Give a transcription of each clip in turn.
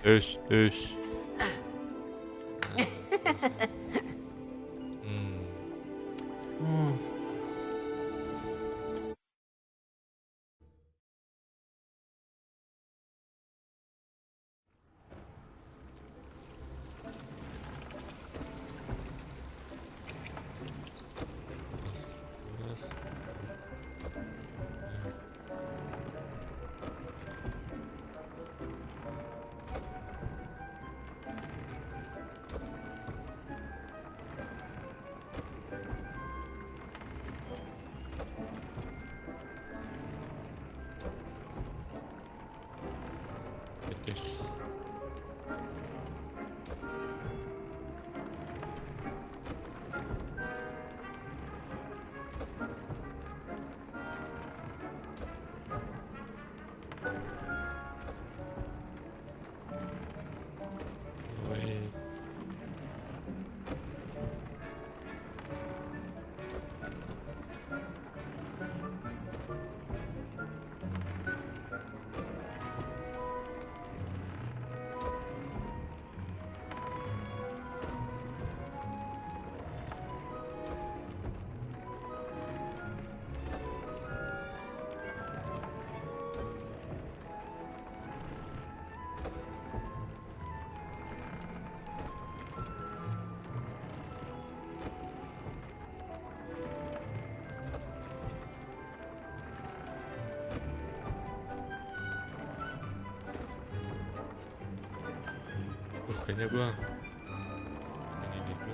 Düş düş. Hmm. Düş. Vay. Kayaknya gua ini gitu.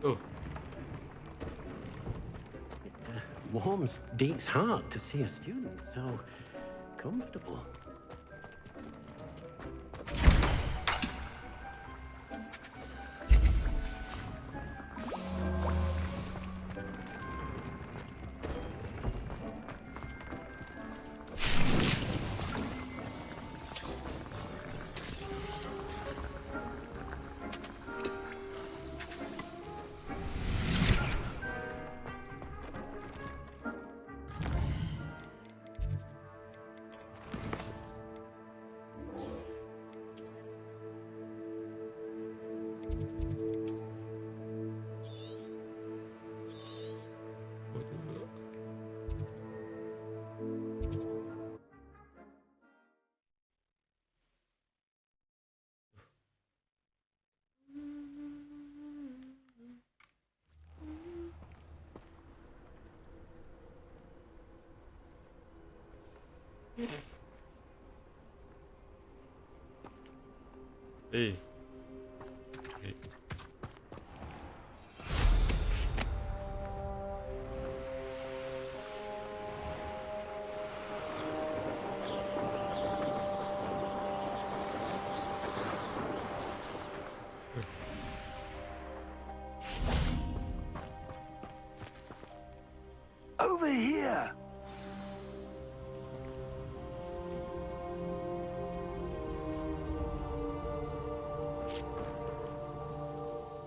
Oh, Warms Deke's heart to see a student so comfortable. hey. Hey. over here.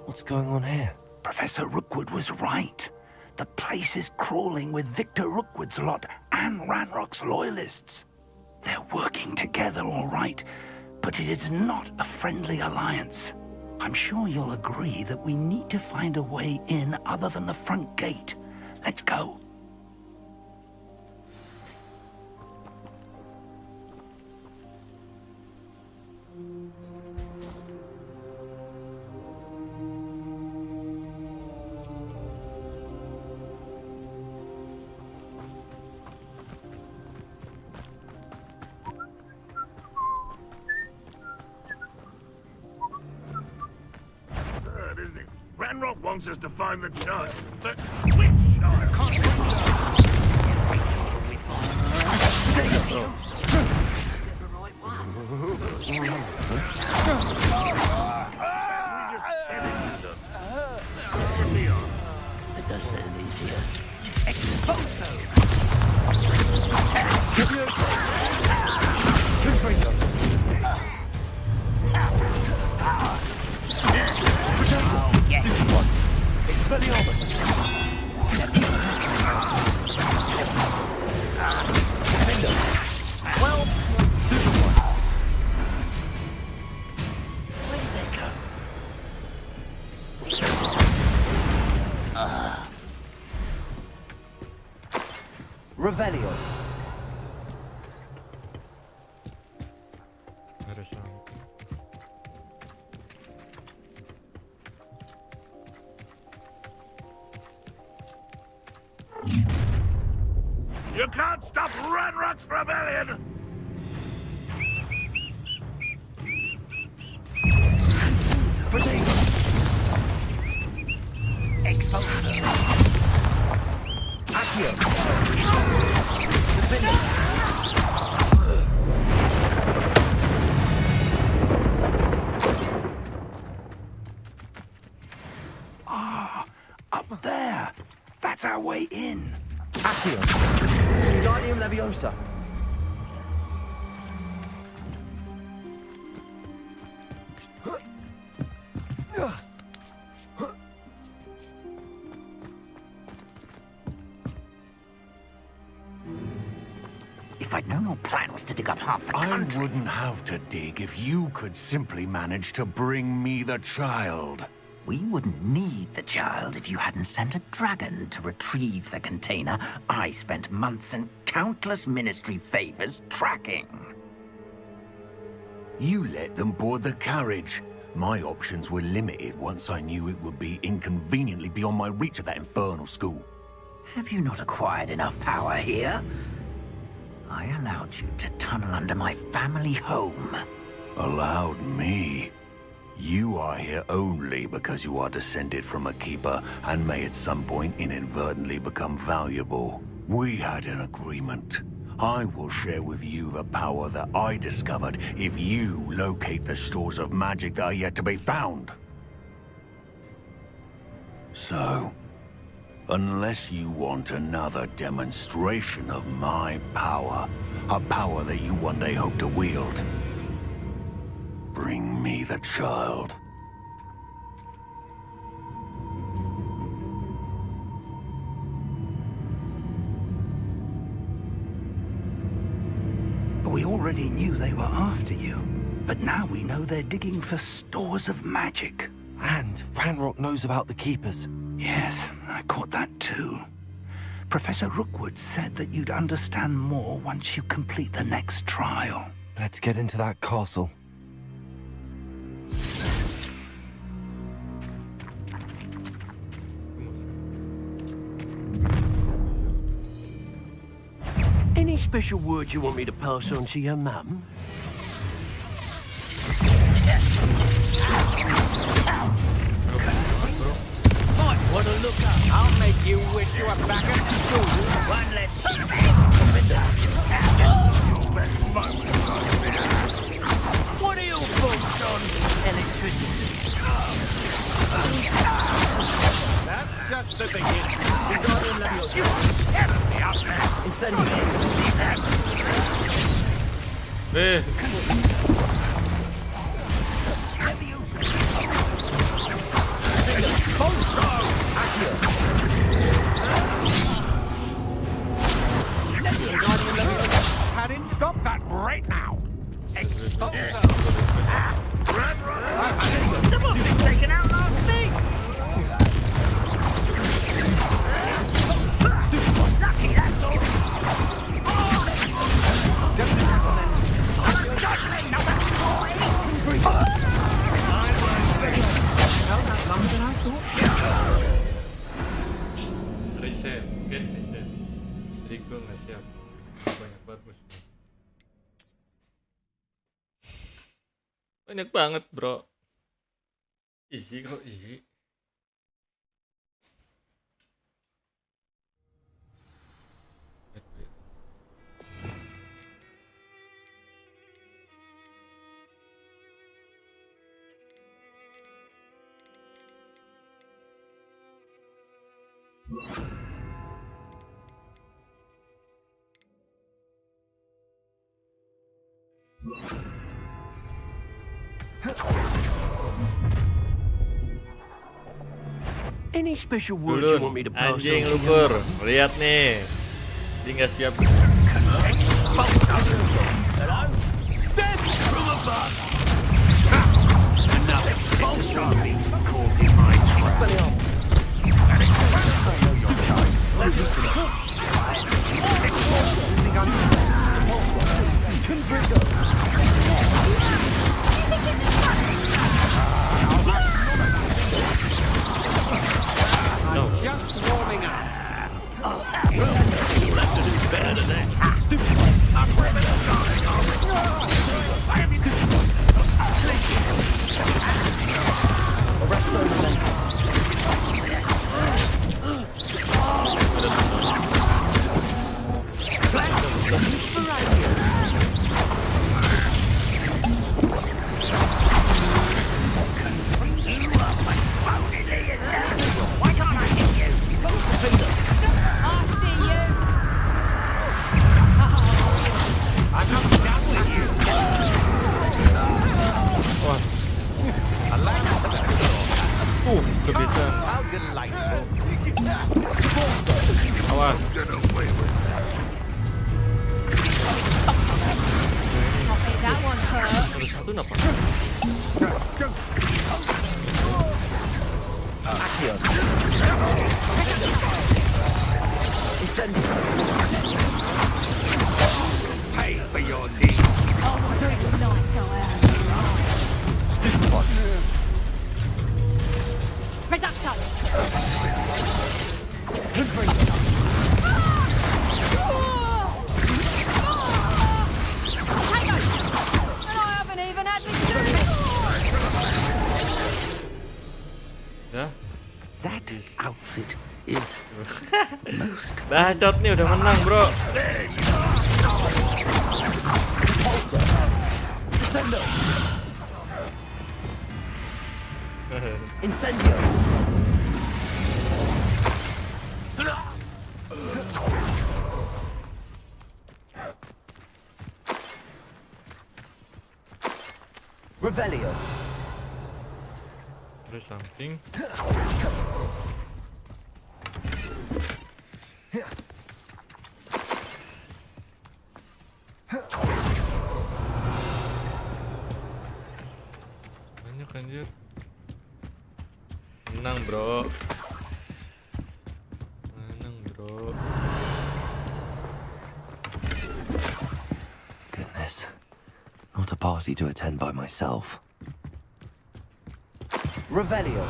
What's going on here? Professor Rookwood was right. The place is crawling with Victor Rookwood's lot and Ranrock's loyalists. They're working together, all right, but it is not a friendly alliance. I'm sure you'll agree that we need to find a way in other than the front gate. Let's go. Isn't it? Ranrock wants us to find the child. But which child? It does sound easier. Revelio. Interessante. You can't stop Ranrock's rebellion! Up there. That's our way in. Accio. Guardium Leviosa. If I'd known your plan was to dig up half the I country... wouldn't have to dig if you could simply manage to bring me the child. We wouldn't need the child if you hadn't sent a dragon to retrieve the container I spent months and countless ministry favors tracking. You let them board the carriage. My options were limited once I knew it would be inconveniently beyond my reach at that infernal school. Have you not acquired enough power here? I allowed you to tunnel under my family home. Allowed me? You are here only because you are descended from a keeper and may at some point inadvertently become valuable. We had an agreement. I will share with you the power that I discovered if you locate the stores of magic that are yet to be found. So, unless you want another demonstration of my power, a power that you one day hope to wield, bring me the child. We already knew they were after you, but now we know they're digging for stores of magic. And Ranrock knows about the Keepers. Yes, I caught that too. Professor Rookwood said that you'd understand more once you complete the next trial. Let's get into that castle. Any special words you want me to pass on to your mum? Might want to look up. I'll make you wish you were back at school. One less. Best moment. What are your thoughts on electricity? That's just the beginning. Wingardium Leviosa. Enemy out there! Incendio. See that? Padding, stop that right now. Someone been taken out last week! Lucky, that's all! Reset, oke reset. Jadi gue nggak siap. Banyak banget musuhnya. Banyak banget bro. Easy kok easy. Wait. Any special words you want me to Dulun, pass anjing on to you? lukur. Lihat nih. Dia nggak siap. Another expulsion beast caught in my trap. No. Just warming up. Why can't I hit you? I'm not down with you. Allow for the store. Kebiasaan. How delightful. Awas. Get away with That one hurt. Ada satu napa? Accio. Incendio. pay for your deed. Oh, I don't even like go out. Reducto. Hang on. And I haven't even had me Ya. That outfit is most Bacot nih udah menang, bro. Descendo. Incendio. Revelio. Ada something. Banyak anjir. Menang, bro. Menang, bro. Goodness. Not a party to attend by myself. Revelio.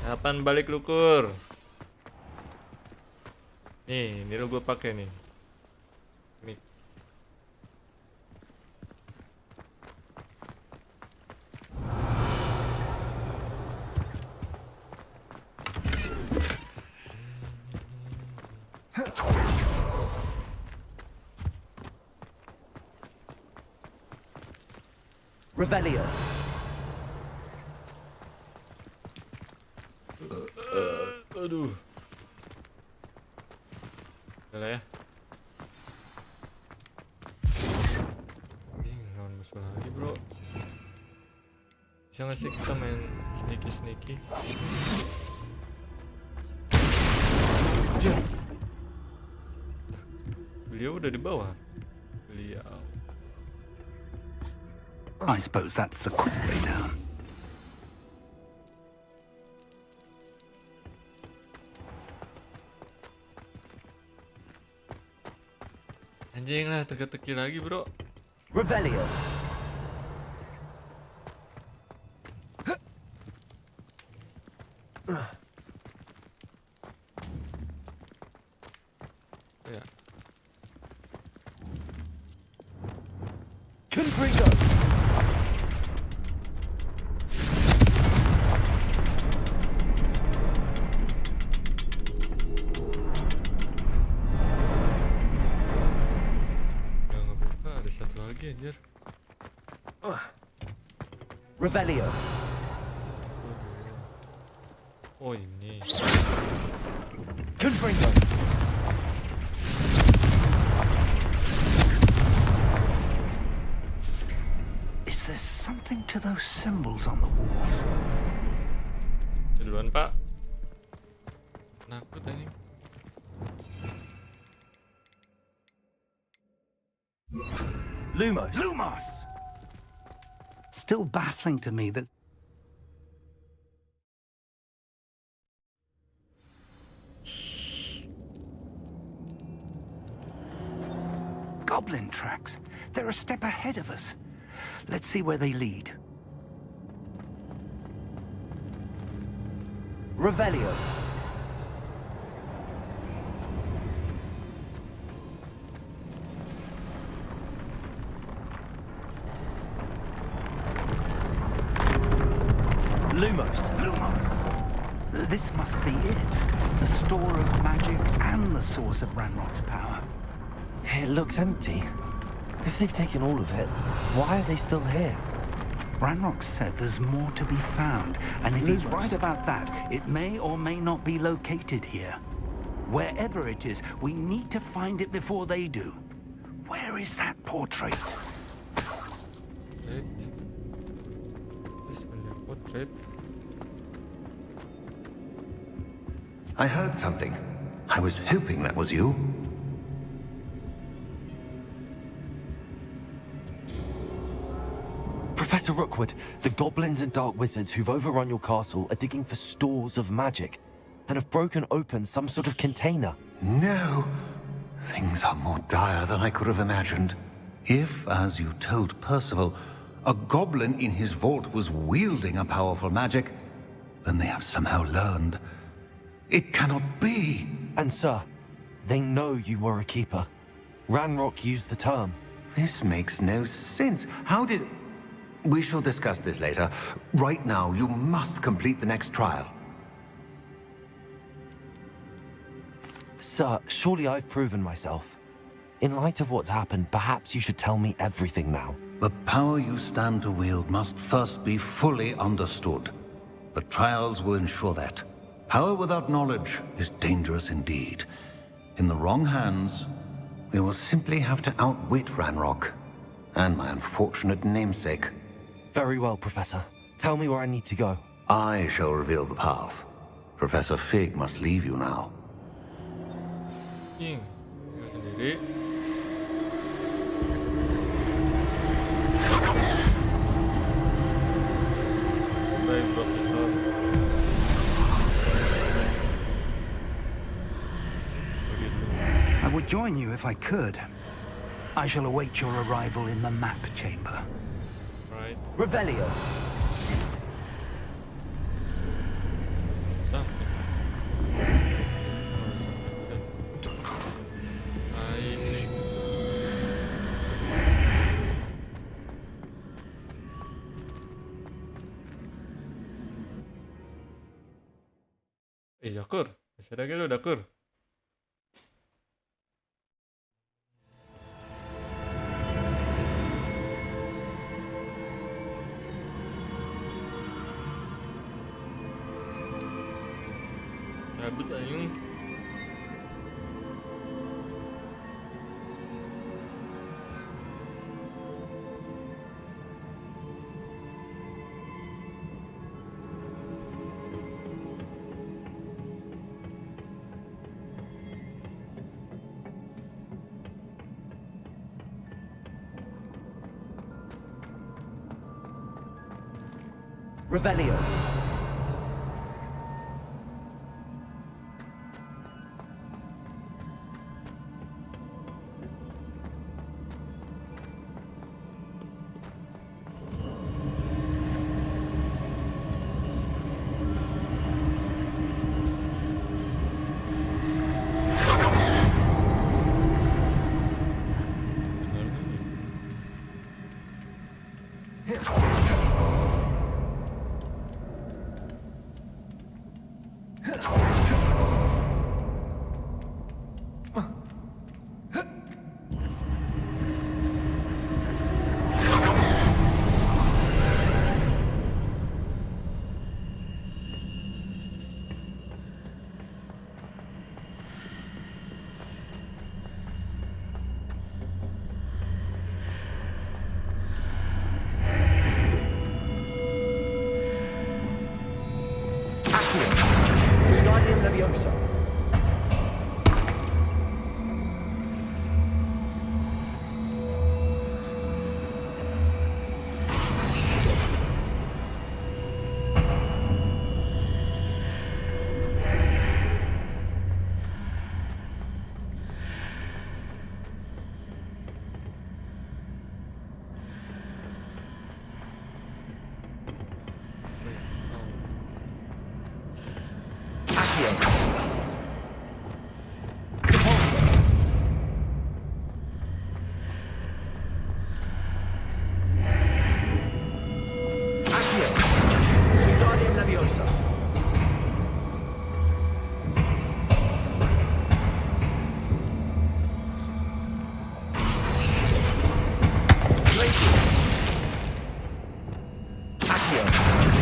Kapan balik lukur? Nih, ini lo gue pakai nih. Nih. Revelio. Aduh. Udah lah ya. Lawan musuh lagi bro. Bisa gak sih kita main sneaky? Anjir. Beliau udah di bawah. Beliau. I suppose that's the quick way down. Anjing lah, teka-teki lagi bro. Revelio. Ya. Confringo. Yang ngebuka ada satu lagi anjir. Revelio. Oh ini. Confringo. Is there something to those symbols on the walls? Duluan pak. Nakut anjing. Lumos. Lumos! Still baffling to me that goblin tracks. They're a step ahead of us. Let's see where they lead. Revelio. Lumos. Lumos! This must be it. The store of magic and the source of Ranrock's power. It looks empty. If they've taken all of it, why are they still here? Ranrock said there's more to be found, and if he's right about that, it may or may not be located here. Wherever it is, we need to find it before they do. Where is that portrait? Portrait. This one your portrait. I heard something. I was hoping that was you. Professor Rookwood, the goblins and dark wizards who've overrun your castle are digging for stores of magic and have broken open some sort of container. No. Things are more dire than I could have imagined. If, as you told Percival, a goblin in his vault was wielding a powerful magic, then they have somehow learned. It cannot be. And sir, they know you were a keeper. Ranrock used the term. This makes no sense. How did... We shall discuss this later. Right now, you must complete the next trial. Sir, surely I've proven myself. In light of what's happened, perhaps you should tell me everything now. The power you stand to wield must first be fully understood. The trials will ensure that. Power without knowledge is dangerous indeed. In the wrong hands, we will simply have to outwit Ranrock and my unfortunate namesake. Very well, Professor. Tell me where I need to go. I shall reveal the path. Professor Fig must leave you now. King, tinggal sendiri. Baik, Profesor. I would join you if I could. I shall await your arrival in the map chamber. Right. Revelio. Something. Baik. Dakur. Masih ada gitu, Dakur. Cabut aing. Revelio.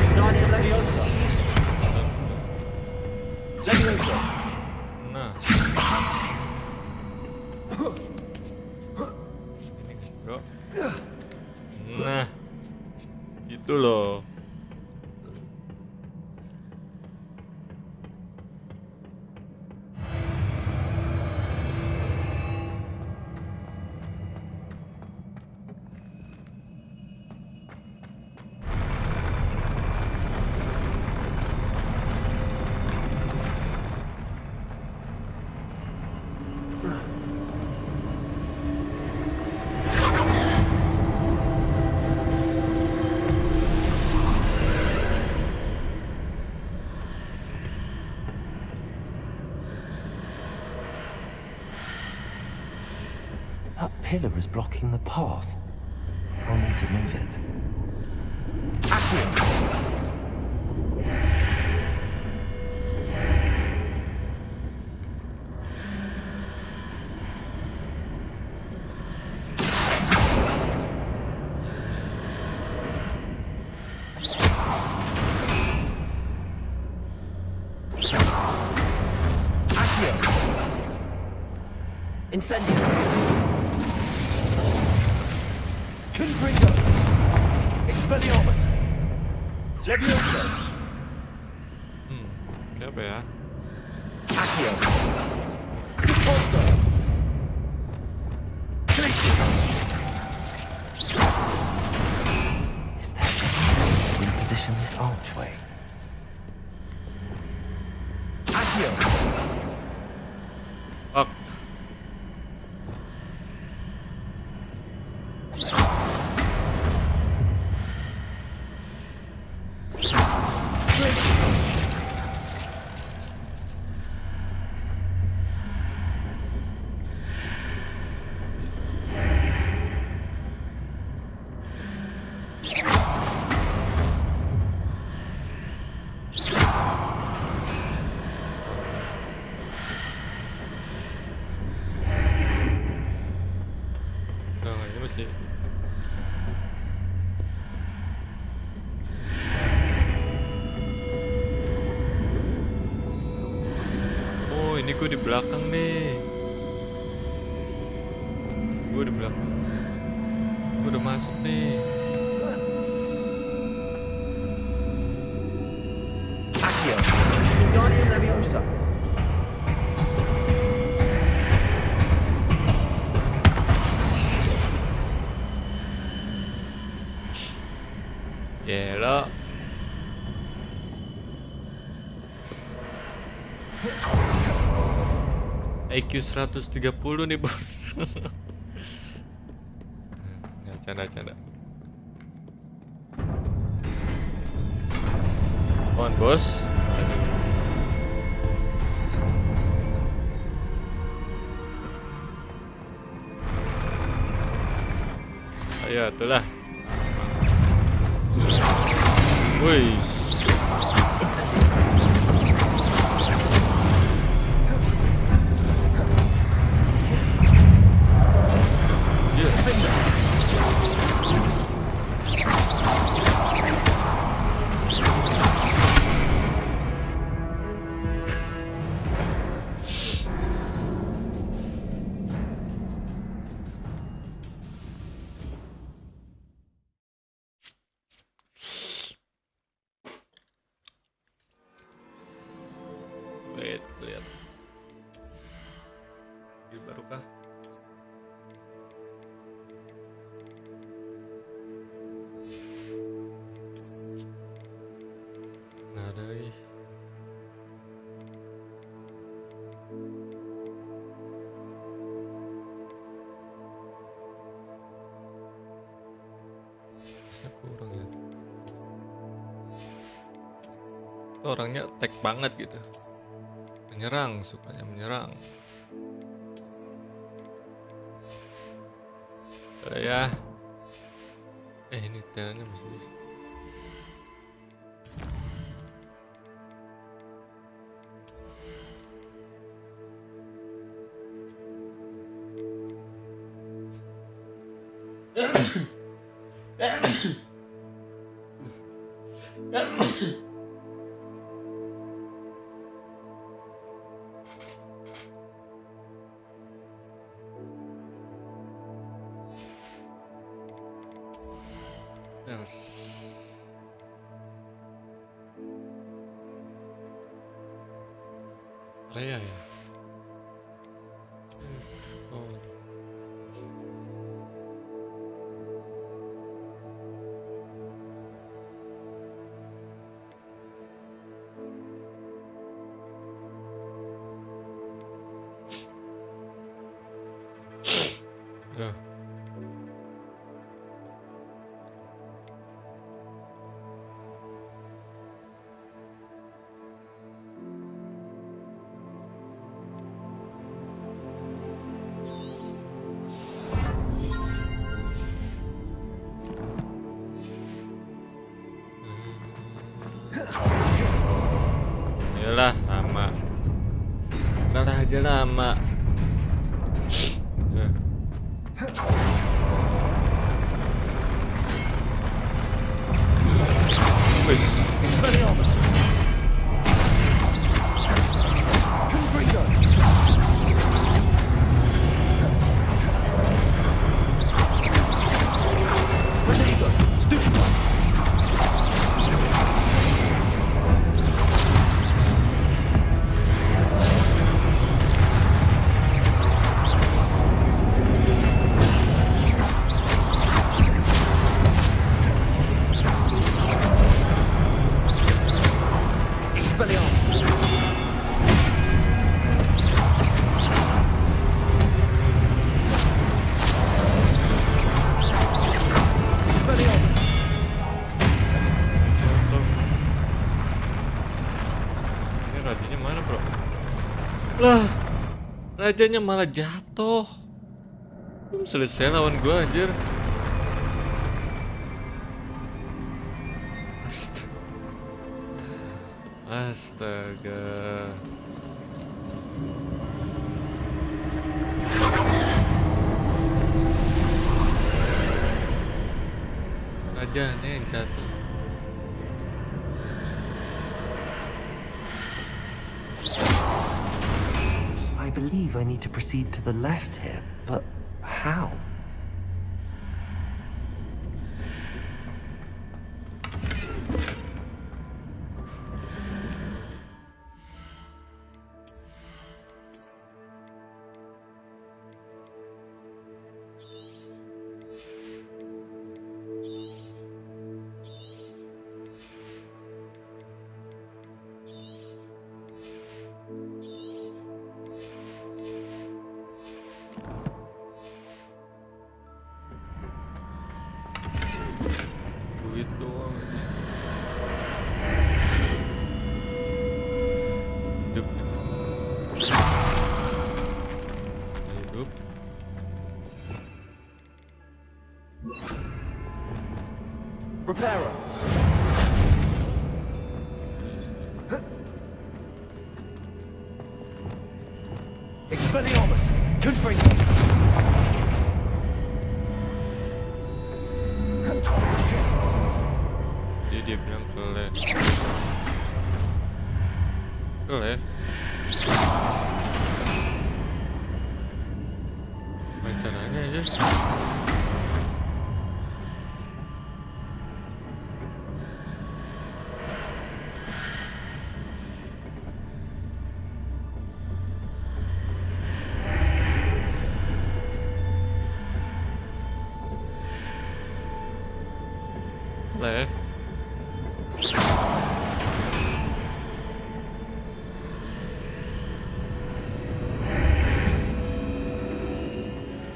Wingardium Leviosa. Nah. Ini bro. Nah. Itu loh. That pillar is blocking the path. I'll need to move it. Incendio! Confringo! Expelliarmus! Levioso! Kayak apa ya? Accio! Repulso! Glacius! Is there a way to reposition this archway? Accio! Fuck. Ini masih Ini gue di belakang nih. Gue di belakang. Gue udah masuk nih. Accio, Wingardium Leviosa. Gila. IQ 130 nih bos. Nggak, canda. Apaan bos? Ayo itulah. Wih. Lihat. Ini baru kah? Nah, ada lagi. Bisa kurang ya. Itu orangnya tek banget gitu. Menyerang, sukanya menyerang. Udah ya. Ini telnya masih bisa. Yes. Raya ya. Oh. Ya. Yalah, lama. Ntar aja lama. Ya. Wih. Expelliarmus. Confringo. Protego. Stupefy. Ini rajanya mana bro? Lah, rajanya malah jatuh. Belum selesai lawan gua anjir. Astaga. Rajanya yang jatuh. believe I need to proceed to the left here, but how? Duit doang. Hidup. Hidup. Repairer! Expelliarmus! Confringo! Jadi dia bilang ke left. Ke left. Apa caranya aja? Left.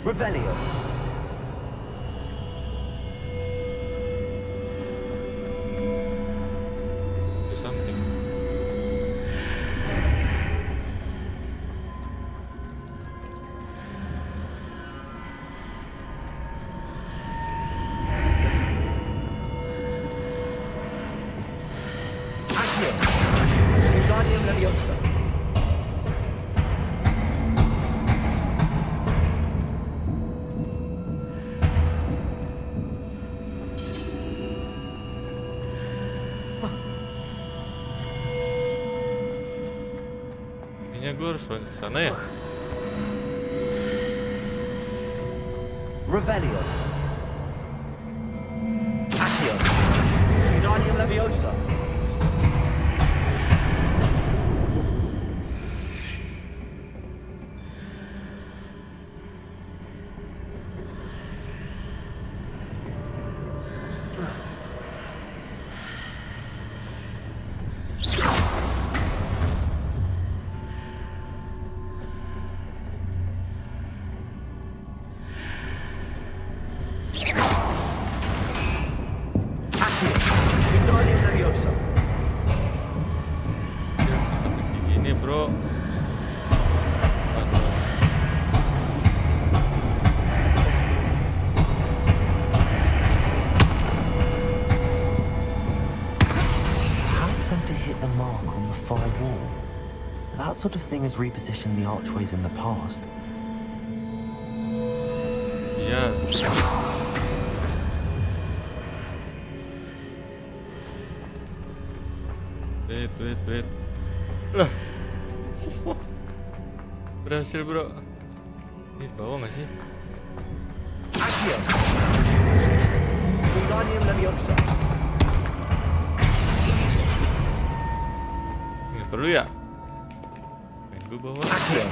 Revelio! Do something. Accio! Wingardium Leviosa! Kayaknya gue harus ke sana ya. Revelio! Accio! Wingardium Leviosa! Wingardium Leviosa! Dia seperti gini bro. Pas. Perhaps I'm to hit the mark on the far wall. That sort of thing has repositioned the archways in the past. Iya. Wait. Lah. Berhasil bro. Ini bawah nggak sih? Accio! Wingardium Leviosa! Nggak perlu ya? Main gue bawah. Accio!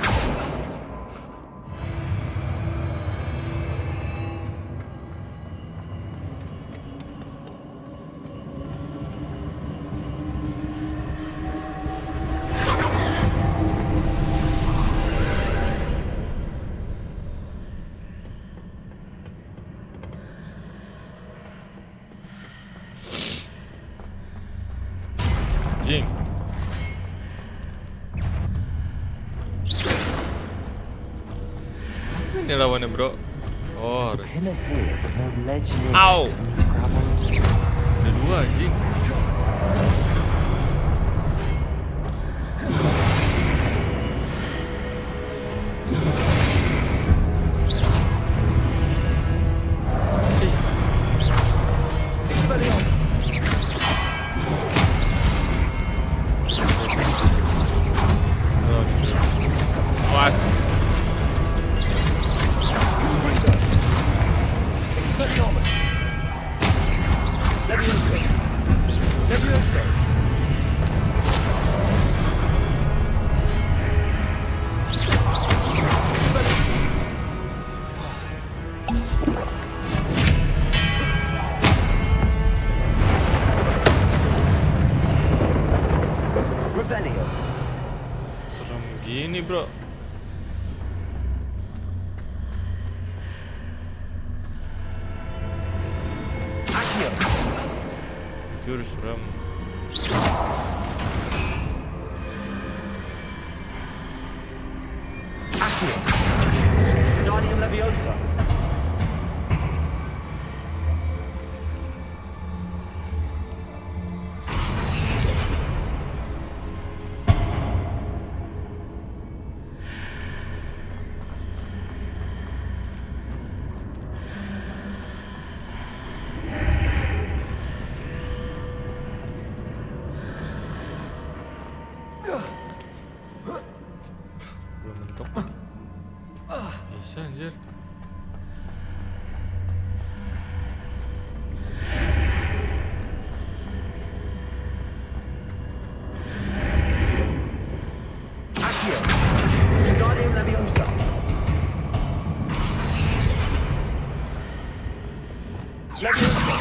Anjing. Ini lawannya bro. Oh, There's a pillar here, but no ledge near Ow! it for me to grab onto. ada dua anjing. Expelliarmus! Oh, gitu. Awas. gini, bro. Jurus ramah. Guardian Leviosa. Belum mentok. Bisa anjir. Guardian Leviosa. Leviosa.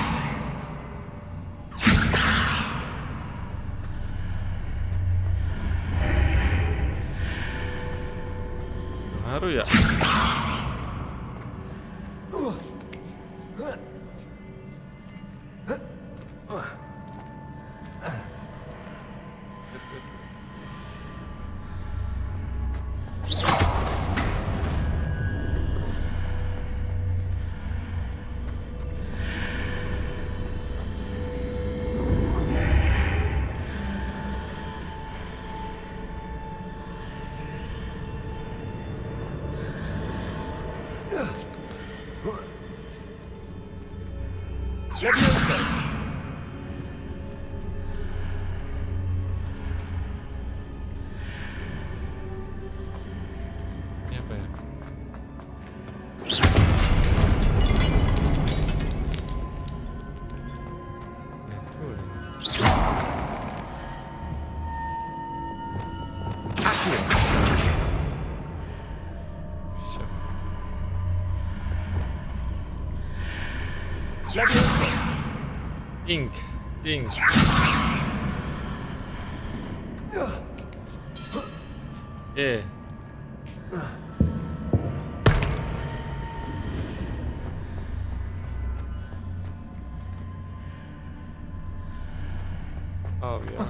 Ngaruh ya? Leviosa. Ini apa ya? Bisa. Leviosa. Ink. Oh ya.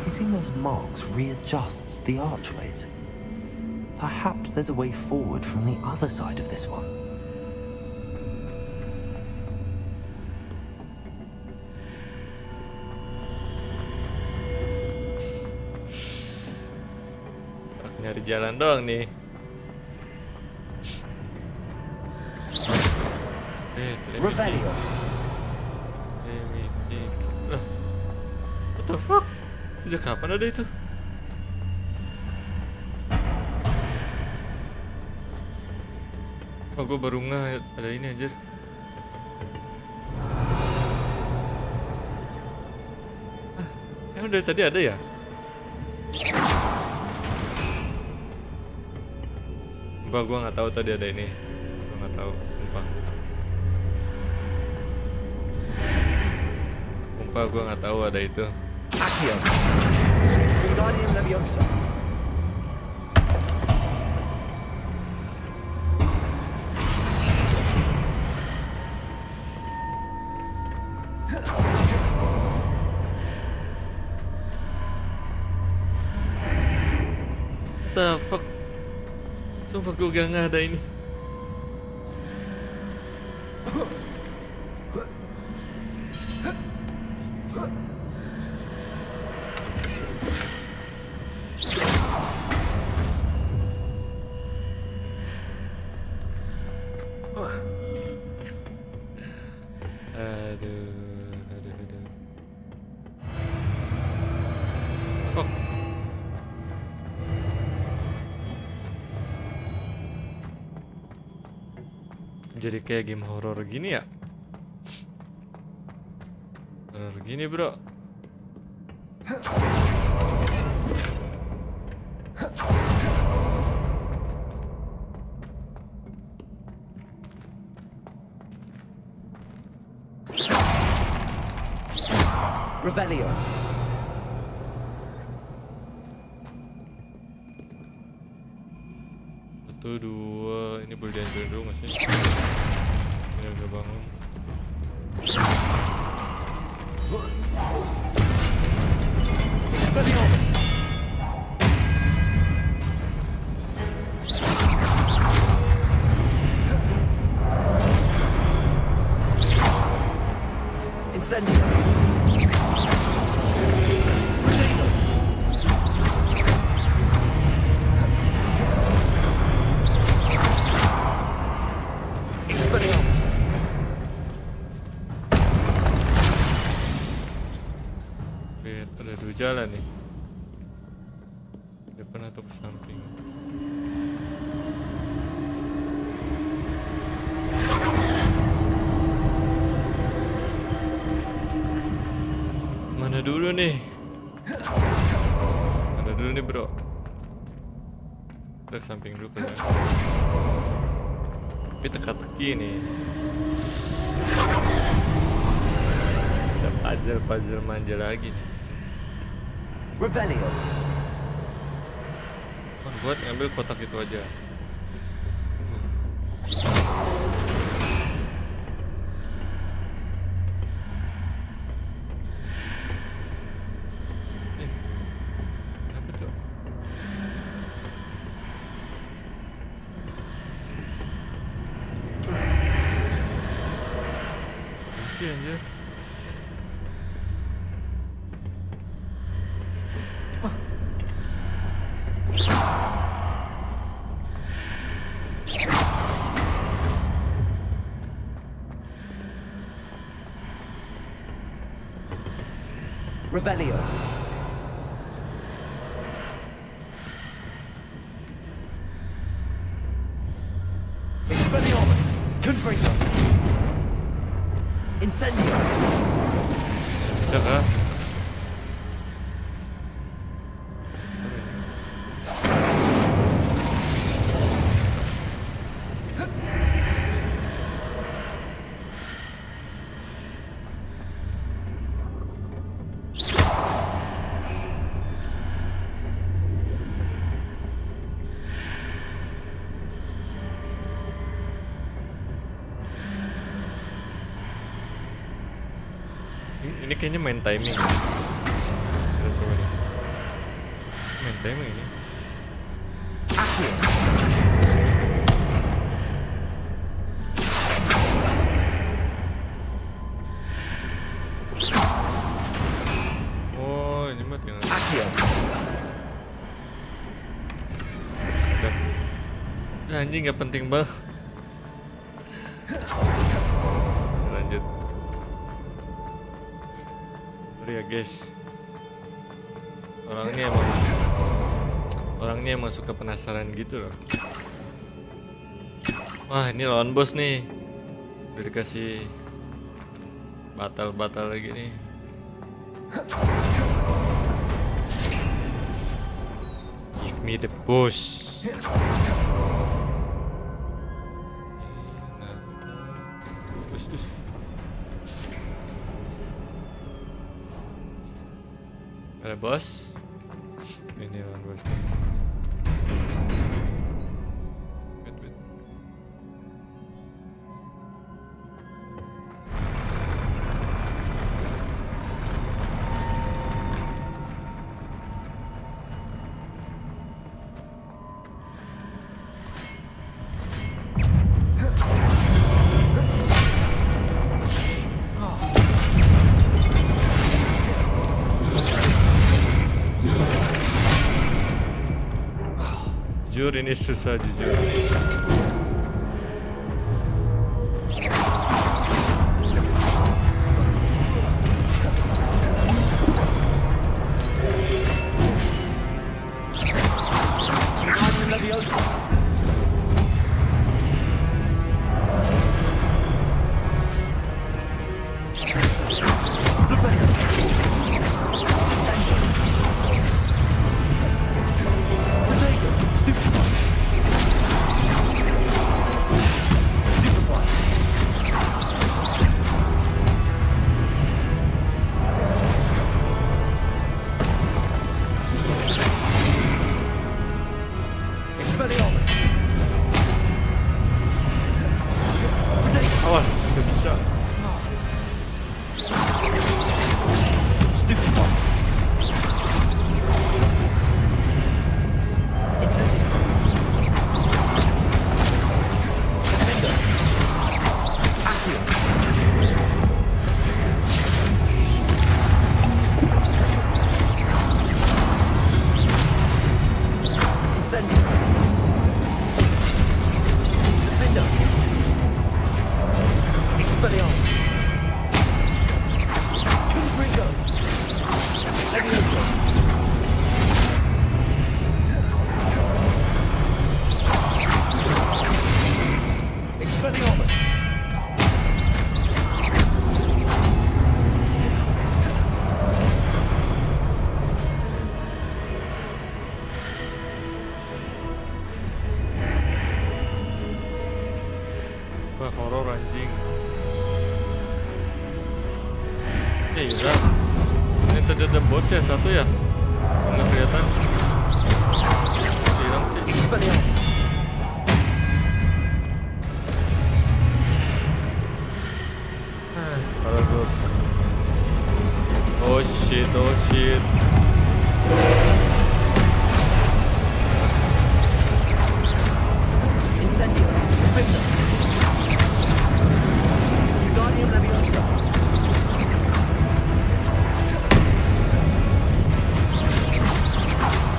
Hitting those marks readjusts the archways. Perhaps there's a way forward from the other side of this one. Nyari jalan doang nih. Revelio. Lah, what the fuck? Sejak kapan ada itu? Oh, gue baru nggak ada ini anjir. Emang dari tadi ada ya? Sumpah gue nggak tahu tadi ada ini. Gue nggak tahu, sumpah. Sumpah gue nggak tahu ada itu. Accio. Guardian Leviosa. What the fuck? Sumpah gue gak ada ini. Aduh. Fuck. Jadi kayak game horror gini ya? Horror gini, bro. Revelio. Satu, dua. Ini boleh dihancurin dulu nggak sih? Ini udah bangun. Expelliarmus. Incendio. Expelliarmus. Oke, ada dua jalan nih. Depan atau ke samping. Mana dulu nih? Mana dulu nih bro? Kita ke samping dulu kan. Tapi teka-teki nih. Ada puzzle manja lagi nih. Revelio. Buat ngambil kotak itu aja. Apa tuh? Kunci anjir. Revelio. Expelliarmus. Confringo. Incendio. Bisa kah? Ini kayaknya main timing. Kita coba deh. Main timing ini. Oh, ini mah tinggal. Udah. Anjing nggak penting banget. Lanjut. Ya guys, orangnya emang suka penasaran gitu loh. Wah, ini lawan bos nih, udah dikasih batal lagi nih. Give me the boss. Terus. Ada bos. Ini lawan bos. Wait. Jujur ini susah jujur. Expelliarmus. Confringo. Levioso. Expelliarmus. Wah, horor anjing. Ya udah. Ini tadi ada bos ya, satu ya? Nggak kelihatan. Hilang sih. Expelliarmus. Parah bro. Oh shit, oh shit. Incendio. Defender. Wingardium Leviosa.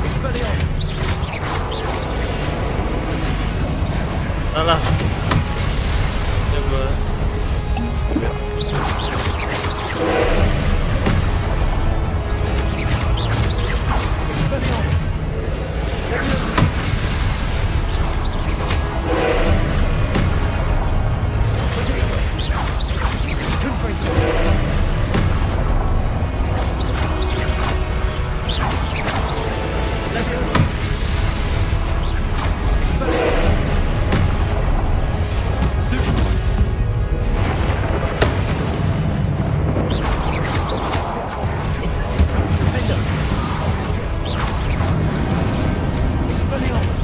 Expelliarmus. Salah. Coba. Expelliarmus. Leviosa. Confringo. Leviosa. Expelliarmus. Stupid. Incendio. Defender. Expelliarmus.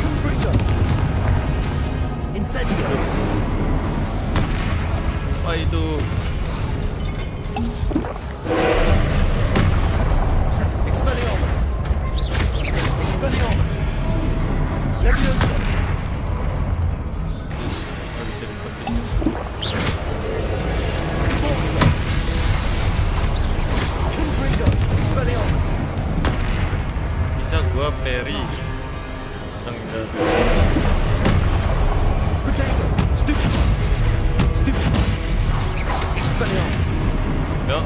Confringo. Incendio. Wah itu. Expelliarmus. Expelliarmus. Leviosa. Nggak bisa dipakai. Forza. Confringo. Expelliarmus. Bisa gua parry. Enggak. Potato. Stupid. Stupid. Expelliarmus. Ya.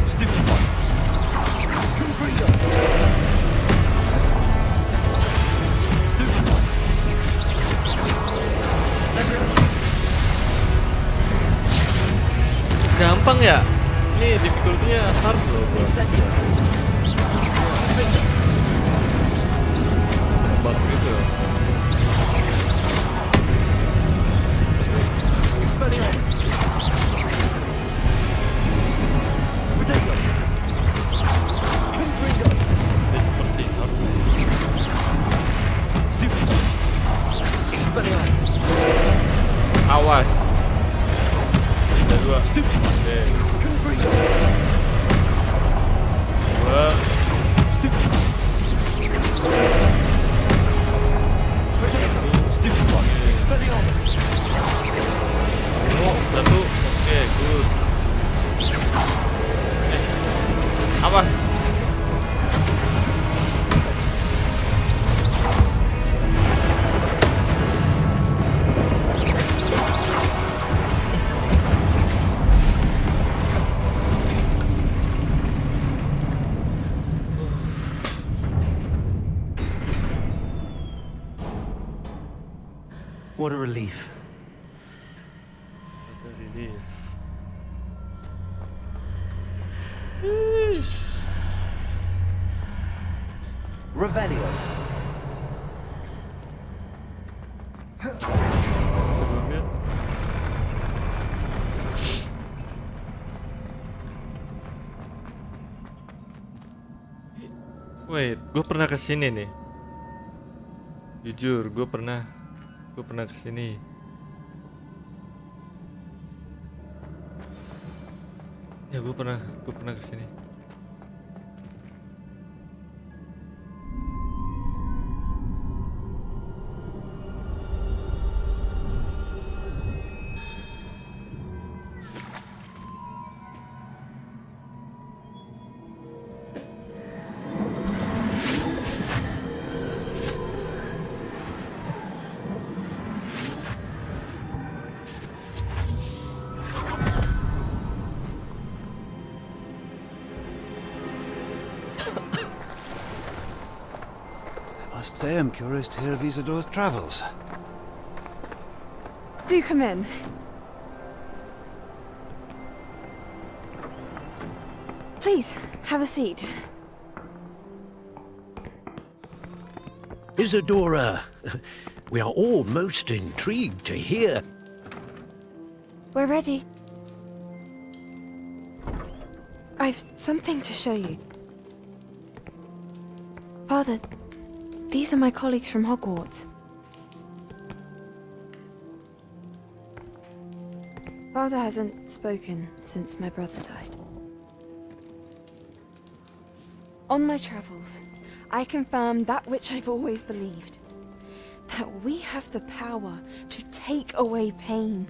Stupid. Confringo. Stupid. Leviosa. Gampang ya? Ini difficulty-nya hard loh bro. Incendio. Defender. Bug gitu ya. Expelliarmus. Potato. Confringo. Ini seperti hard. Stupid. Expelliarmus. Awas. Ada dua. Stupid. Oke. Confringo. Dua. Stupid. Potato. Stupid. Expelliarmus. Oh, satu. Oke, good. Awas. What a relief. Ada relief. Revelio. Sebelumnya. Wait, gue pernah kesini nih. Jujur, gue pernah kesini. Ya, gue pernah kesini. say I'm curious to hear of Isadora's travels. Do come in. Please, have a seat. Isadora, we are all most intrigued to hear. We're ready. I've something to show you. Father, these are my colleagues from Hogwarts. Father hasn't spoken since my brother died. On my travels, I confirmed that which I've always believed. That we have the power to take away pain.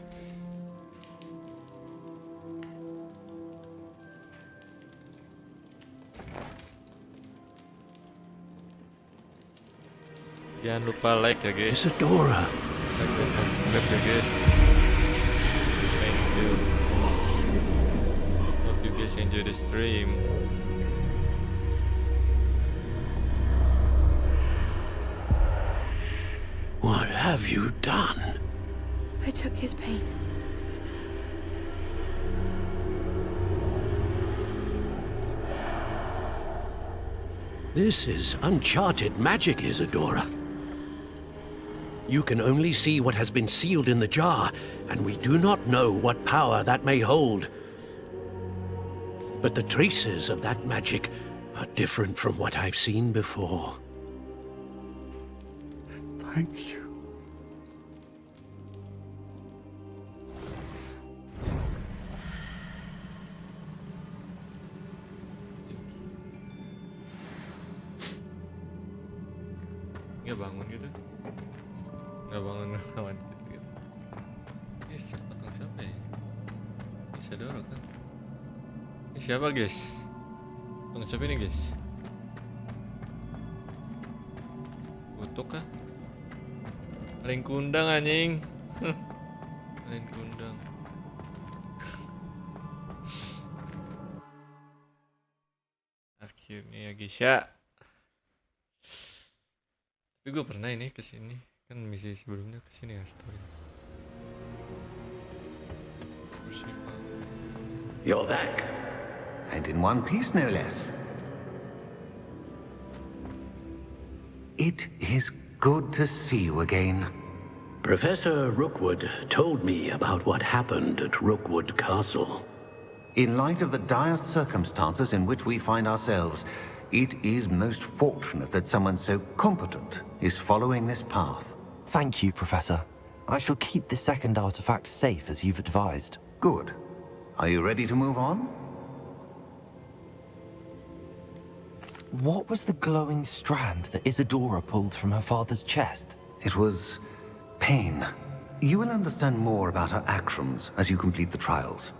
Jangan lupa like ya guys. Isadora. Like dan subscribe ya guys. Thank you. Hope you guys enjoy the stream. What have you done? I took his pain. This is uncharted magic, Isadora. You can only see what has been sealed in the jar, and we do not know what power that may hold. But the traces of that magic are different from what I've seen before. Thank you. Nggak bangun gitu. Nggak bangun kawan gitu. Ini siapa ya? Ini Isadora kan? Ini siapa guys? Tunggu siapa ini guys? Butuh kah? Paling kundang anjing. Paling kundang. Akhirnya ya guys ya. Tapi gue pernah ini kesini kan misi sebelumnya kesini ya story. You're back. And in one piece, no less. It is good to see you again. Professor Rookwood told me about what happened at Rookwood Castle. In light of the dire circumstances in which we find ourselves, it is most fortunate that someone so competent is following this path. Thank you, Professor. I shall keep the second artifact safe as you've advised. Good. Are you ready to move on? What was the glowing strand that Isadora pulled from her father's chest? It was pain. You will understand more about her actions as you complete the trials.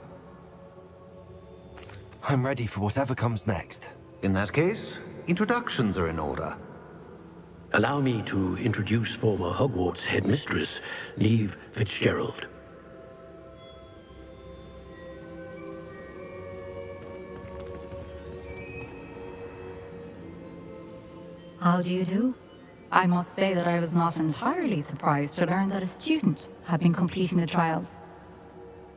I'm ready for whatever comes next. In that case, introductions are in order. Allow me to introduce former Hogwarts headmistress, Neve Fitzgerald. How do you do? I must say that I was not entirely surprised to learn that a student had been completing the trials.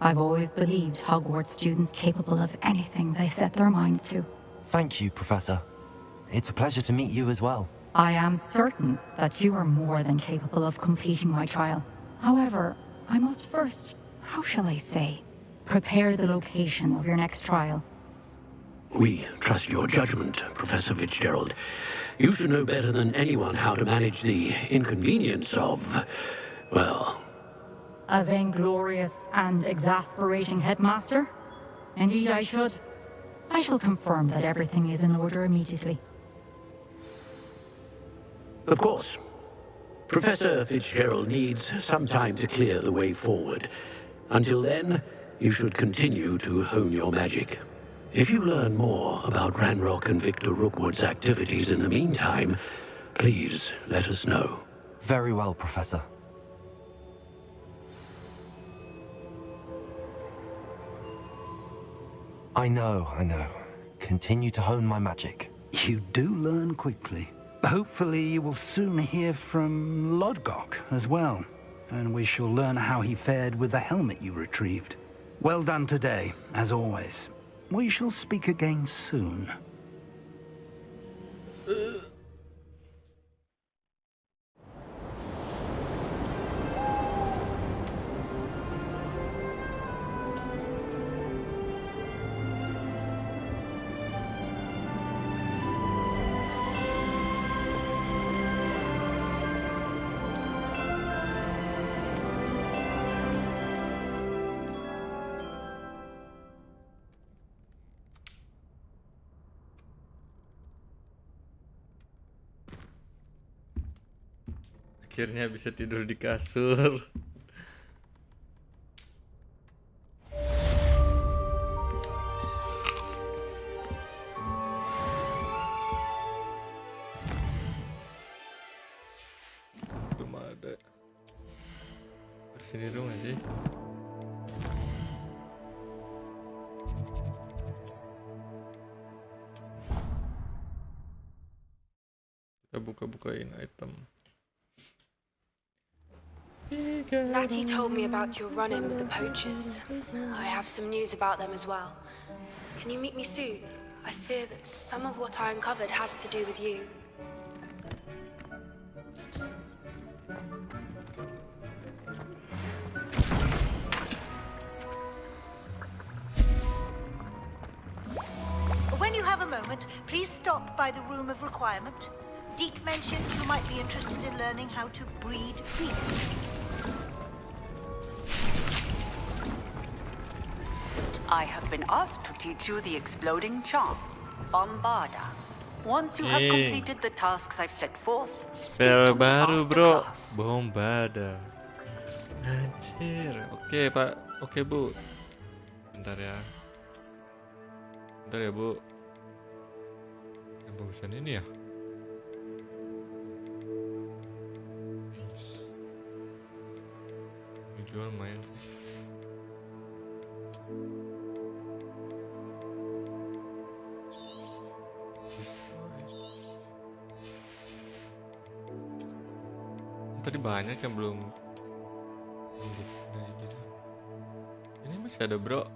I've always believed Hogwarts students capable of anything they set their minds to. Thank you, Professor. It's a pleasure to meet you as well. I am certain that you are more than capable of completing my trial. However, I must first, how shall I say, prepare the location of your next trial. We trust your judgment, Professor Fitzgerald. You should know better than anyone how to manage the inconvenience of, well... A vainglorious and exasperating headmaster? Indeed I should. I shall confirm that everything is in order immediately. Of course. Professor Fitzgerald needs some time to clear the way forward. Until then, you should continue to hone your magic. If you learn more about Ranrock and Victor Rookwood's activities in the meantime, please let us know. Very well, Professor. I know. Continue to hone my magic. You do learn quickly. Hopefully you will soon hear from Lodgok as well, and we shall learn how he fared with the helmet you retrieved. Well done today, as always. We shall speak again soon. Akhirnya bisa tidur di kasur. Belum ada. Kesini dulu nggak sih? Kita buka-bukain item. Natty told me about your run-in with the poachers. I have some news about them as well. Can you meet me soon? I fear that some of what I uncovered has to do with you. When you have a moment, please stop by the Room of Requirement. Deke mentioned you might be interested in learning how to breed beasts. I have been asked to teach you the exploding charm, Bombarda. Once you have completed the tasks I've set forth, speak Spell to me baru after bro, class. Bombarda. Anjir. Oke pak, oke bu. Bentar ya. Bentar ya bu. Yang bagusan ini ya. Ini jual main sih. Tadi banyak yang belum nah, gitu. Ini masih ada bro,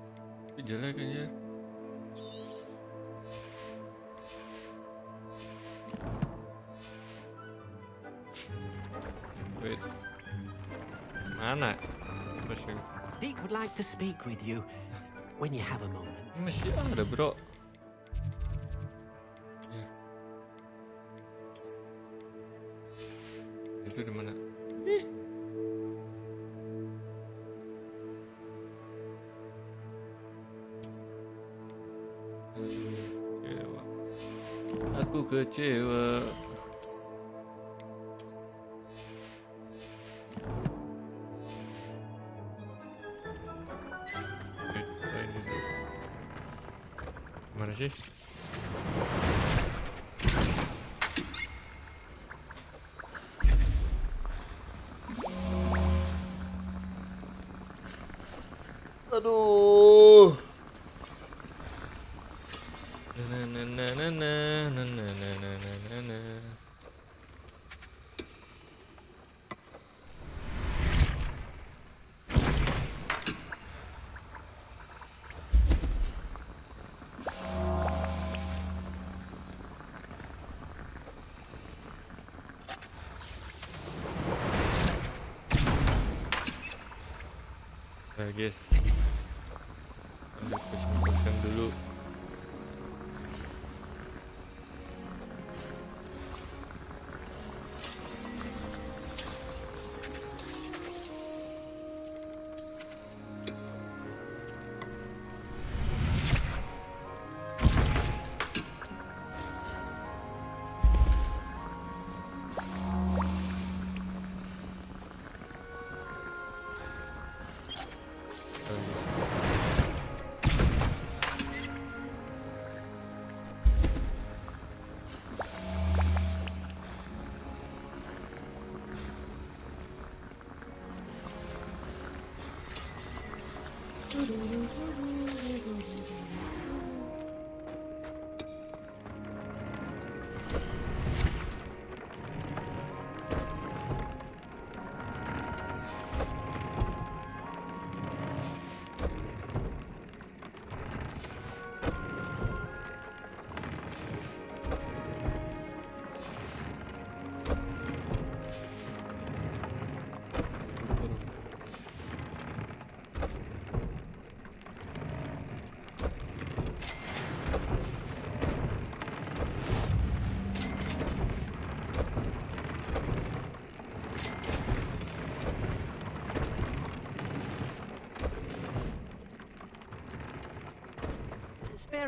tapi jelek aja. Wait, mana? Masih. Deke would like to speak with you when you have a moment. Masih ada bro. Ya. Itu di mana? Ih. Kecewa. Aku kecewa. Mana sih? Aduh. Nah guys, ambil push dulu.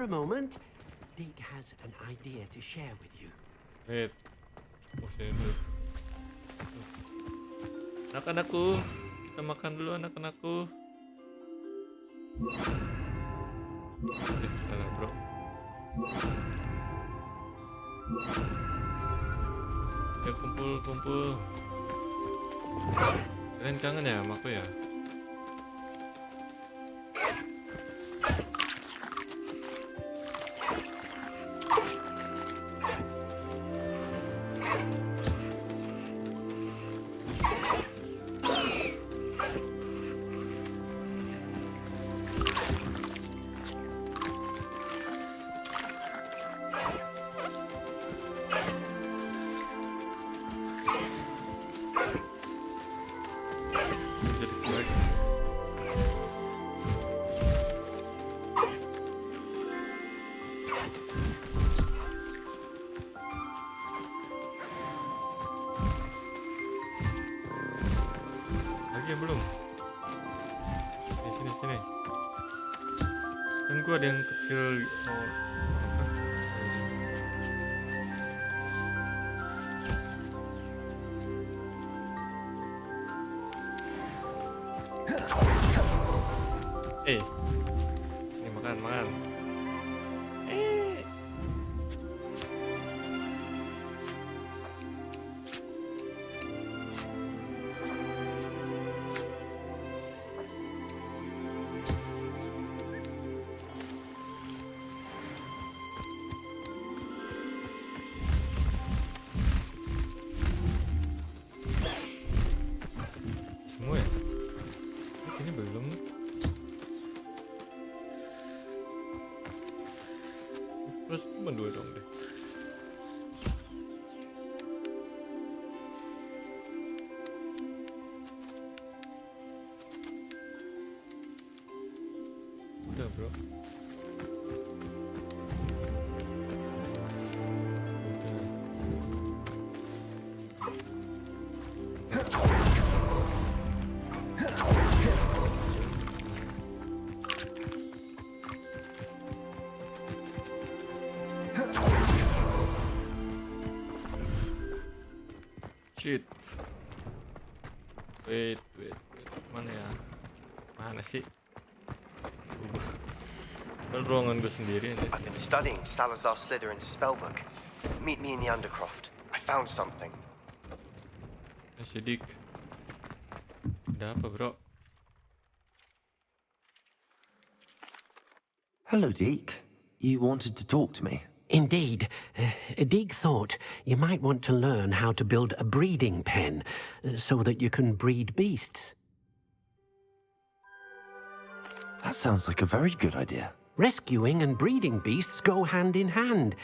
Spare a moment. Deke has an idea to share with you. Wait. Oh, sini dulu. Anak-anakku, kita makan dulu anak-anakku. Salah bro. Ya kumpul. Kalian kangen ya sama aku ya? Jadi kuat. Lagi belum? Sini. Kan gua ada yang kecil mau ini makan. Semua ya? Ini belum. Terus cuma 2 dong deh. Udah bro. Shit. Wait. Mana ya? Mana sih? Ruangan gue sendiri nih. I've been studying Salazar Slytherin's spellbook. Meet me in the Undercroft. I found something. Sidik. Ada apa, bro? Hello, Deke. You wanted to talk to me? Indeed. Deke thought you might want to learn how to build a breeding pen so that you can breed beasts. That sounds like a very good idea. Rescuing and breeding beasts go hand in hand.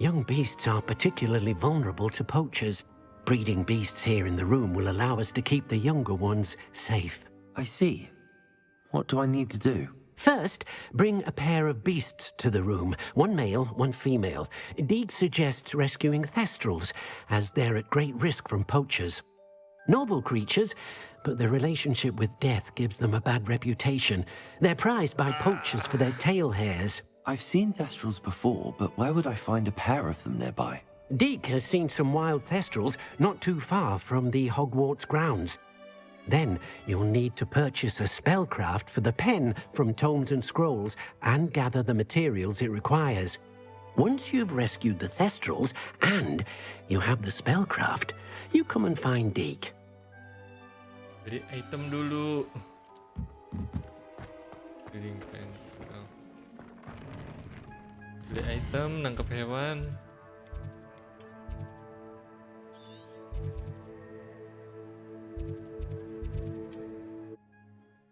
Young beasts are particularly vulnerable to poachers. Breeding beasts here in the room will allow us to keep the younger ones safe. I see. What do I need to do? First, bring a pair of beasts to the room, one male, one female. Deke suggests rescuing thestrals, as they're at great risk from poachers. Noble creatures, but their relationship with death gives them a bad reputation. They're prized by poachers for their tail hairs. I've seen thestrals before, but where would I find a pair of them nearby? Deke has seen some wild thestrals not too far from the Hogwarts grounds. Then you'll need to purchase a spellcraft for the pen from Tomes and Scrolls and gather the materials it requires. Once you've rescued the thestrals and you have the spellcraft, you come and find Deke. Beli item dulu. Breeding pens. Beli item, nangkep hewan.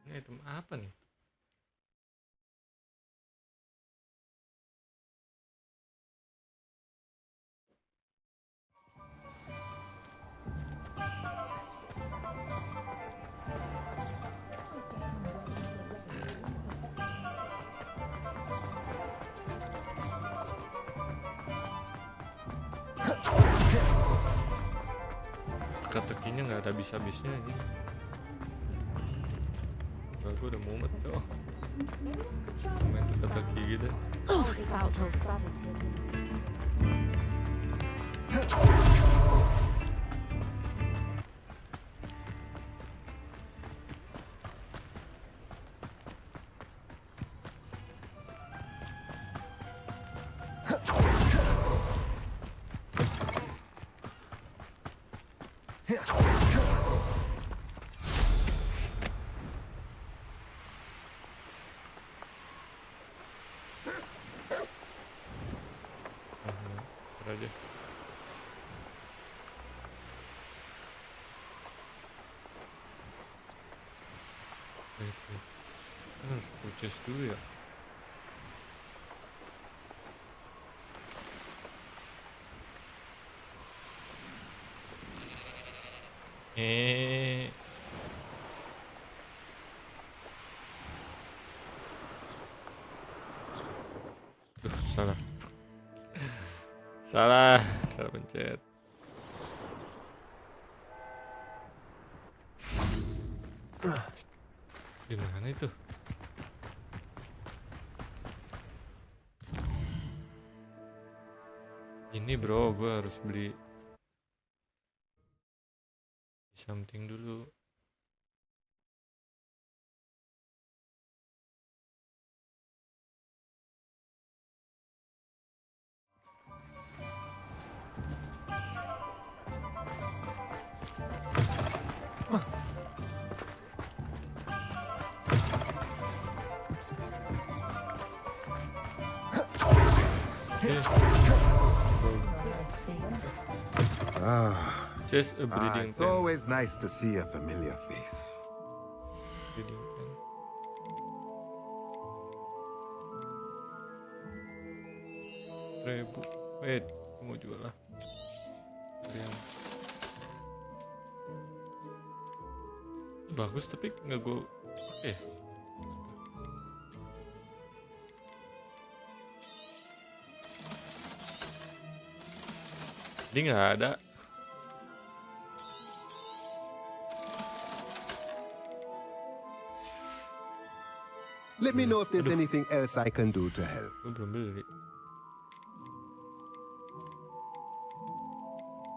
Ini item apa nih? Teka-tekinya nggak ada habis-habisnya aja. Gue udah mumet cok. Main teka-teki gitu. Aja. Harus purchase dulu ya. Salah. Salah pencet. Di mana itu? Ini bro, gue harus beli something dulu. Just a breeding it's pen. always nice to see a familiar face. Breeding pen. Ribu. Wait, mau jual lah. Bagus tapi nggak gue. Oke. Ini nggak ada. Let me know if there's anything else I can do to help. Gue belum beli.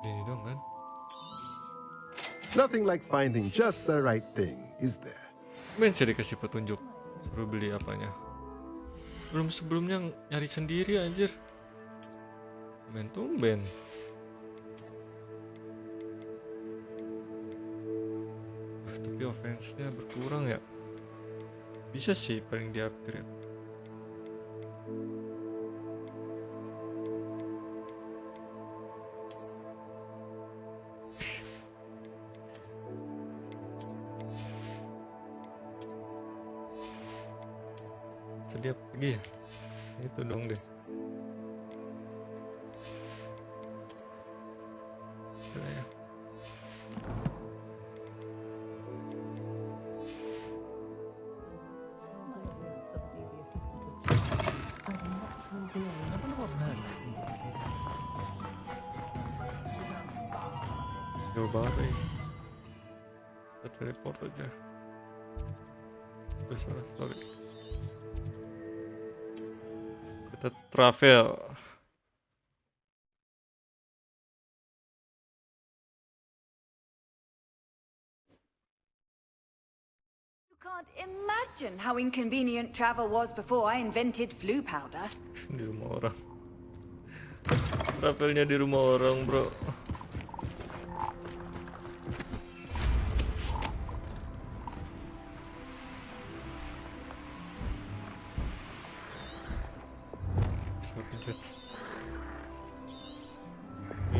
Ini dong kan? Nothing like finding just the right thing, is there? Men saya dikasih petunjuk. Suruh beli apanya. Sebelumnya nyari sendiri anjir. Men tumben. Tapi offense-nya berkurang ya. Bisa sih paling di upgrade. Setiap lagi ya? Itu dong deh. Ya. Jauh banget nih. Kita teleport aja. Udah salah, sorry. Kita travel. You can't imagine how inconvenient travel was before I invented flu powder. Di rumah orang. Travelnya di rumah orang, bro.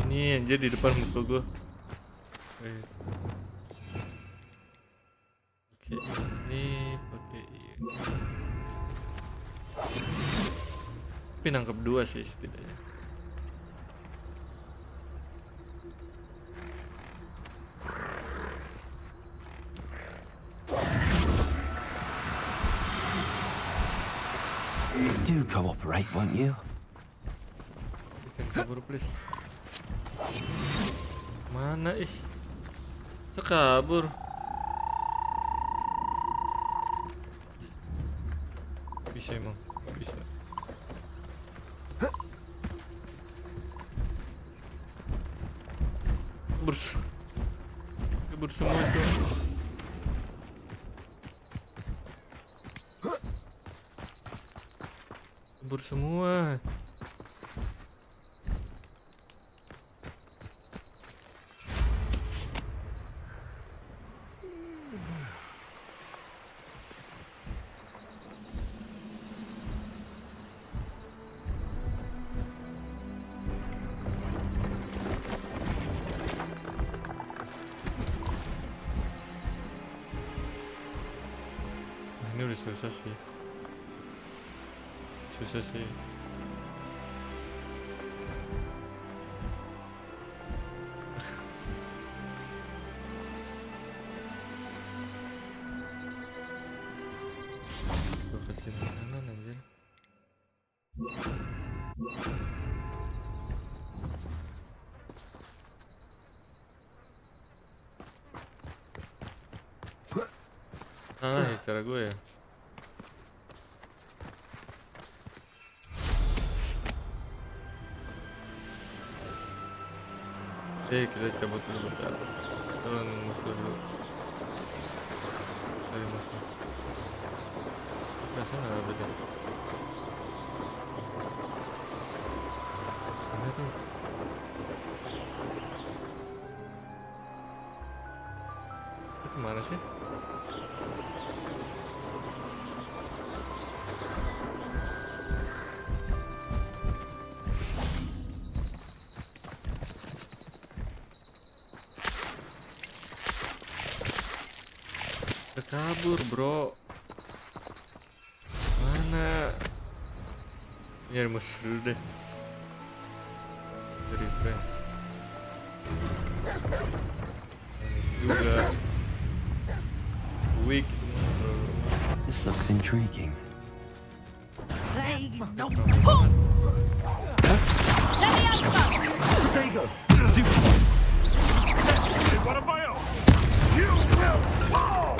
Ini anjir di depan muka gue. Oke, ini pakai ini. Tapi nangkep 2 sih setidaknya. Do cooperate, won't you? Kabur please. Mana ih? Kabur. bisa emang, nggak bisa. Kabur semua tuh. Kabur semua. Ini udah susah sih. Susah sih. Gua kasih makanan anjir. Salah ya cara gue ya. Kita cabut dulu bentar. Tolong musuh dulu. Cari musuh. Perasaan nggak ada deh. Mana tuh? Itu kemana sih? Udah kabur bro. Mana? Nyari musuh dulu deh. Refresh. Ini juga weak. This looks intriguing. Potato! What about you? Will fall!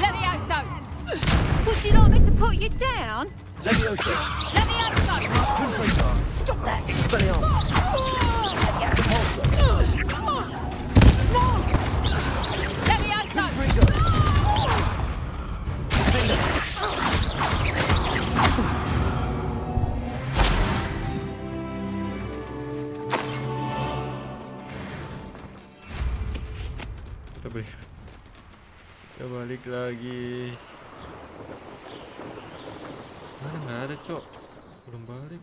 Levioso! Would you like me to put you down? Levioso! Levioso! Stop that! Expelliarmus! Repulsor! No! Levioso! Kita balik lagi. Mana nggak ada cok, belum balik.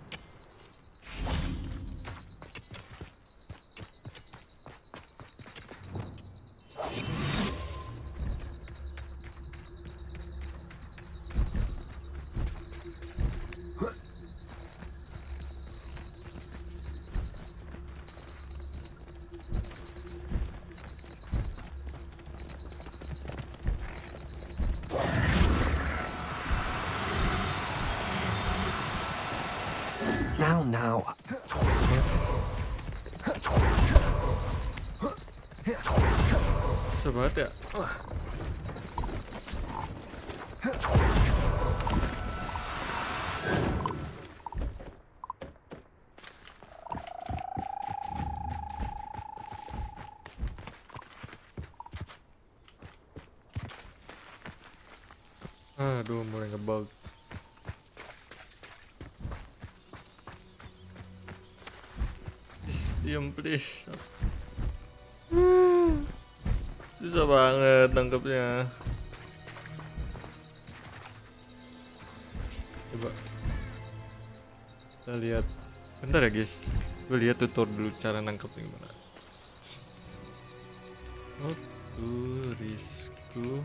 Now. Susah banget ya. Aduh, mulai ngebug. Diam please. Susah banget nangkepnya. Coba kita lihat. Bentar ya guys, gue lihat tutor dulu cara nangkepnya gimana. Oh, turisku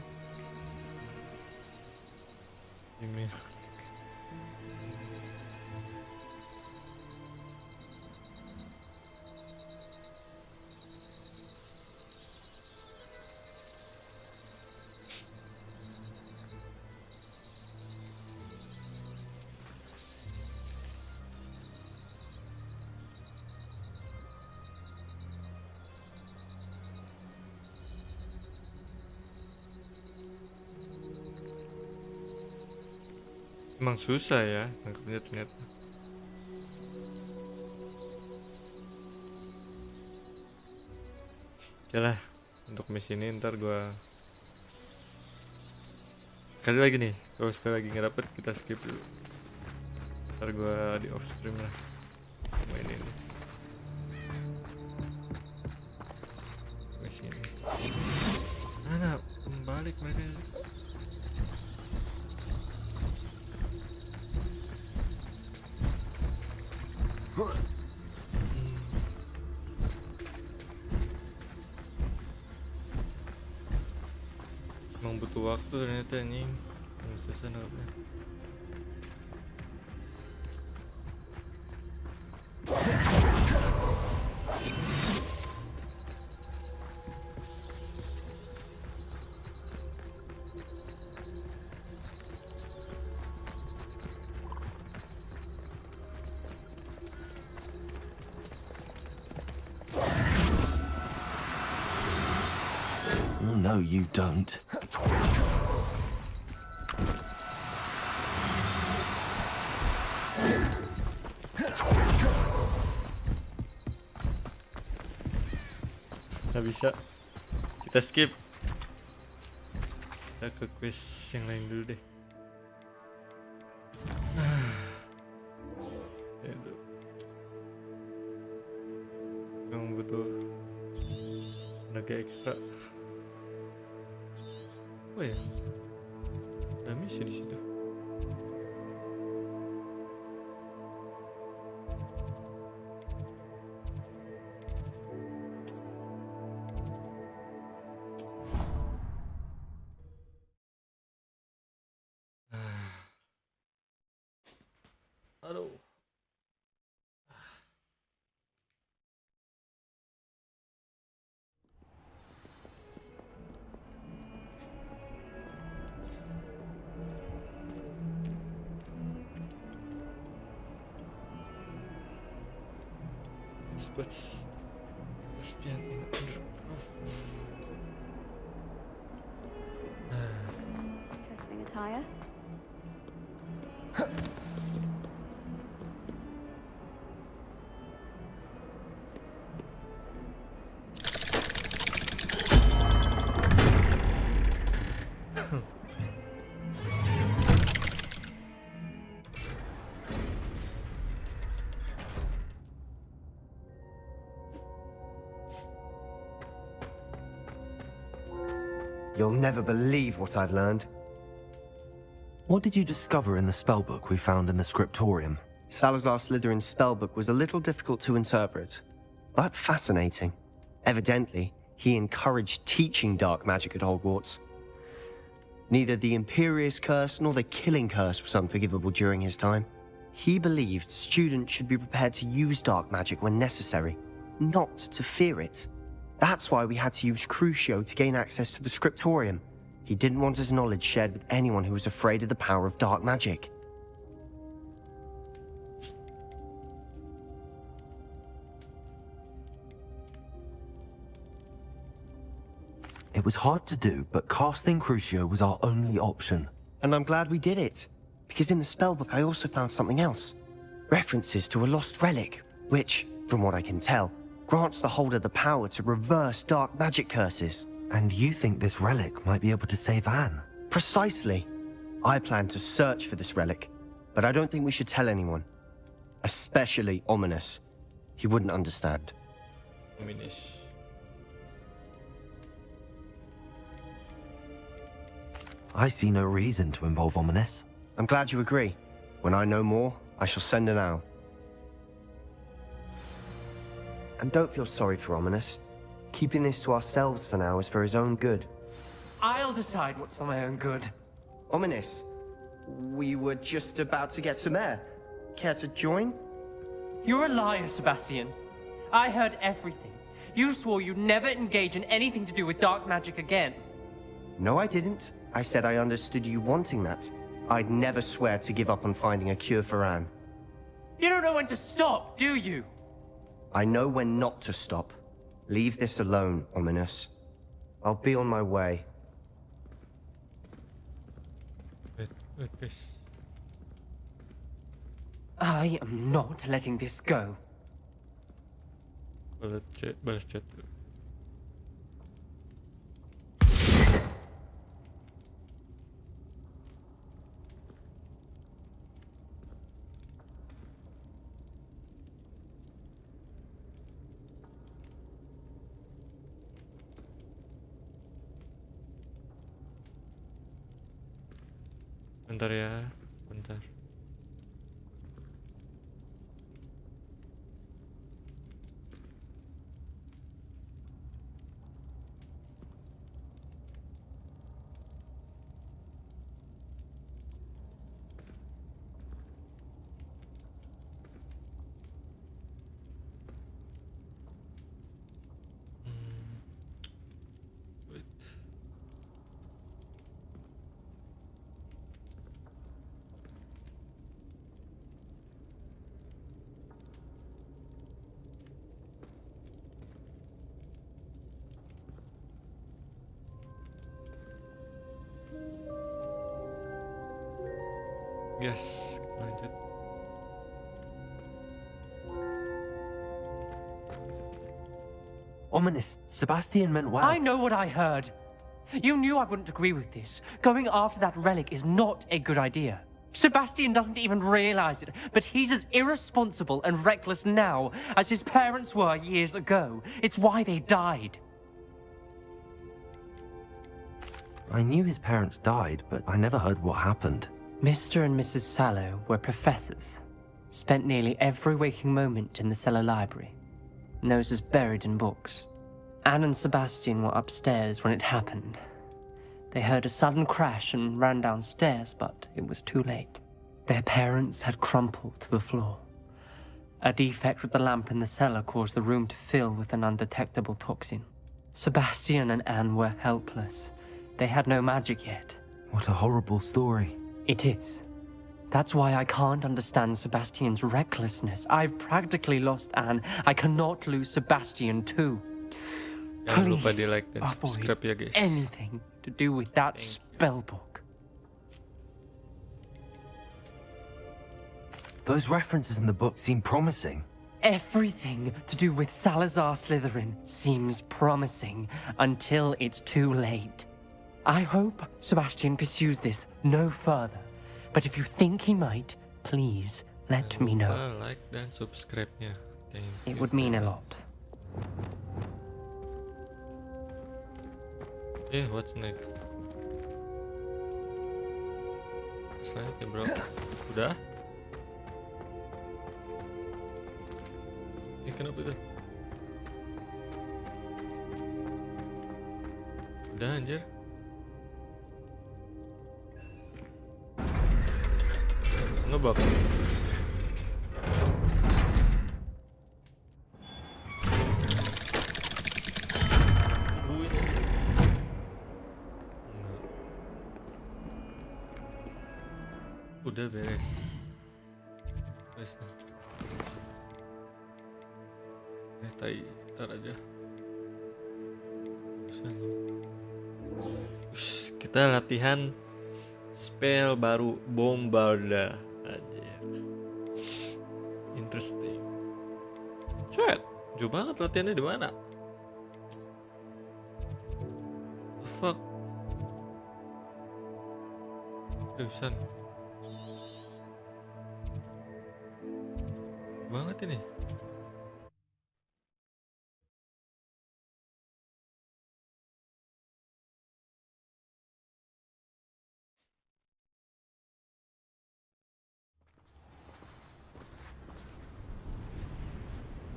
ini. Emang susah ya nangkepnya ternyata. Oke lah, untuk misi ini ntar gua sekali lagi nih, kalau sekali lagi nggak dapet kita skip dulu. Ntar gua di off stream lah main ini. Misi ini. Mana balik mereka? Emang butuh waktu ternyata anjing. Susah nangkepnya. Oh, no, you don't. Nggak bisa. Kita skip. Kita ke quest yang lain dulu deh. Aduh. Yang butuh tenaga ekstra. Oh ya, ada misi di situ. Aduh. Bastian in undergrowth. Testing attire. You'll never believe what I've learned. What did you discover in the spellbook we found in the scriptorium? Salazar Slytherin's spellbook was a little difficult to interpret, but fascinating. Evidently, he encouraged teaching dark magic at Hogwarts. Neither the Imperious Curse nor the Killing Curse was unforgivable during his time. He believed students should be prepared to use dark magic when necessary, not to fear it. That's why we had to use Crucio to gain access to the scriptorium. He didn't want his knowledge shared with anyone who was afraid of the power of dark magic. It was hard to do, but casting Crucio was our only option. And I'm glad we did it, because in the spellbook I also found something else. References to a lost relic, which, from what I can tell, grants the holder the power to reverse dark magic curses. And you think this relic might be able to save Anne? Precisely. I plan to search for this relic, but I don't think we should tell anyone. Especially Ominous. He wouldn't understand. Ominous. I see no reason to involve Ominous. I'm glad you agree. When I know more, I shall send an owl. And don't feel sorry for Ominous. Keeping this to ourselves for now is for his own good. I'll decide what's for my own good. Ominous, we were just about to get some air. Care to join? You're a liar, Sebastian. I heard everything. You swore you'd never engage in anything to do with dark magic again. No, I didn't. I said I understood you wanting that. I'd never swear to give up on finding a cure for Anne. You don't know when to stop, do you? I know when not to stop. Leave this alone, Ominous. I'll be on my way. Wait, guys. I am not letting this go. Balas chat dulu. Bentar ya, bentar. Wait. Yes, lanjut. Ominous. Sebastian meant well. I know what I heard. You knew I wouldn't agree with this. Going after that relic is not a good idea. Sebastian doesn't even realize it, but he's as irresponsible and reckless now as his parents were years ago. It's why they died. I knew his parents died, but I never heard what happened. Mr. and Mrs. Sallow were professors. Spent nearly every waking moment in the cellar library. Noses buried in books. Anne and Sebastian were upstairs when it happened. They heard a sudden crash and ran downstairs, but it was too late. Their parents had crumpled to the floor. A defect with the lamp in the cellar caused the room to fill with an undetectable toxin. Sebastian and Anne were helpless. They had no magic yet. What a horrible story. It is. That's why I can't understand Sebastian's recklessness. I've practically lost Anne. I cannot lose Sebastian too. Jangan lupa di Please like dan subscribe ya guys. anything to do with that spellbook. Those references in the book seem promising. Everything to do with Salazar Slytherin seems promising until it's too late. I hope Sebastian pursues this no further. But if you think he might, please let me know. Like dan subscribe-nya. Thank It you. would mean a lot. What's next? Selanjutnya bro. Udah? Kenapa itu? Udah anjir. Ngebak. Udah beres. Tai, ntar aja. Kita latihan spell baru Bombarda aja. Interesting. Chat, jauh banget latihannya di mana? The fuck. Seriusan. Banget ini.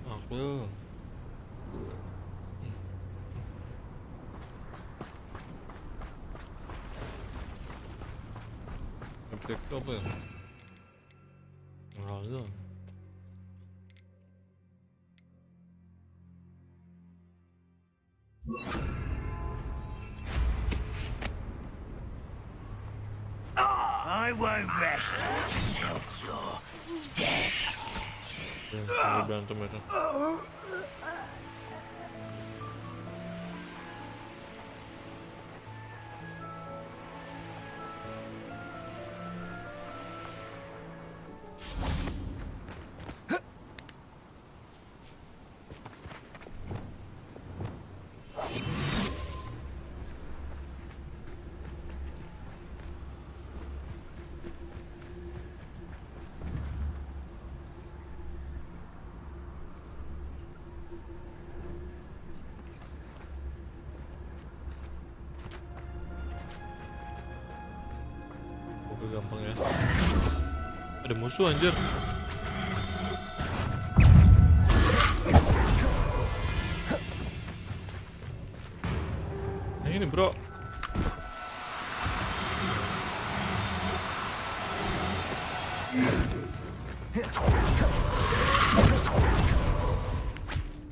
Aku Epic apa ya? Lalu I won't rest until you're dead. Berantem itu. gampang ya. Ada musuh anjir. Nah ini bro.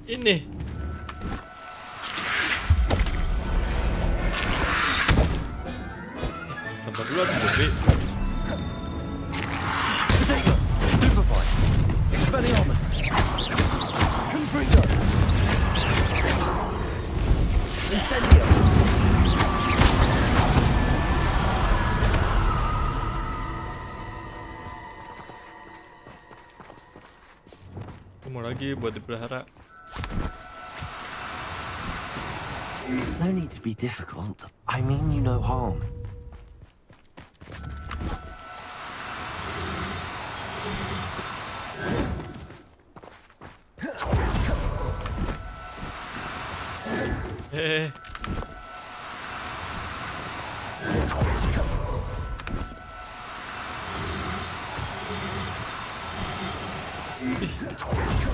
Ini. Sabar dulu aku Bobby. Expelliarmus! Confringo! Incendio! Mau lagi buat dipelihara. No need to be difficult. I mean you no harm. Eh.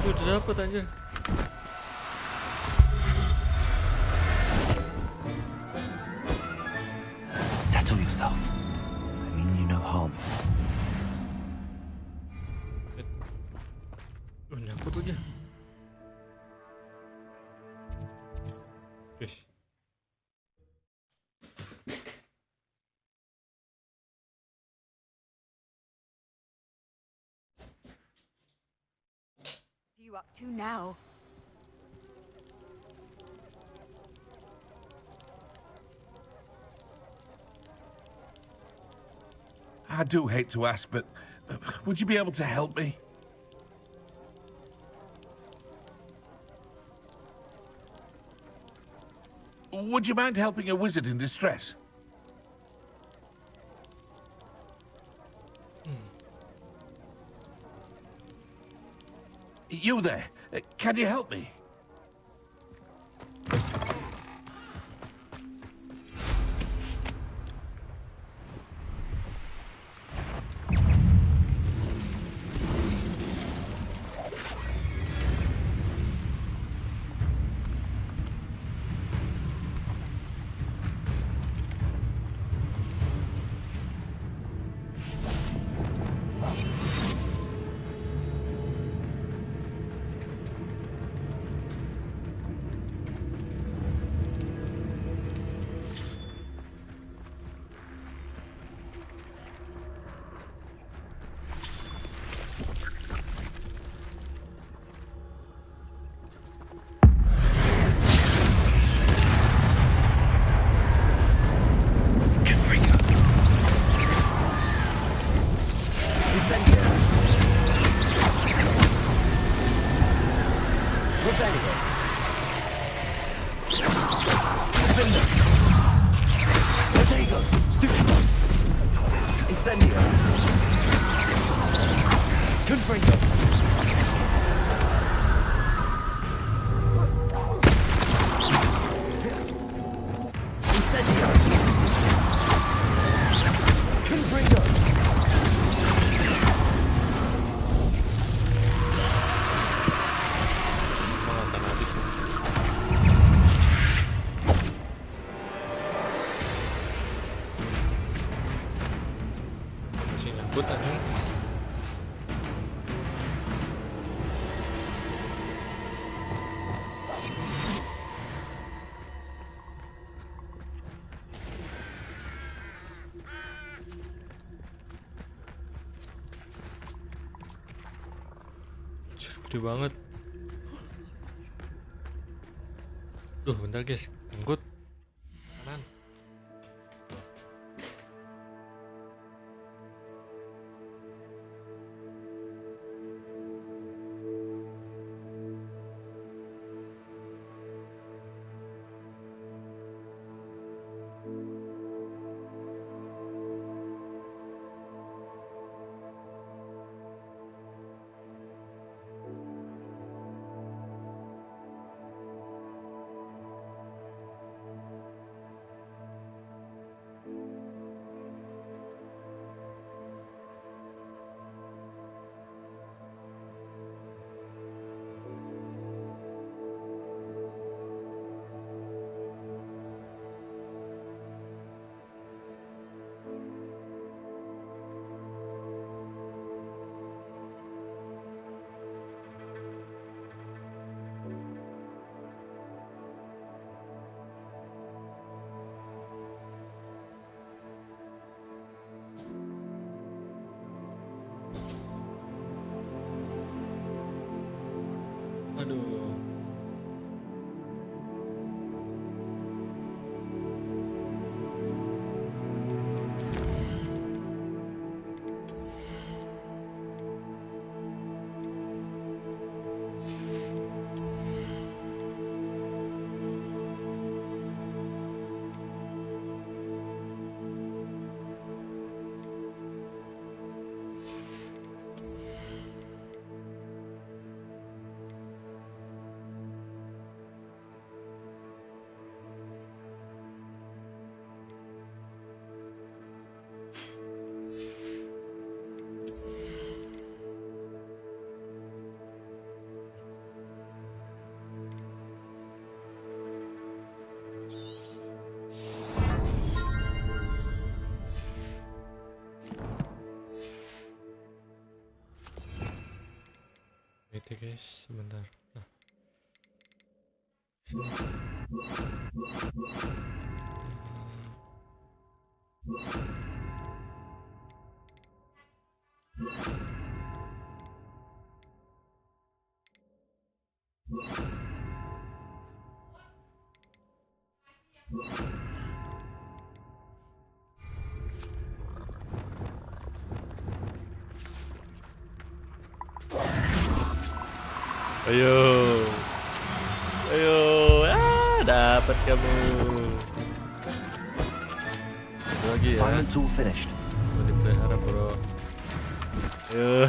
Udah dapet anjir. Settle yourself. I mean you no harm. Nyangkut aja. Guys. What are you up to now? I do hate to ask, but would you be able to help me? Would you mind helping a wizard in distress? You there, can you help me? Gede banget. Duh, bentar guys, jenggot kanan. Aduh. Itu guys, sebentar. Nah. Ayo, ayo, dapat kamu. Lagi ya. Assignment's all finished. Mau dipelihara bro. Ayo,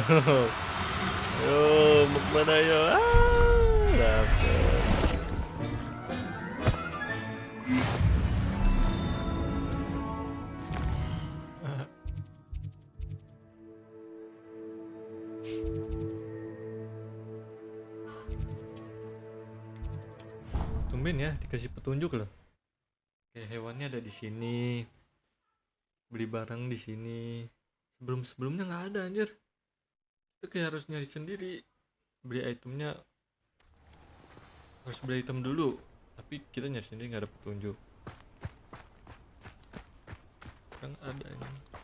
ayo, mau kemana ayo? Dapat. Tumben ya dikasih petunjuk loh. Kayak hewannya ada di sini. Beli barang di sini. Sebelumnya nggak ada anjir. Itu kayak harus nyari sendiri. Beli itemnya harus beli item dulu. Tapi kita nyari sendiri nggak ada petunjuk. Kan ada ini.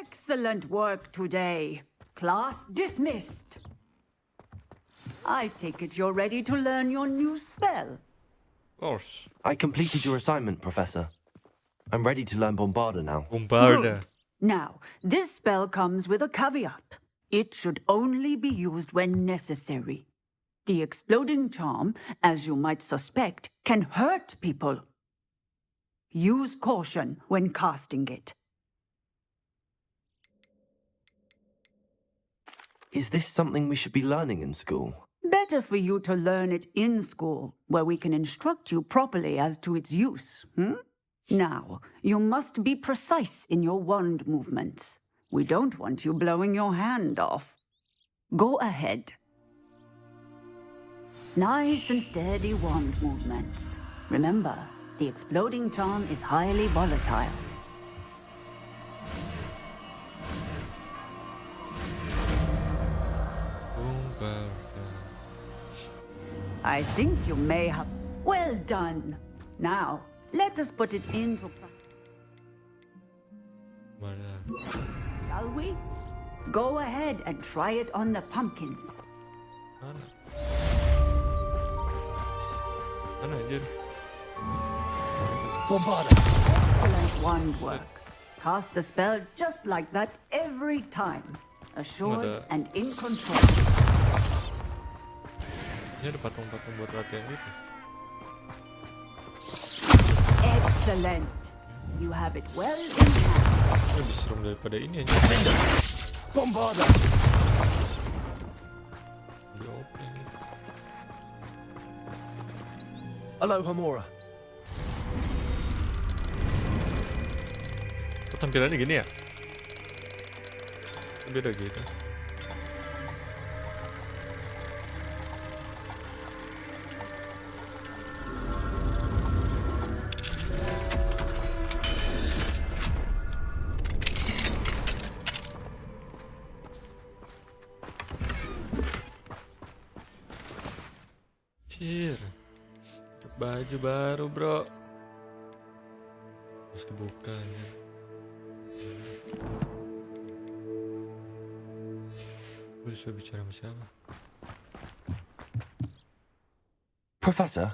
Excellent work today. Class dismissed. I take it you're ready to learn your new spell. Of course. I completed your assignment, Professor. I'm ready to learn Bombarda now. Good. Now, this spell comes with a caveat. It should only be used when necessary. The exploding charm, as you might suspect, can hurt people. Use caution when casting it. Is this something we should be learning in school? Better for you to learn it in school, where we can instruct you properly as to its use. Now, you must be precise in your wand movements. We don't want you blowing your hand off. Go ahead. Nice and steady wand movements. Remember, the exploding charm is highly volatile. I think you may have... Well done. Now, let us put it into practice. Shall we? Go ahead and try it on the pumpkins. Excellent wand work. Cast the spell just like that every time. Assured and in control. Ini ada patung-patung buat latihan gitu. Excellent. You have it well in hand. Lebih serem daripada ini aja. Bombarda. Hello, Homura. Tampilannya gini ya? Beda gitu. Baju baru, bro. Terus dibuka ya. Gue disuruh bicara sama siapa? Professor,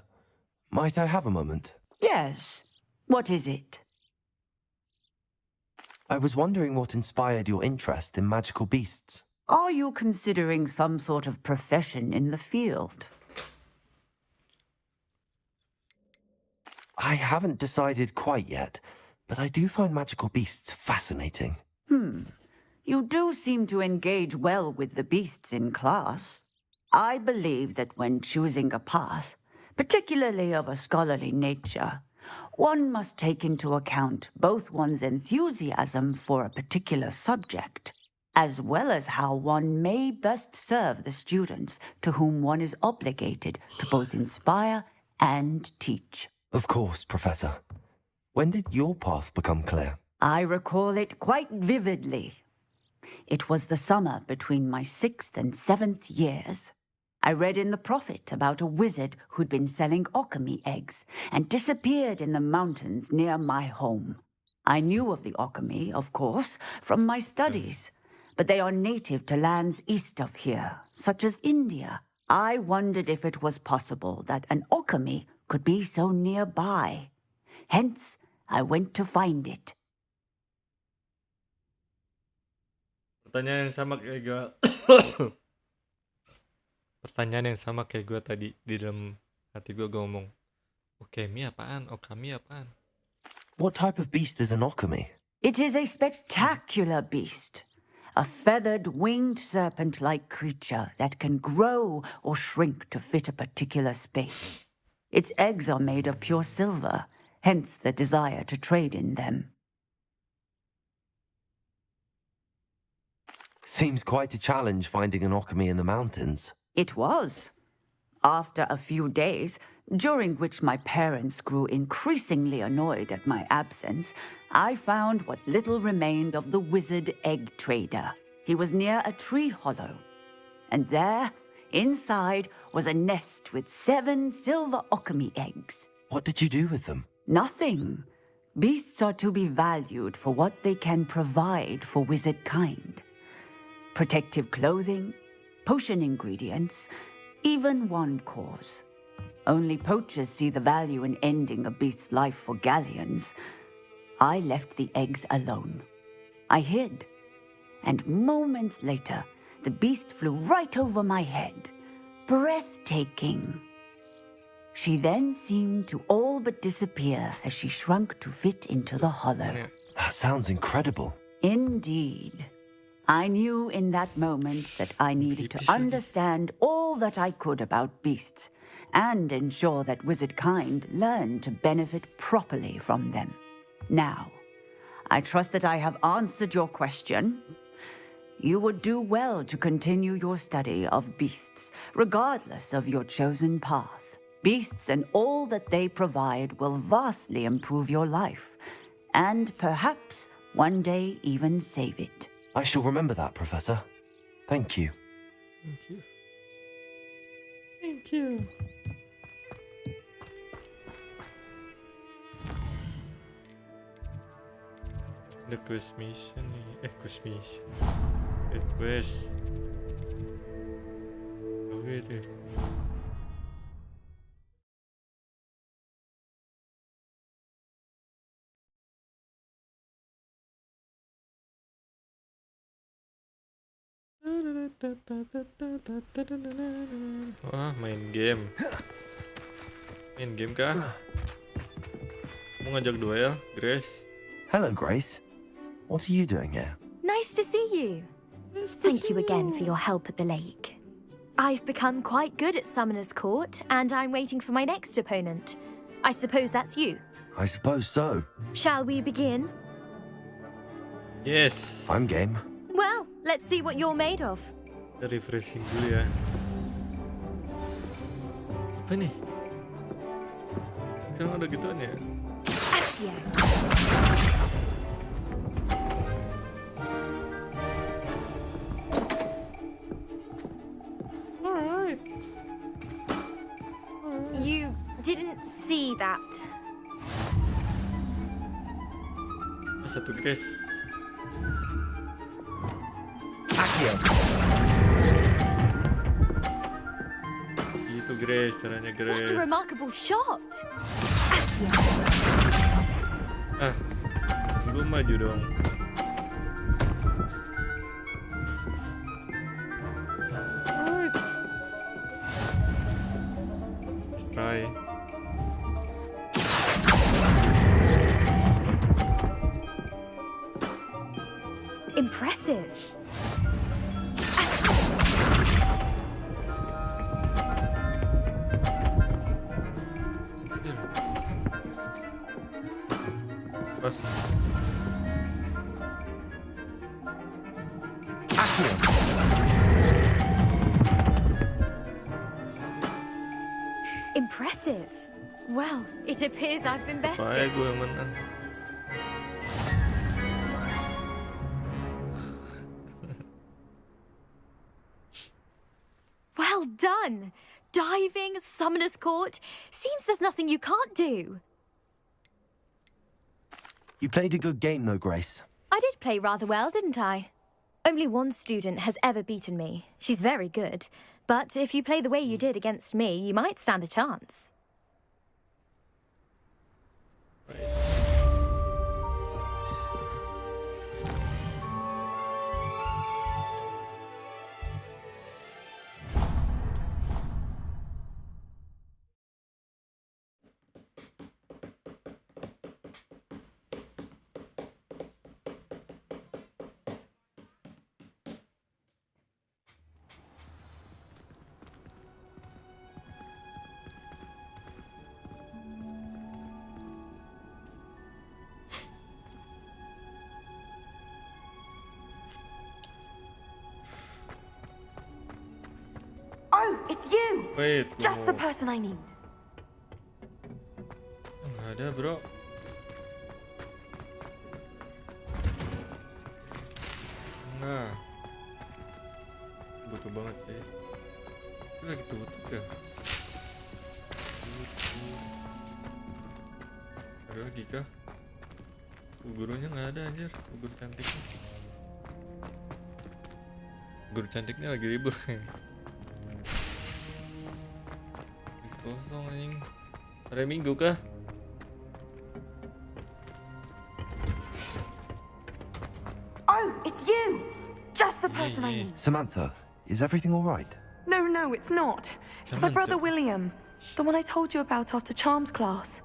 might I have a moment? Yes. What is it? I was wondering what inspired your interest in magical beasts. Are you considering some sort of profession in the field? I haven't decided quite yet, but I do find magical beasts fascinating. You do seem to engage well with the beasts in class. I believe that when choosing a path, particularly of a scholarly nature, one must take into account both one's enthusiasm for a particular subject, as well as how one may best serve the students to whom one is obligated to both inspire and teach. Of course, Professor. When did your path become clear? I recall it quite vividly. It was the summer between my 6th and 7th years. I read in the Prophet about a wizard who'd been selling okami eggs and disappeared in the mountains near my home. I knew of the okami, of course, from my studies, but they are native to lands east of here, such as India. I wondered if it was possible that an okami could be so nearby. Hence, I went to find it. Pertanyaan yang sama kayak gue. Pertanyaan yang sama kayak gue tadi di dalam hati gue ngomong, okami apaan? Okami apaan? What type of beast is an okami? It is a spectacular beast. A feathered, winged serpent-like creature that can grow or shrink to fit a particular space. Its eggs are made of pure silver, hence the desire to trade in them. Seems quite a challenge finding an okami in the mountains. It was. After a few days, during which my parents grew increasingly annoyed at my absence, I found what little remained of the wizard egg trader. He was near a tree hollow, and there, inside, was a nest with 7 silver okami eggs. What did you do with them? Nothing. Beasts are to be valued for what they can provide for wizard kind. Protective clothing, potion ingredients, even wand cores. Only poachers see the value in ending a beast's life for galleons. I left the eggs alone. I hid, and moments later, the beast flew right over my head. Breathtaking. She then seemed to all but disappear as she shrunk to fit into the hollow. That sounds incredible. Indeed. I knew in that moment that I needed to understand all that I could about beasts and ensure that wizard kind learned to benefit properly from them. Now, I trust that I have answered your question. You would do well to continue your study of beasts, regardless of your chosen path. Beasts and all that they provide will vastly improve your life, and perhaps one day even save it. I shall remember that, Professor. Thank you. Thank you. Thank you. The quest mission nih. Quest mission. Quest. Oke deh. Wah, main game. Main game kah? Mau ngajak duel, Grace? Hello, Grace. What are you doing here? Nice to see you. Thank you again for your help at the lake. I've become quite good at Summoner's Court, and I'm waiting for my next opponent. I suppose that's you. I suppose so. Shall we begin? Yes. I'm game. Well, let's see what you're made of. Refreshing dulu ya. Apa nih? Sekarang ada gituan ya? Yeah. You didn't Satu Grace. Gitu Grace, caranya What a Grace. remarkable shot! Ah, lu maju dong. Let's try. Impressive. Pas. Impressive. Well, it appears I've been Baik, bested. gue yang menang. Well done! Diving, summoner's court. Seems there's nothing you can't do. You played a good game, though, Grace. I did play rather well, didn't I? Only one student has ever beaten me. She's very good. But if you play the way you did against me, you might stand a chance. Oh, it's you! Wait, Just the person I need. Nggak ada, bro. Nah, butuh banget sih. Itu lagi tutup ya. Ada lagi kah? Gurunya nggak ada anjir, guru cantiknya. Guru cantiknya lagi libur. Kosong anjing. Hari Minggu kah? Oh, it's you! Just the person I need. Samantha, is everything all right? No, it's not. It's my brother William. The one I told you about after Charms class.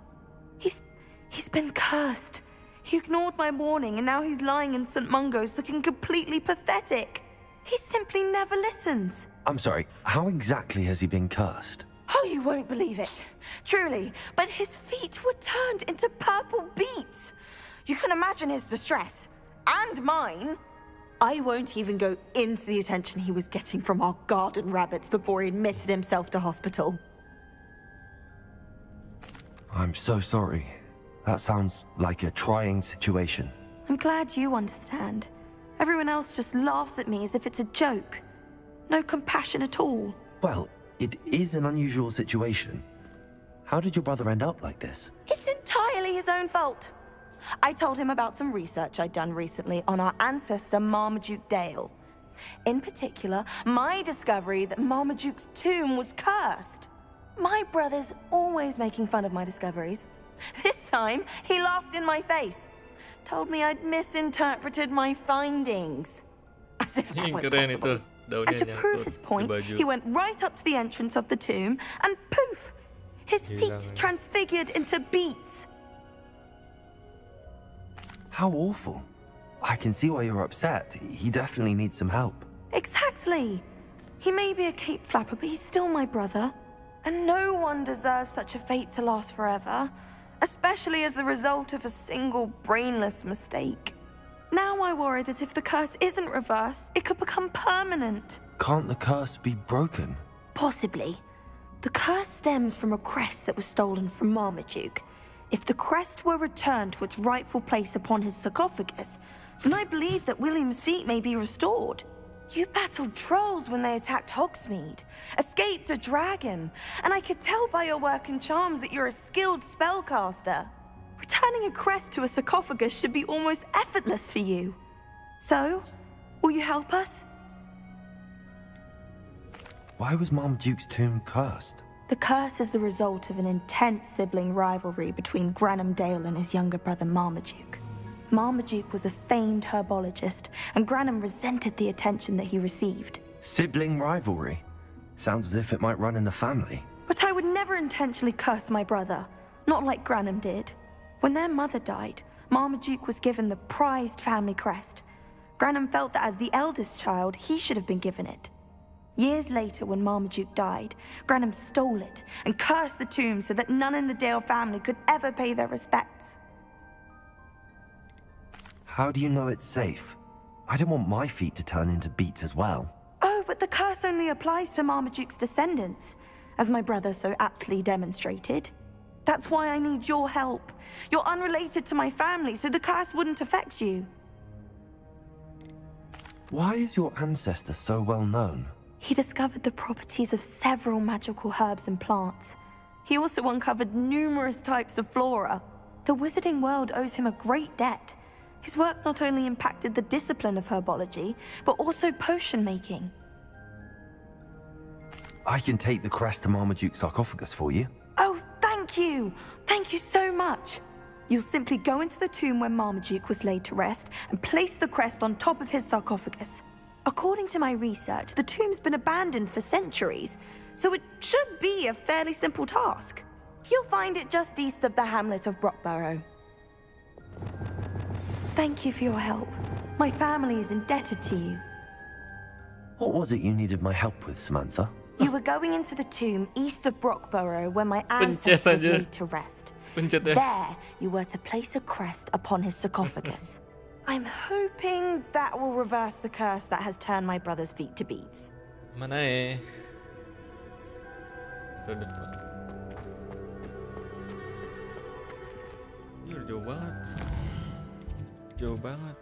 He's been cursed. He ignored my warning and now he's lying in St. Mungo's looking completely pathetic. He simply never listens. I'm sorry, how exactly has he been cursed? Oh, you won't believe it. Truly, but his feet were turned into purple beets. You can imagine his distress. And mine. I won't even go into the attention he was getting from our garden rabbits before he admitted himself to hospital. I'm so sorry. That sounds like a trying situation. I'm glad you understand. Everyone else just laughs at me as if it's a joke. No compassion at all. Well, it is an unusual situation. How did your brother end up like this? It's entirely his own fault. I told him about some research I'd done recently on our ancestor Marmaduke Dale. In particular, my discovery that Marmaduke's tomb was cursed. My brother's always making fun of my discoveries. This time, he laughed in my face. Told me I'd misinterpreted my findings. As if that were possible. And to prove his point, he went right up to the entrance of the tomb and poof! His feet transfigured into beets. How awful. I can see why you're upset. He definitely needs some help. Exactly. He may be a cape flapper, but he's still my brother. And no one deserves such a fate to last forever, especially as the result of a single brainless mistake. Now I worry that if the curse isn't reversed, it could become permanent. Can't the curse be broken? Possibly. The curse stems from a crest that was stolen from Marmaduke. If the crest were returned to its rightful place upon his sarcophagus, then I believe that William's feet may be restored. You battled trolls when they attacked Hogsmeade, escaped a dragon, and I could tell by your work and charms that you're a skilled spellcaster. Turning a crest to a sarcophagus should be almost effortless for you. So, will you help us? Why was Marmaduke's tomb cursed? The curse is the result of an intense sibling rivalry between Granham Dale and his younger brother Marmaduke. Marmaduke was a famed herbologist, and Granham resented the attention that he received. Sibling rivalry? Sounds as if it might run in the family. But I would never intentionally curse my brother, not like Granham did. When their mother died, Marmaduke was given the prized family crest. Granham felt that as the eldest child, he should have been given it. Years later, when Marmaduke died, Granham stole it and cursed the tomb so that none in the Dale family could ever pay their respects. How do you know it's safe? I don't want my feet to turn into beets as well. Oh, but the curse only applies to Marmaduke's descendants, as my brother so aptly demonstrated. That's why I need your help. You're unrelated to my family, so the curse wouldn't affect you. Why is your ancestor so well known? He discovered the properties of several magical herbs and plants. He also uncovered numerous types of flora. The wizarding world owes him a great debt. His work not only impacted the discipline of herbology, but also potion making. I can take the crest to Marmaduke's sarcophagus for you. Oh, thank you! Thank you so much! You'll simply go into the tomb where Marmaduke was laid to rest and place the crest on top of his sarcophagus. According to my research, the tomb's been abandoned for centuries, so it should be a fairly simple task. You'll find it just east of the hamlet of Brockborough. Thank you for your help. My family is indebted to you. What was it you needed my help with, Samantha? You were going into the tomb east of Brockborough where my ancestor was laid to rest. There, you were to place a crest upon his sarcophagus. I'm hoping that will reverse the curse that has turned my brother's feet to beads. Mana ya? Itu depan. Ini udah jauh banget. Jauh banget.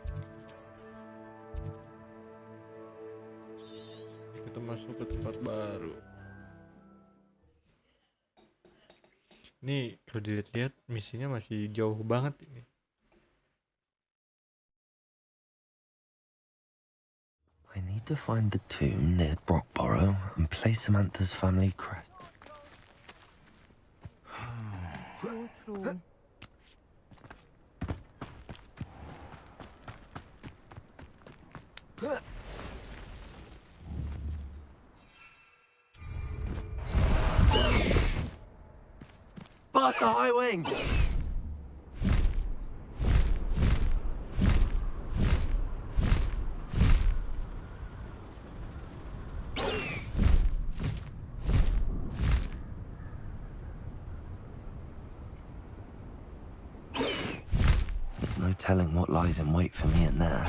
Kita masuk ke tempat baru. Ini kalau dilihat-lihat misinya masih jauh banget ini. I need to find the tomb near Brockborough and place Samantha's family crest. Past the high wing! There's no telling what lies in wait for me in there.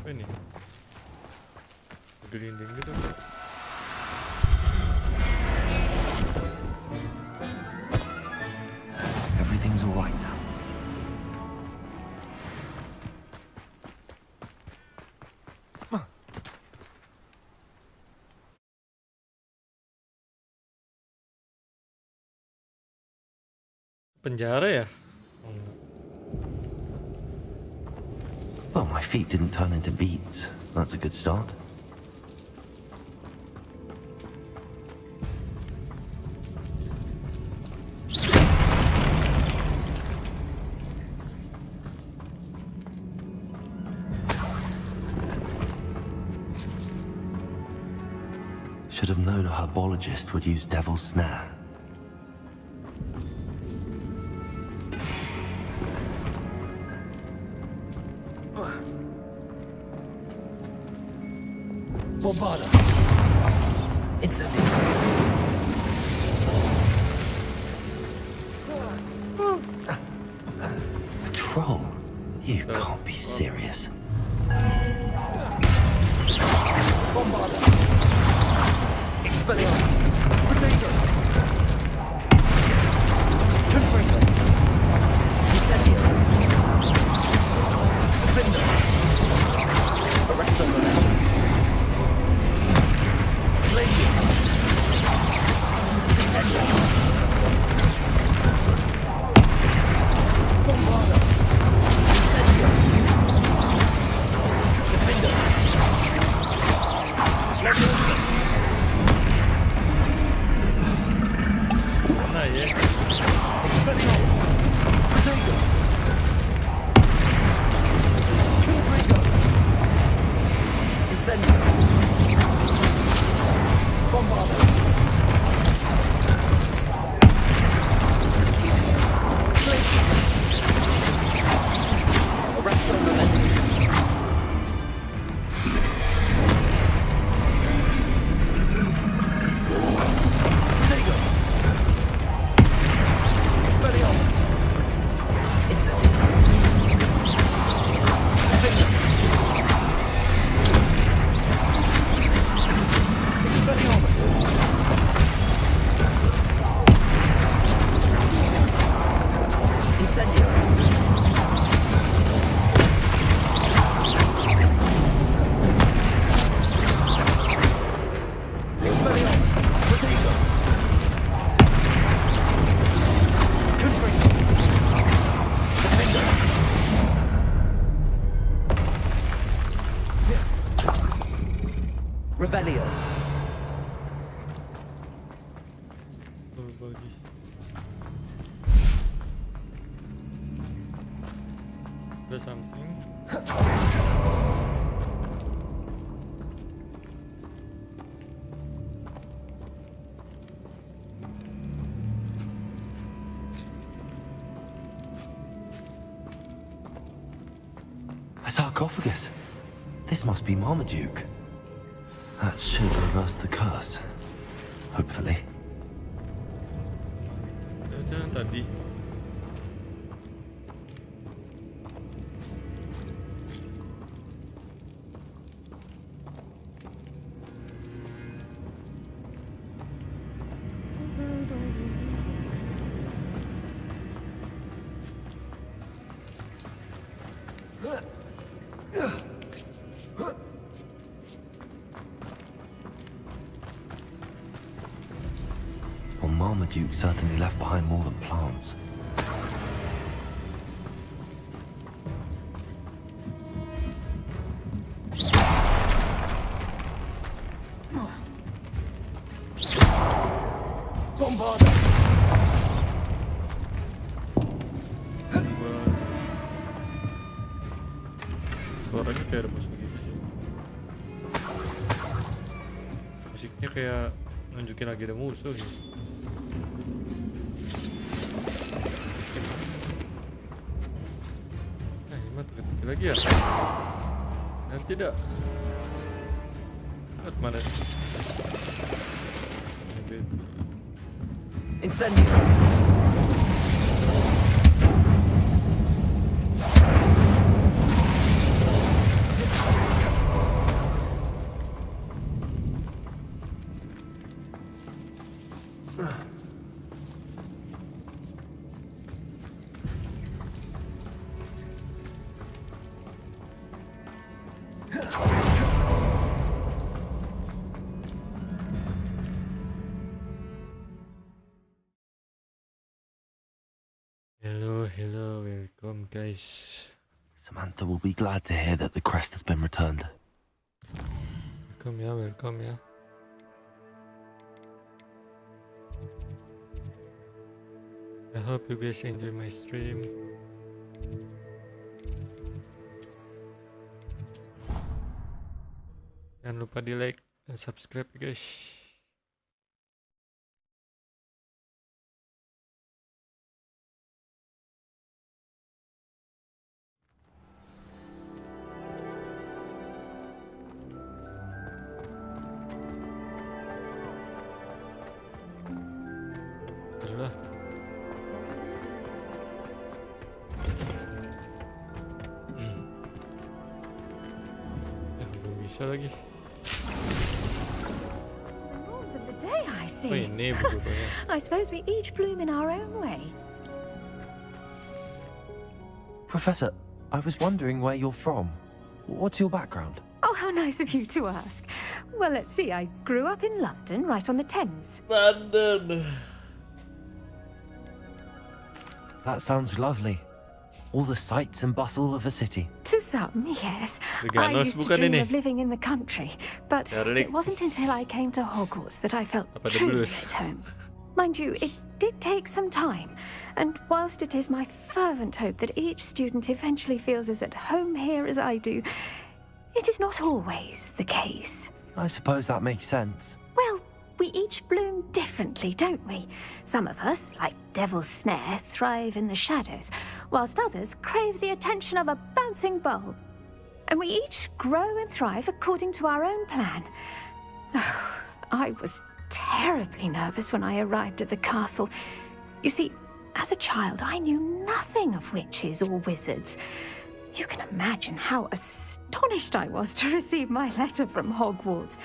Apa ini? Dinding gitu. Everything's all right now. Penjara ya? Well, my feet didn't turn into beads. That's a good start. Should have known a herbologist would use Devil's Snare. Kepada. Instantly. A troll? You can't be serious. ya. Revelio. Bagus. Ada something. A sarcophagus. This must be Marmaduke. That should reverse the curse. Hopefully. Jangan tadi. Well, Marmaduke certainly left behind more than plants. Suaranya kayak ada musuh gitu sih. Musiknya kayak nunjukin lagi ada musuh gitu. Nah, ini mah teka-teki lagi ya? Benar tidak? Lihat mana? Incendio. Hello, welcome guys. Samantha will be glad to hear that the crest has been returned. Welcome ya. I hope you guys enjoy my stream. Jangan lupa di like dan subscribe ya guys. Itulah. Belum bisa lagi. Of the day, I see. Oh, ini berubahnya. I suppose we each bloom in our own way. Professor, I was wondering where you're from. What's your background? Oh, how nice of you to ask. Well, let's see. I grew up in London, right on the Thames. London. That sounds lovely. All the sights and bustle of a city. To some, yes. Ganos I used to bukan dream ini. of living in the country, but Garlic. it wasn't until I came to Hogwarts that I felt Apa ada truly blues? at home. Mind you, it did take some time, and whilst it is my fervent hope that each student eventually feels as at home here as I do, it is not always the case. I suppose that makes sense. Well, we each bloom differently, don't we? Some of us, like Devil's Snare, thrive in the shadows, whilst others crave the attention of a bouncing bulb. And we each grow and thrive according to our own plan. Oh, I was terribly nervous when I arrived at the castle. You see, as a child, I knew nothing of witches or wizards. You can imagine how astonished I was to receive my letter from Hogwarts.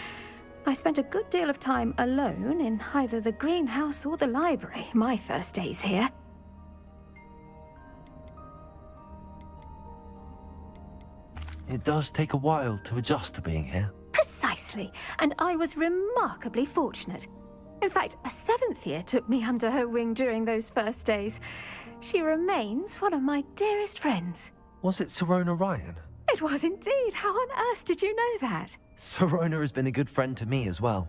I spent a good deal of time alone in either the greenhouse or the library my first days here. It does take a while to adjust to being here. Precisely, and I was remarkably fortunate. In fact, a 7th year took me under her wing during those first days. She remains one of my dearest friends. Was it Serona Ryan? It was indeed. How on earth did you know that? Serona has been a good friend to me as well.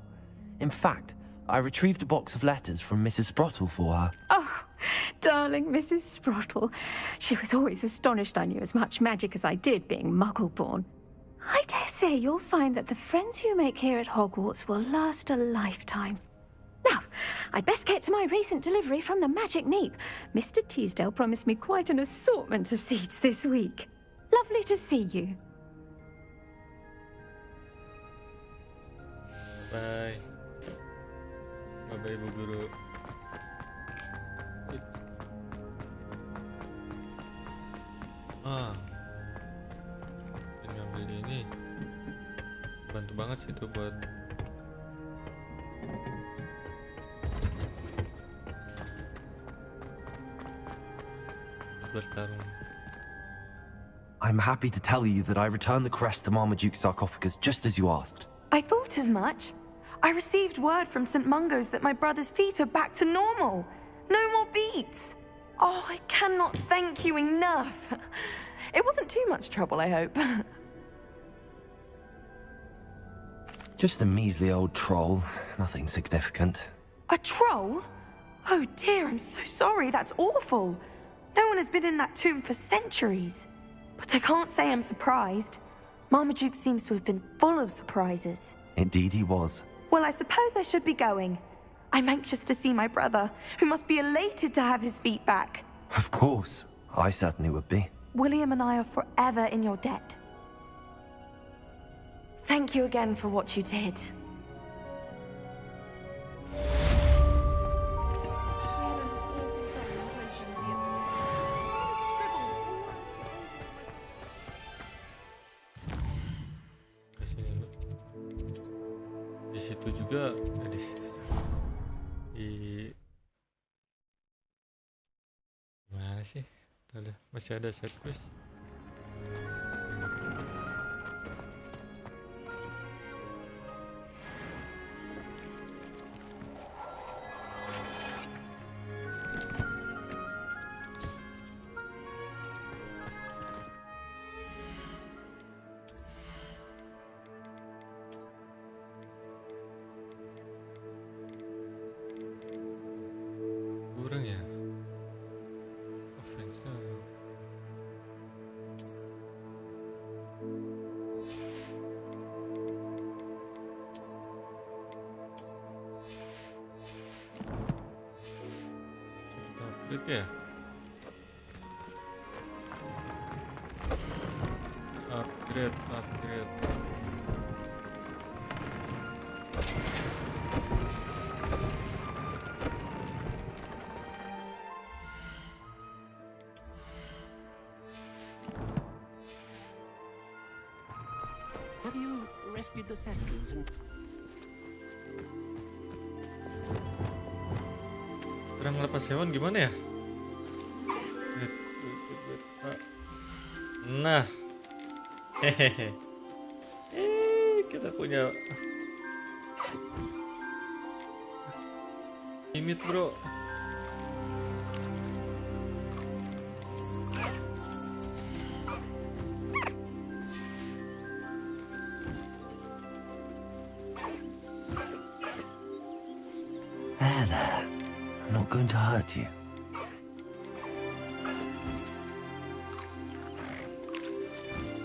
In fact, I retrieved a box of letters from Mrs. Sprottle for her. Oh, darling Mrs. Sprottle. She was always astonished I knew as much magic as I did, being Muggle-born. I dare say you'll find that the friends you make here at Hogwarts will last a lifetime. Now, I'd best get to my recent delivery from the Magic Neep. Mr. Teasdale promised me quite an assortment of seeds this week. Lovely to see you. Bye. Bye-bye, Bu Guru. Dan ngambil ini bantu banget sih itu buat bertarung. I'm happy to tell you that I returned the crest to Marmaduke's sarcophagus just as you asked. I thought as much. I received word from St. Mungo's that my brother's feet are back to normal. No more beats. Oh, I cannot thank you enough. It wasn't too much trouble, I hope. Just a measly old troll, nothing significant. A troll? Oh dear, I'm so sorry. That's awful. No one has been in that tomb for centuries. But I can't say I'm surprised. Marmaduke seems to have been full of surprises. Indeed he was. Well, I suppose I should be going. I'm anxious to see my brother, who must be elated to have his feet back. Of course. I certainly would be. William and I are forever in your debt. Thank you again for what you did. Di situ juga di mana sih? Ada masih ada side quest. Kurang ya? Offense-nya. Kita upgrade ya? Upgrade. Have you rescued the thefties and... Kurang lepas hewan gimana ya? Nah. Hehehe. Kita punya limit, bro. There. I'm not going to hurt you.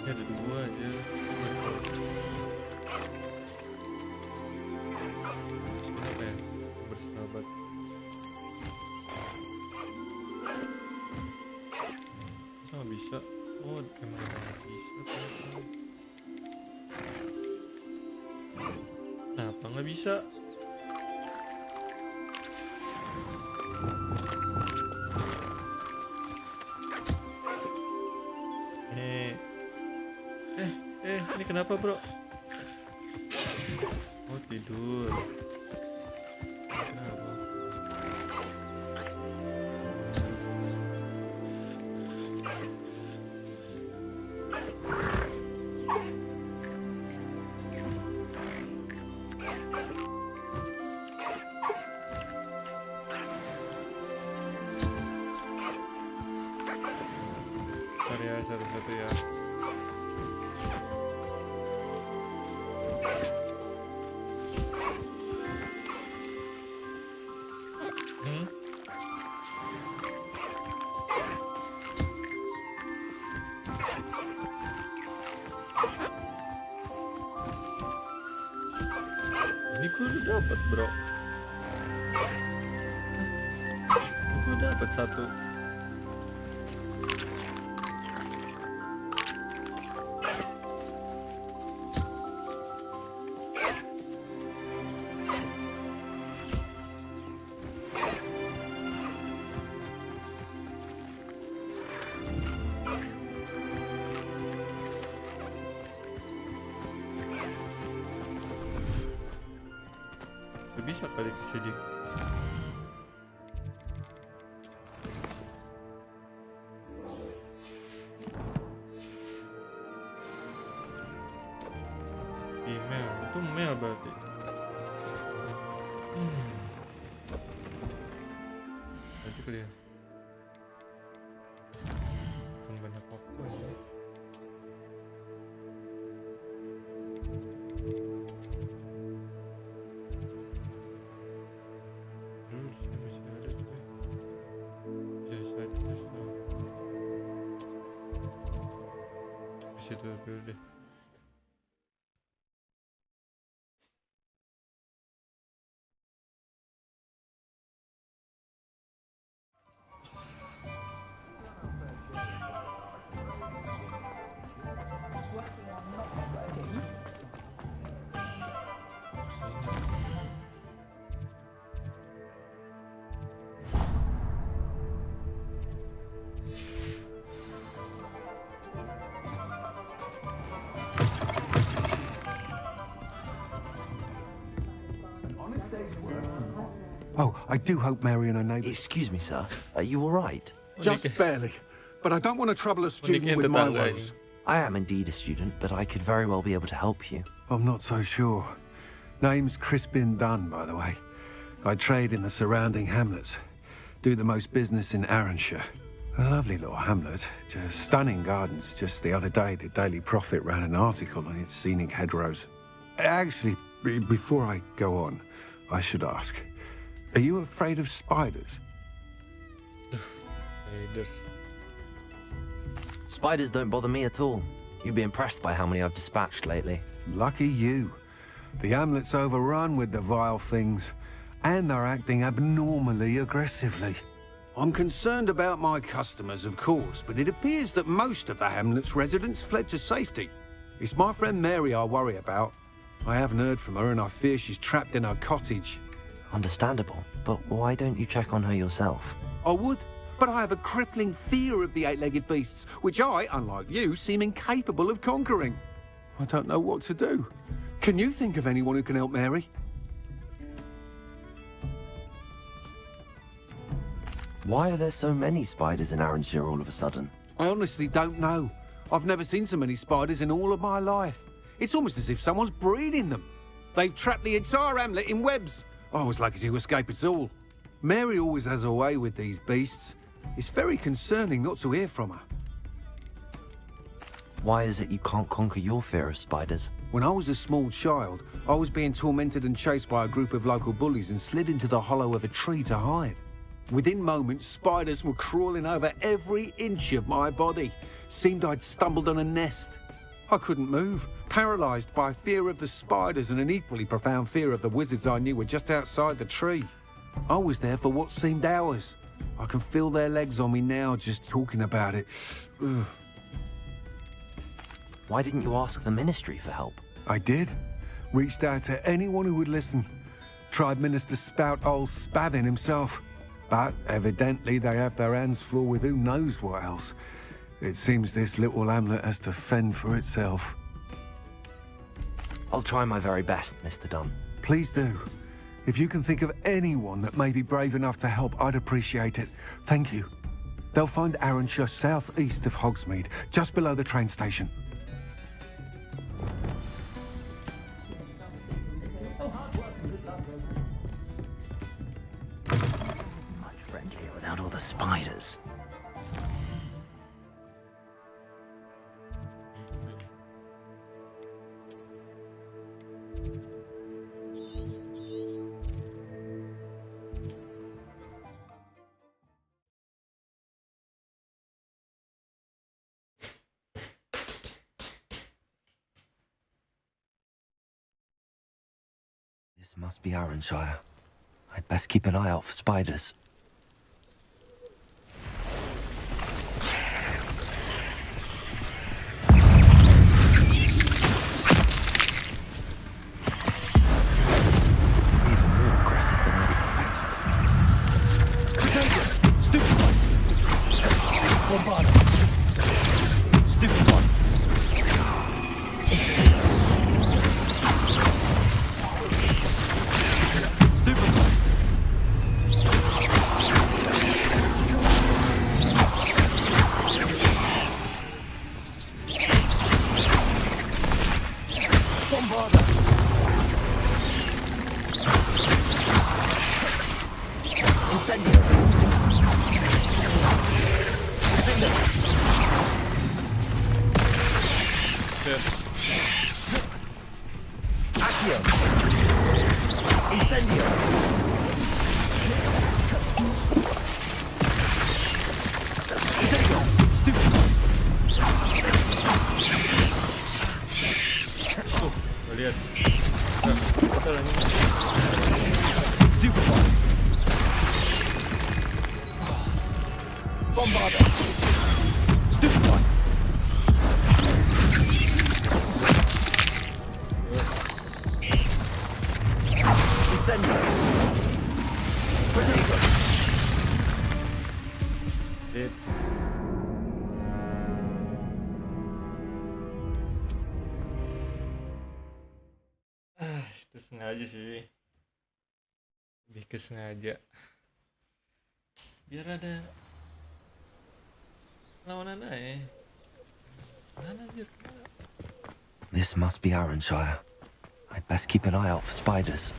Ini ada dua aja. Apa ya? Bersahabat. Nggak bisa. Oh, emang nggak bisa. Kenapa nggak bisa? Ini kenapa, bro? Oh, tidur. Kenapa? Bentar ya, satu-satu ya. Ini gue udah dapat, bro. Gue dapat satu. Bisa kali kesini. Email, itu mail berarti. Berarti kali ya. Kan banyak waktu ya. Situ dulu deh. Oh, I do hope Mary and her neighbours... Excuse me, sir. Are you all right? Just barely. But I don't want to trouble a student with my woes. I am indeed a student, but I could very well be able to help you. I'm not so sure. Name's Crispin Dunn, by the way. I trade in the surrounding hamlets. Do the most business in Arranshire. A lovely little hamlet. Just stunning gardens. Just the other day, the Daily Prophet ran an article on its scenic hedgerows. Actually, before I go on, I should ask, are you afraid of spiders? Spiders don't bother me at all. You'd be impressed by how many I've dispatched lately. Lucky you. The hamlet's overrun with the vile things, and they're acting abnormally aggressively. I'm concerned about my customers, of course, but it appears that most of the hamlet's residents fled to safety. It's my friend Mary I worry about. I haven't heard from her, and I fear she's trapped in her cottage. Understandable, but why don't you check on her yourself? I would, but I have a crippling fear of the eight-legged beasts, which I, unlike you, seem incapable of conquering. I don't know what to do. Can you think of anyone who can help Mary? Why are there so many spiders in Arranshire all of a sudden? I honestly don't know. I've never seen so many spiders in all of my life. It's almost as if someone's breeding them. They've trapped the entire hamlet in webs. I was lucky to escape it all. Mary always has a way with these beasts. It's very concerning not to hear from her. Why is it you can't conquer your fear of spiders? When I was a small child, I was being tormented and chased by a group of local bullies and slid into the hollow of a tree to hide. Within moments, spiders were crawling over every inch of my body. Seemed I'd stumbled on a nest. I couldn't move, paralysed by fear of the spiders and an equally profound fear of the wizards I knew were just outside the tree. I was there for what seemed hours. I can feel their legs on me now just talking about it. Ugh. Why didn't you ask the Ministry for help? I did. Reached out to anyone who would listen. Tried Minister Spout old Spavin himself. But evidently they have their hands full with who knows what else. It seems this little hamlet has to fend for itself. I'll try my very best, Mr. Dunn. Please do. If you can think of anyone that may be brave enough to help, I'd appreciate it. Thank you. They'll find Arranshire southeast of Hogsmeade, just below the train station. Much friendlier without all the spiders. This must be Arranshire. I'd best keep an eye out for spiders. Even more aggressive than I'd expected. Stupid one! Bombard! Stupid one! Itu sengaja sih, lebih ke sengaja biar ada lawanan aja. Mana dia? This must be Arranshire. I'd best keep an eye out for spiders.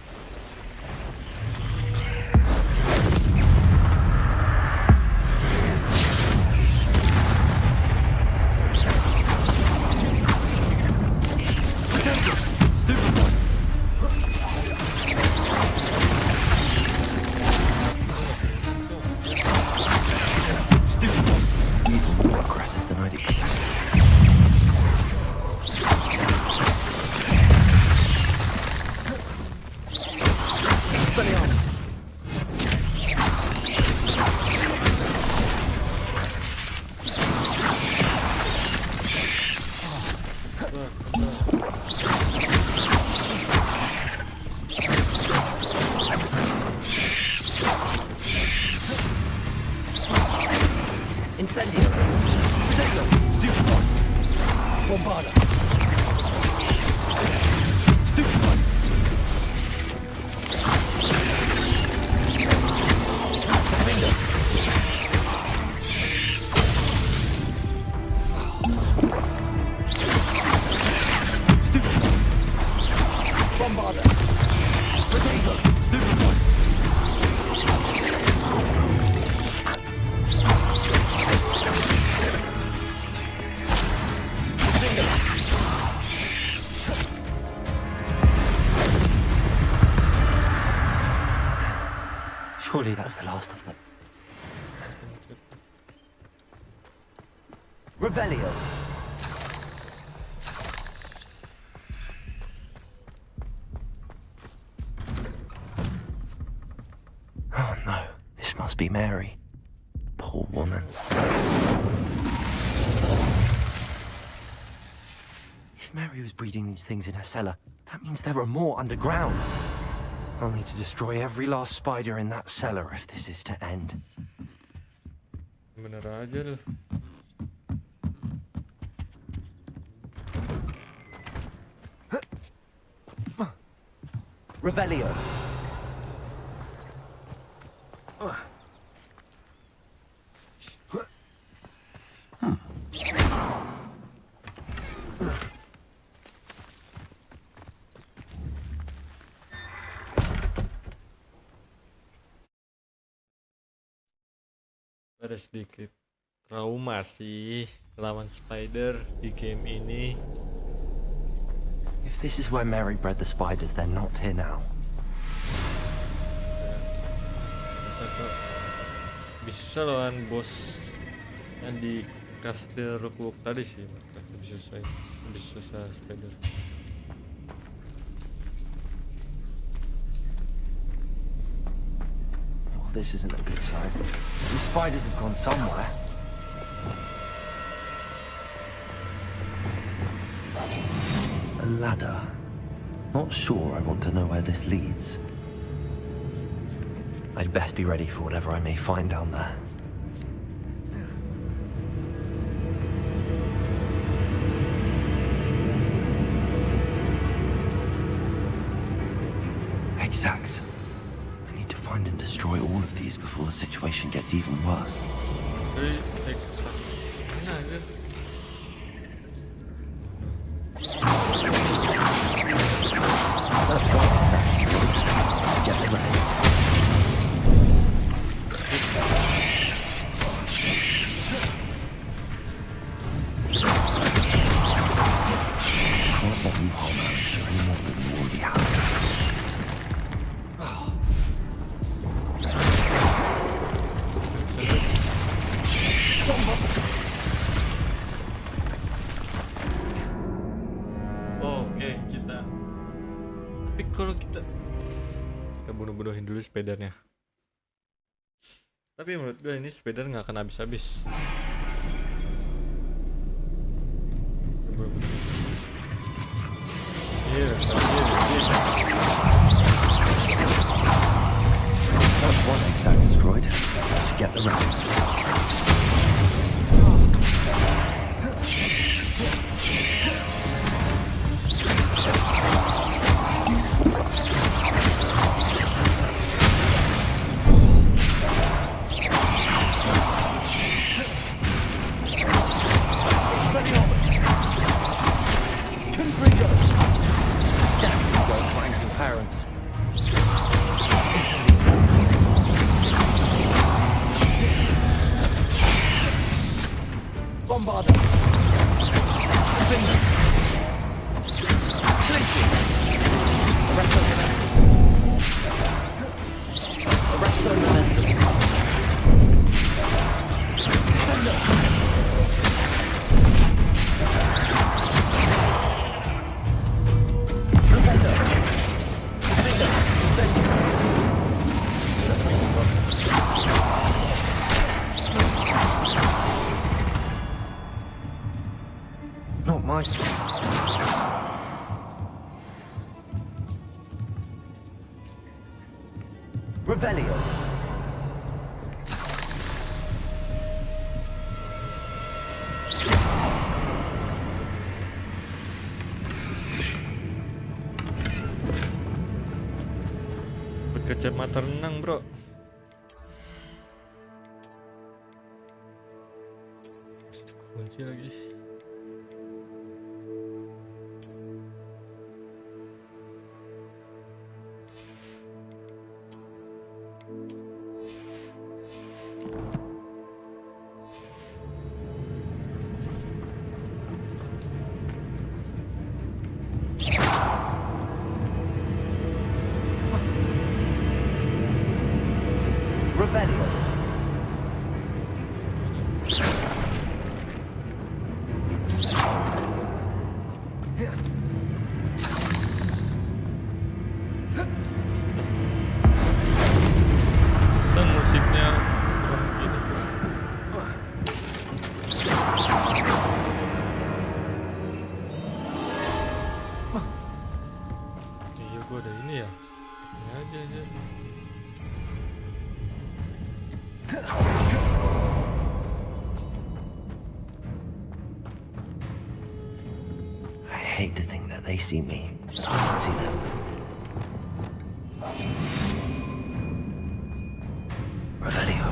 Surely that's the last of them. Revelio. Oh no, this must be Mary. Poor woman. If Mary was breeding these things in her cellar, that means there are more underground. I'll need to destroy every last spider in that cellar if this is to end. Bener aja lu. Revelio. Ada sedikit trauma sih lawan spider di game ini. If this is where Mary bred the spiders, they're not here now. Bisa lawan bos yang di kastil rookwood tadi sih, lebih susah spider. Well, this isn't a good sign. These spiders have gone somewhere. A ladder. Not sure I want to know where this leads. I'd best be ready for whatever I may find down there. Exact. I need to find and destroy all of these before the situation gets even worse. That's one exact. Get the rest. Can't let you harm Anisha any more than you already have. Oke, kita. Tapi kalau kita bunuh-bunuhin dulu spidernya. Tapi menurut gue ini spider nggak akan habis-habis. That's one exact destroyed. Should get the rest. Parents. Bombarder. Defender. Flinching. Arresto. Arresto momentum. Sender. Defender. Not my fault. Revelio. Berkacamata renang, bro. Kunci lagi. Revelio. I hate to think that they see me, so I can see them. Revelio.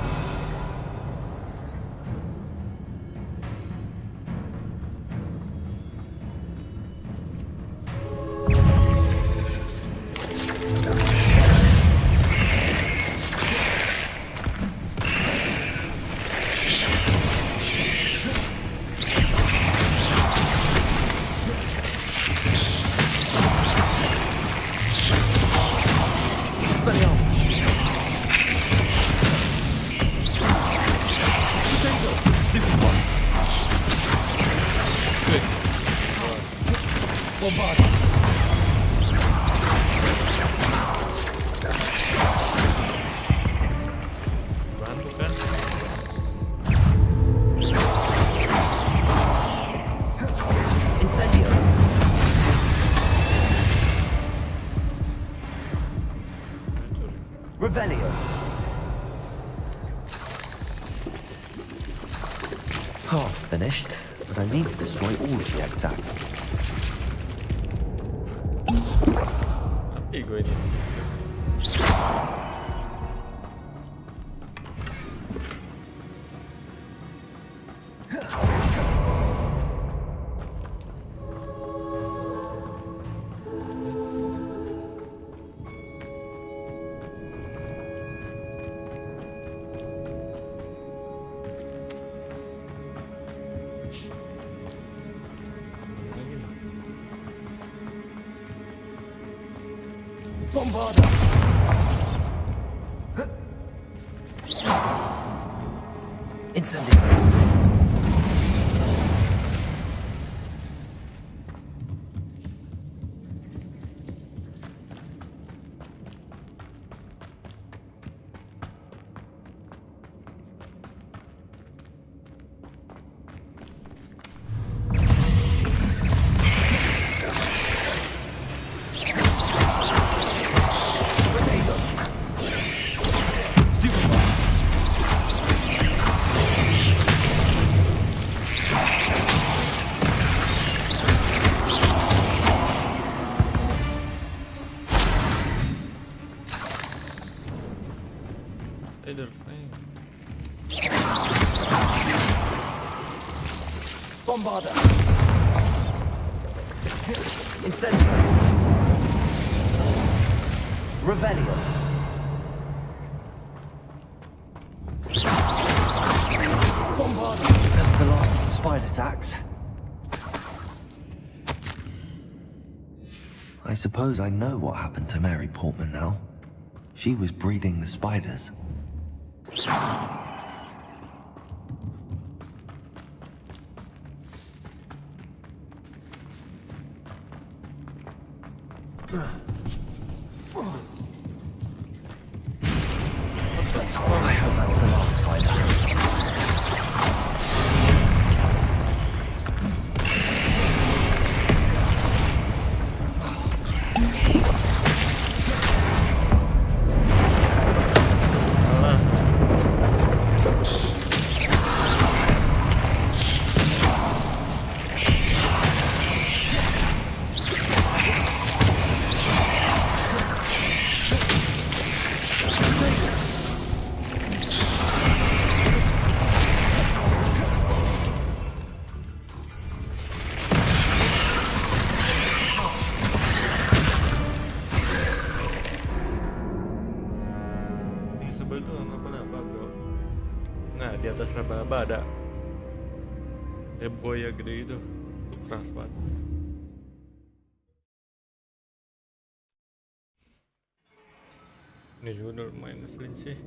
Bantu kan? Incendio. Revelio. Half finished, but I need to destroy all of the exacts. Mati gue ini. Bombarda. Incendio. Bombarda. Incendio. Revelio. Bombarda. That's the last of the spider sacks. I suppose I know what happened to Mary Portman now. She was breeding the spiders. I hope that's the last spider. Di atas laba-laba ada buaya gede itu, keras banget. Ini juga udah lumayan ngeselin sih.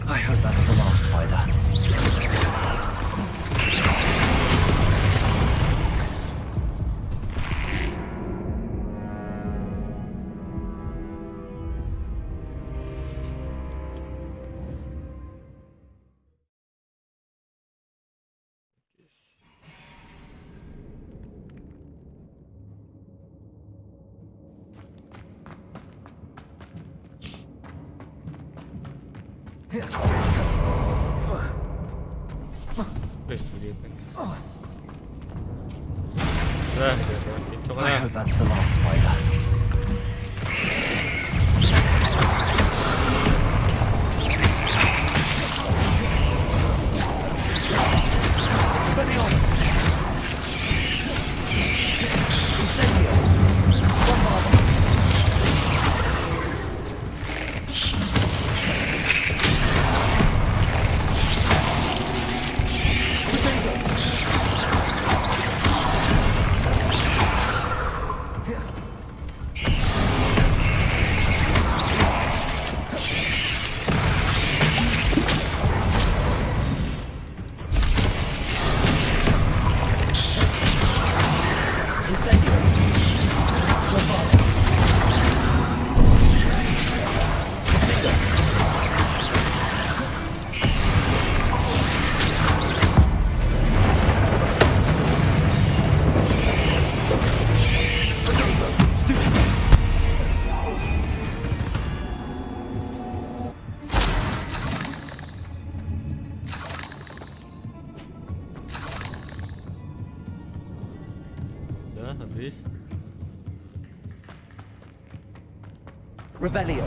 I hope that's the last spider. Yes. I hope that's the last spider. Habis. Revelio.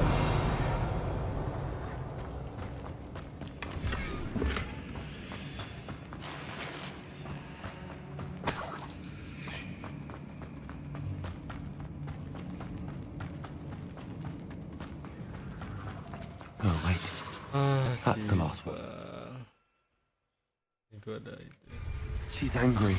Oh, wait. That's the last one. She's angry.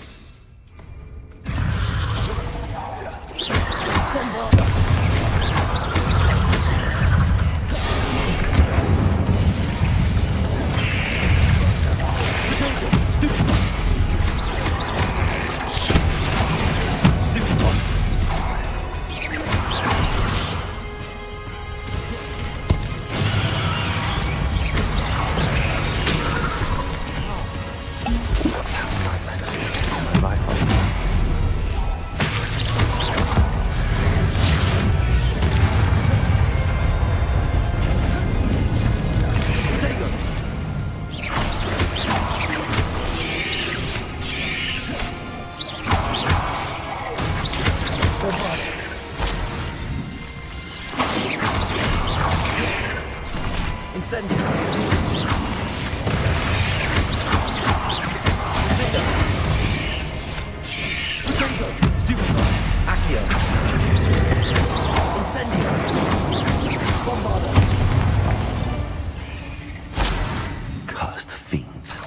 Cursed fiends.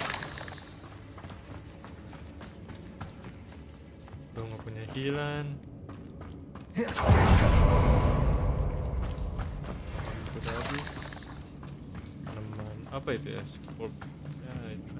Lo nggak punya healan. Udah habis. Tanaman apa itu ya? Scorp. Ya itu.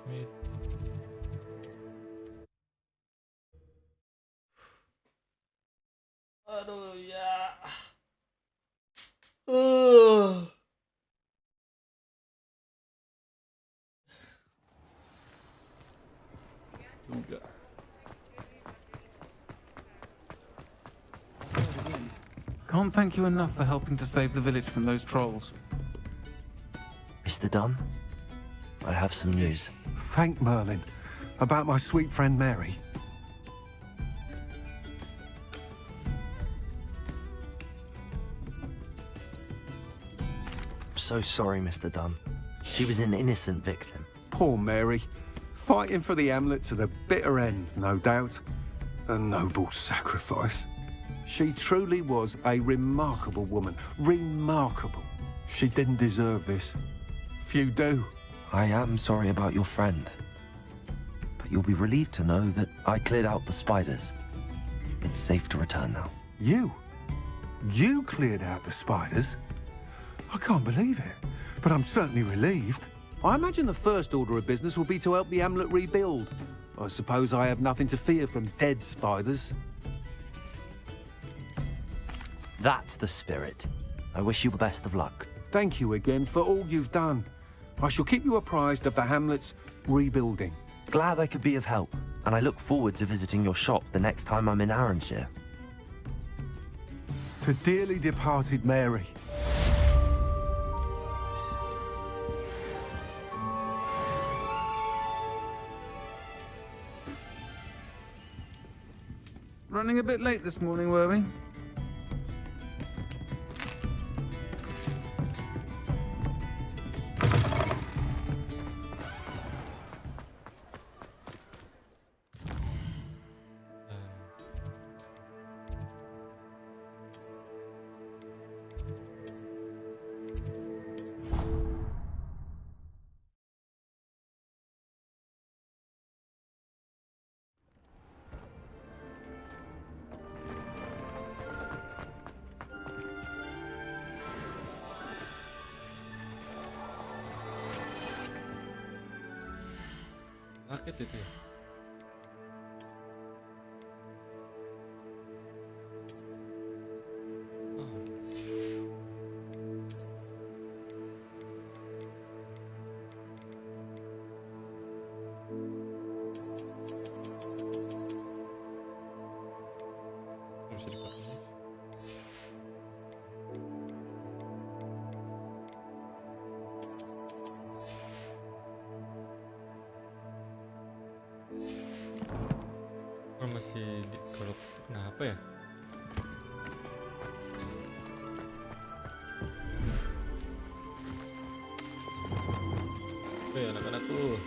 Smith. Aduh ya. Can't thank you enough for helping to save the village from those trolls. Mr. Dunn, I have some news. Thank Merlin. About my sweet friend Mary. I'm so sorry, Mr. Dunn. She was an innocent victim. Poor Mary. Fighting for the Hamlet to the bitter end, no doubt. A noble sacrifice. She truly was a remarkable woman. Remarkable. She didn't deserve this. Few do. I am sorry about your friend. But you'll be relieved to know that I cleared out the spiders. It's safe to return now. You? You cleared out the spiders? I can't believe it, but I'm certainly relieved. I imagine the first order of business will be to help the Hamlet rebuild. I suppose I have nothing to fear from dead spiders. That's the spirit. I wish you the best of luck. Thank you again for all you've done. I shall keep you apprised of the Hamlet's rebuilding. Glad I could be of help, and I look forward to visiting your shop the next time I'm in Arranshire. To dearly departed Mary. Running a bit late this morning, were we? Sakit itu ya? Bisa dipakai. Oh, masih di kalau kenapa ya? Oke, anak-anakku.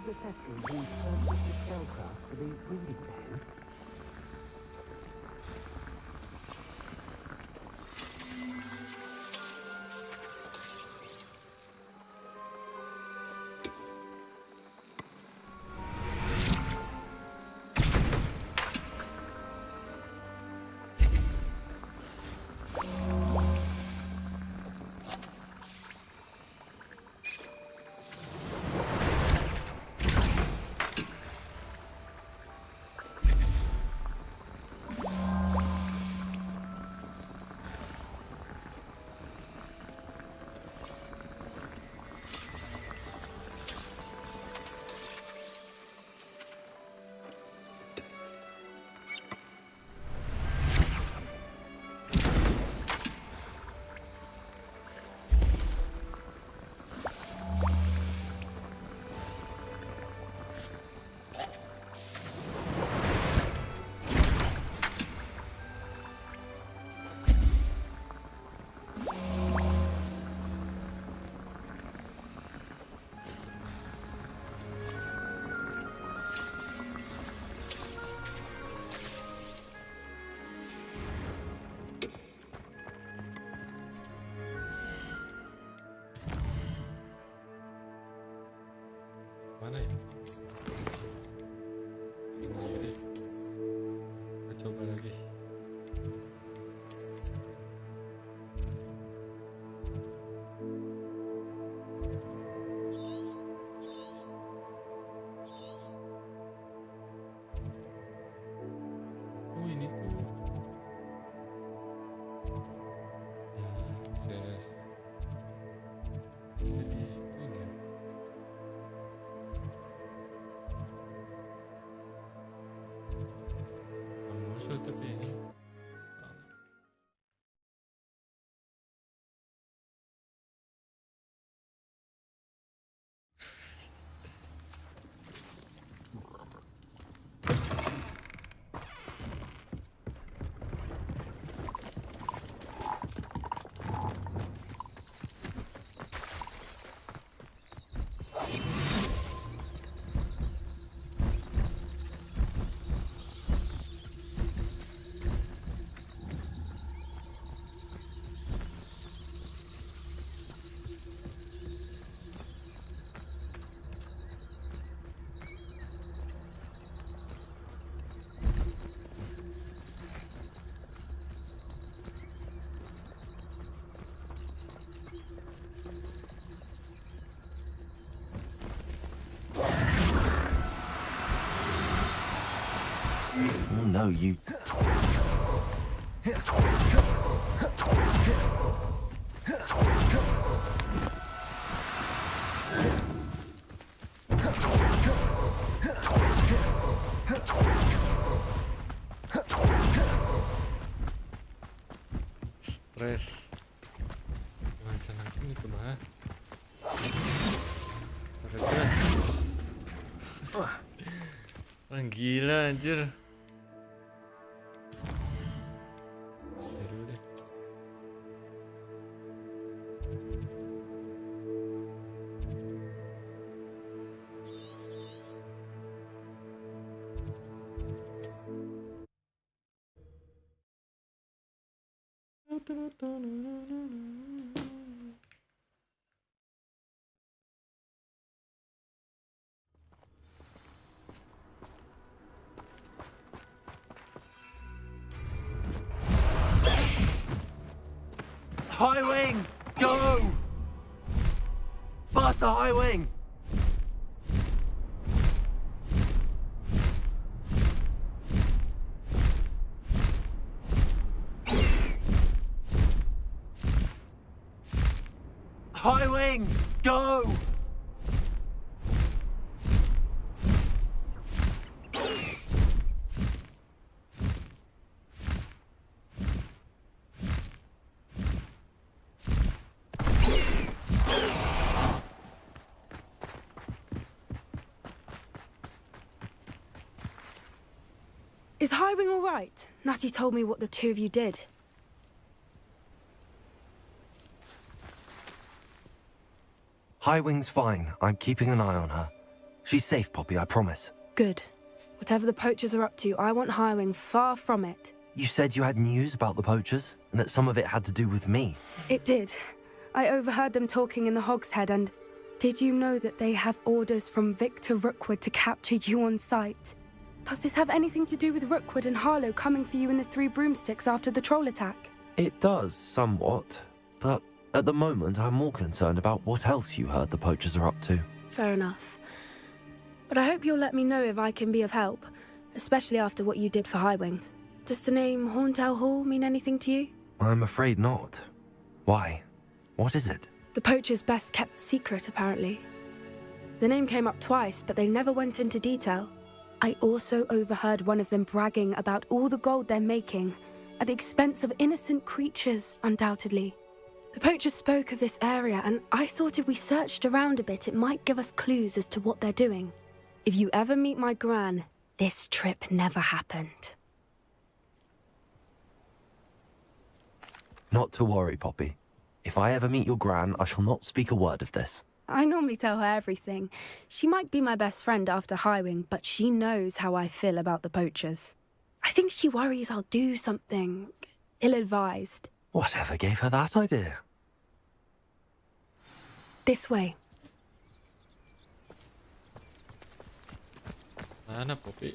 The veteran who served the spellcraft for the reading pen? tapi ini. Oh no, you... Stres. Macam aku nih kemana? Orang gila anjir. High wing! Go! Faster, high wing! High wing! Go! Is Highwing all right? Natty told me what the two of you did. High wing's fine. I'm keeping an eye on her. She's safe, Poppy, I promise. Good. Whatever the poachers are up to, I want Highwing far from it. You said you had news about the poachers, and that some of it had to do with me. It did. I overheard them talking in the Hogshead, and did you know that they have orders from Victor Rookwood to capture you on sight? Does this have anything to do with Rookwood and Harlow coming for you in the Three Broomsticks after the troll attack? It does, somewhat. But at the moment, I'm more concerned about what else you heard the poachers are up to. Fair enough. But I hope you'll let me know if I can be of help, especially after what you did for Highwing. Does the name Horntail Hall mean anything to you? I'm afraid not. Why? What is it? The poachers' best kept secret, apparently. The name came up twice, but they never went into detail. I also overheard one of them bragging about all the gold they're making, at the expense of innocent creatures, undoubtedly. The poachers spoke of this area, and I thought if we searched around a bit, it might give us clues as to what they're doing. If you ever meet my gran, this trip never happened. Not to worry, Poppy. If I ever meet your gran, I shall not speak a word of this. I normally tell her everything. She might be my best friend after Highwing, but she knows how I feel about the poachers. I think she worries I'll do something ill-advised. Whatever gave her that idea? This way. Mana Poppy?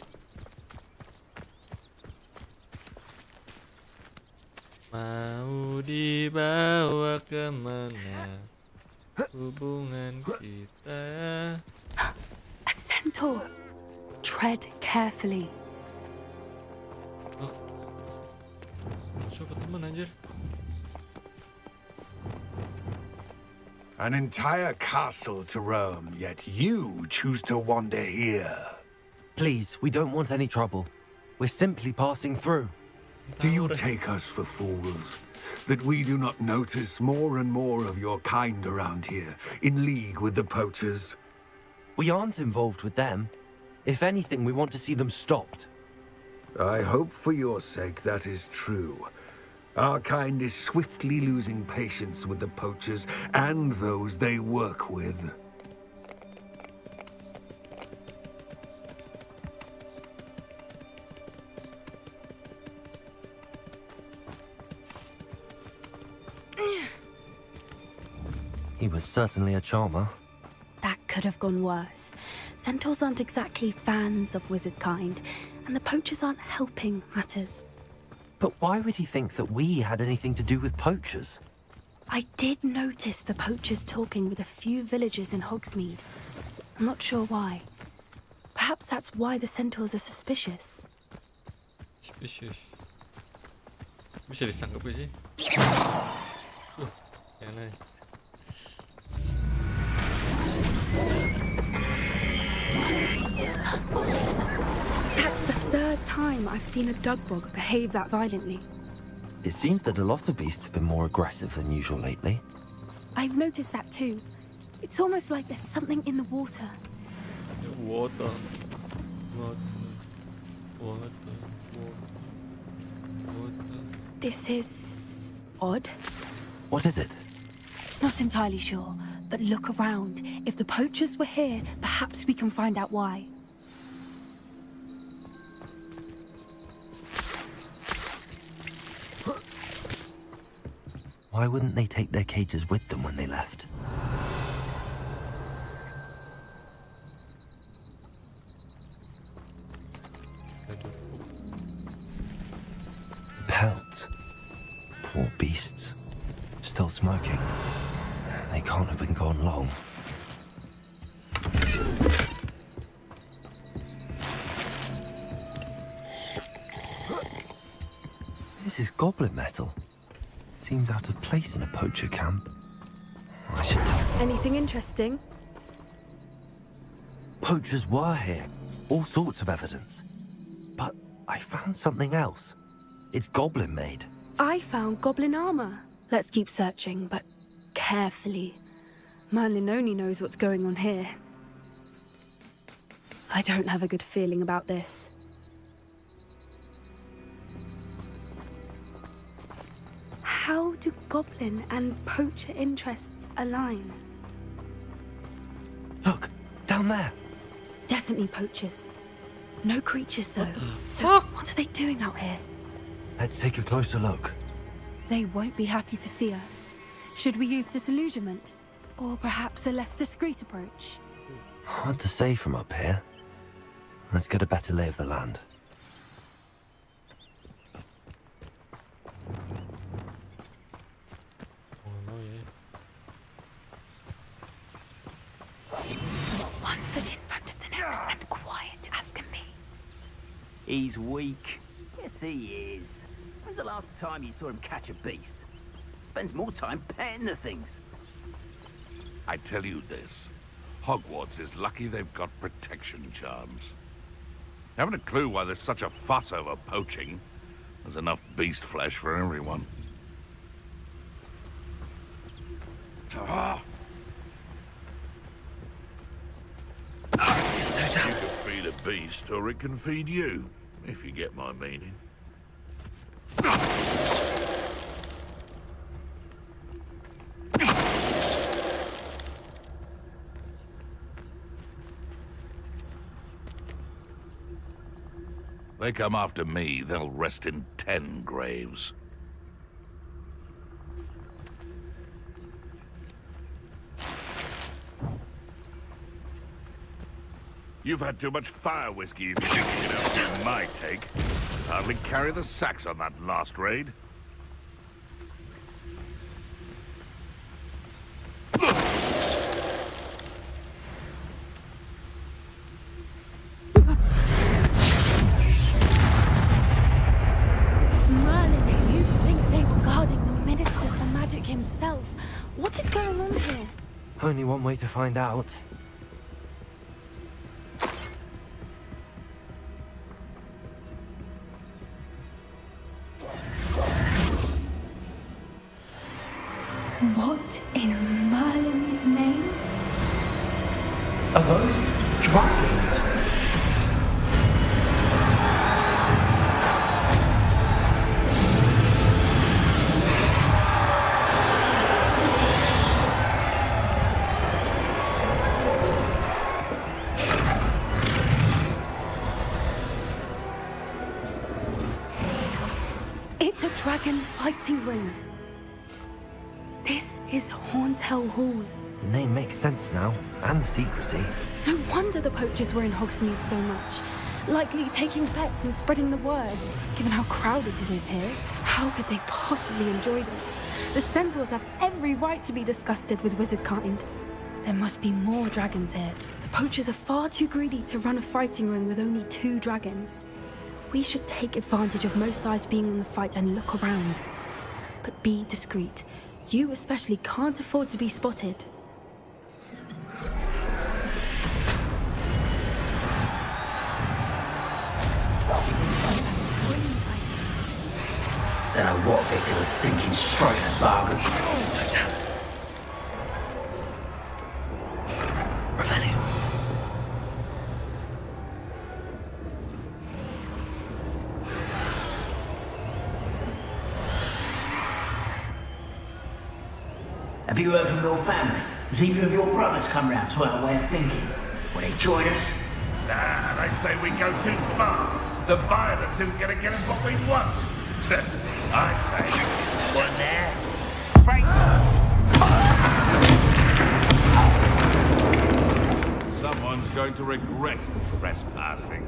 Mau dibawa kemana hubungan kita? A centaur. Tread carefully. Oh. Masuk ke teman anjir. An entire castle to roam, yet you choose to wander here. Please, we don't want any trouble. We're simply passing through. Do you take us for fools? That we do not notice more and more of your kind around here, in league with the poachers? We aren't involved with them. If anything, we want to see them stopped. I hope for your sake that is true. Our kind is swiftly losing patience with the poachers and those they work with. He was certainly a charmer. That could have gone worse. Centaurs aren't exactly fans of wizard kind, and the poachers aren't helping matters. But why would he think that we had anything to do with poachers? I did notice the poachers talking with a few villagers in Hogsmeade. I'm not sure why. Perhaps that's why the centaurs are suspicious. Suspicious. Bisa ditangkap gak sih? Yang lain. That's the third time I've seen a dugbog behave that violently. It seems that a lot of beasts have been more aggressive than usual lately. I've noticed that too. It's almost like there's something in the water. Water. This is odd. What is it? Not entirely sure, but look around. If the poachers were here, perhaps we can find out why. Why wouldn't they take their cages with them when they left? Pelts. Poor beasts. Still smoking. They can't have been gone long. This is goblin metal. Seems out of place in a poacher camp. I should tell. Anything interesting? Poachers were here. All sorts of evidence. But I found something else. It's goblin made. I found goblin armor. Let's keep searching, but carefully. Merlin only knows what's going on here. I don't have a good feeling about this. How do goblin and poacher interests align? Look, down there. Definitely poachers. No creatures though. So what are they doing out here? Let's take a closer look. They won't be happy to see us. Should we use disillusionment? Or perhaps a less discreet approach? Hard to say from up here. Let's get a better lay of the land. One foot in front of the next and quiet as can be. He's weak. Yes, he is. When's the last time you saw him catch a beast? Spends more time petting the things. I tell you this, Hogwarts is lucky they've got protection charms. Haven't a clue why there's such a fuss over poaching. There's enough beast flesh for everyone. You can feed a beast, or it can feed you, if you get my meaning. They come after me, they'll rest in 10 graves. You've had too much fire whiskey if you think you know my take. Hardly carry the sacks on that last raid. Merlin, you'd think they were guarding the Minister for Magic himself. What is going on here? Only one way to find out. Are those dragons? It's a dragon fighting ring. This is Horntail Hall. The name makes sense now, and the secrecy. No wonder the poachers were in Hogsmeade so much. Likely taking bets and spreading the word, given how crowded it is here. How could they possibly enjoy this? The centaurs have every right to be disgusted with wizard kind. There must be more dragons here. The poachers are far too greedy to run a fighting ring with only 2 dragons. We should take advantage of most eyes being on the fight and look around. But be discreet. You especially can't afford to be spotted. Don't know what Victor was thinking, straight at bargain. Revenue. Have you heard from your family? Has either of your brothers come round to our way of thinking? Will they join us? Nah, they say we go too far. The violence isn't going to get us what we want. I say, one there. Someone's going to regret trespassing.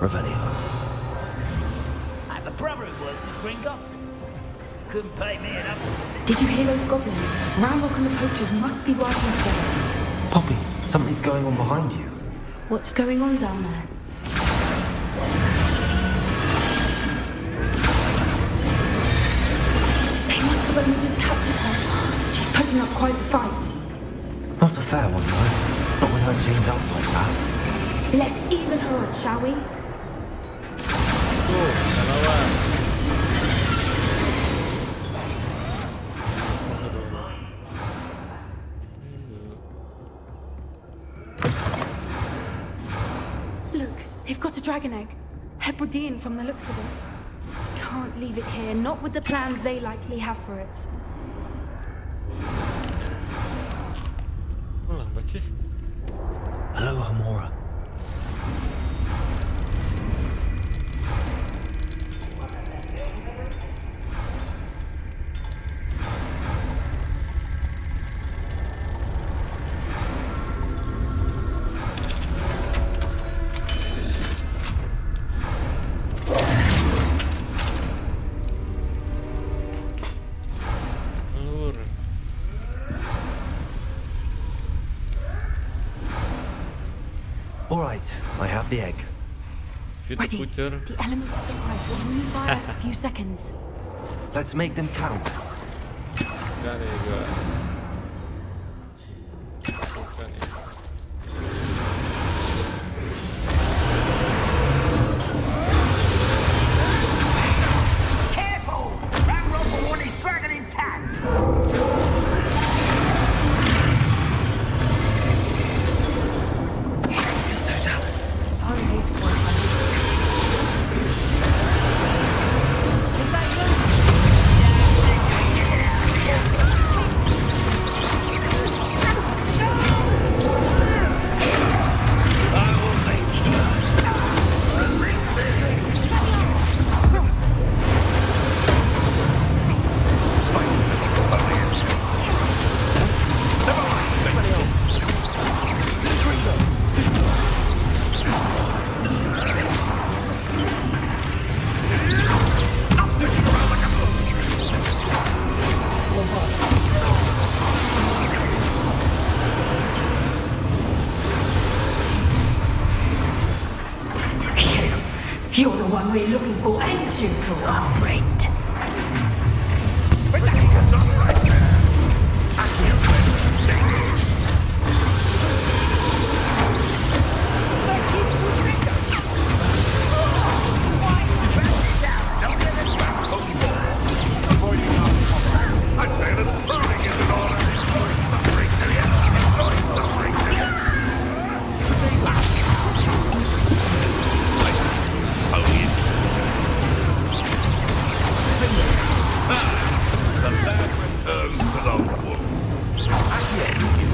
Revenue. I have a brother who works at Gringotts. Couldn't pay me enough to sit. Did you hear those goblins? Ramrock and the poachers must be working together. Poppy, something's going on behind you. What's going on down there? They must have only just captured her. She's putting up quite the fight. Not a fair one, though. Not with her chained up like that. Let's even her out, shall we? Look, they've got a dragon egg. Hebridean from the looks of it. Can't leave it here, not with the plans they likely have for it. Hello, Hamora. All right, I have the egg. Ready. The elements of surprise will move by us a few seconds. Let's make them count. Careful! Ramrock will want his dragon intact! You're the one we're looking for, ain't you, Draw? Friend. I'd say there's burning in the order. Suffering to the end. Suffering to the end. The lad returns to the wolf. Again you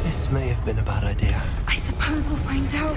This may have been a bad idea. I suppose we'll find out.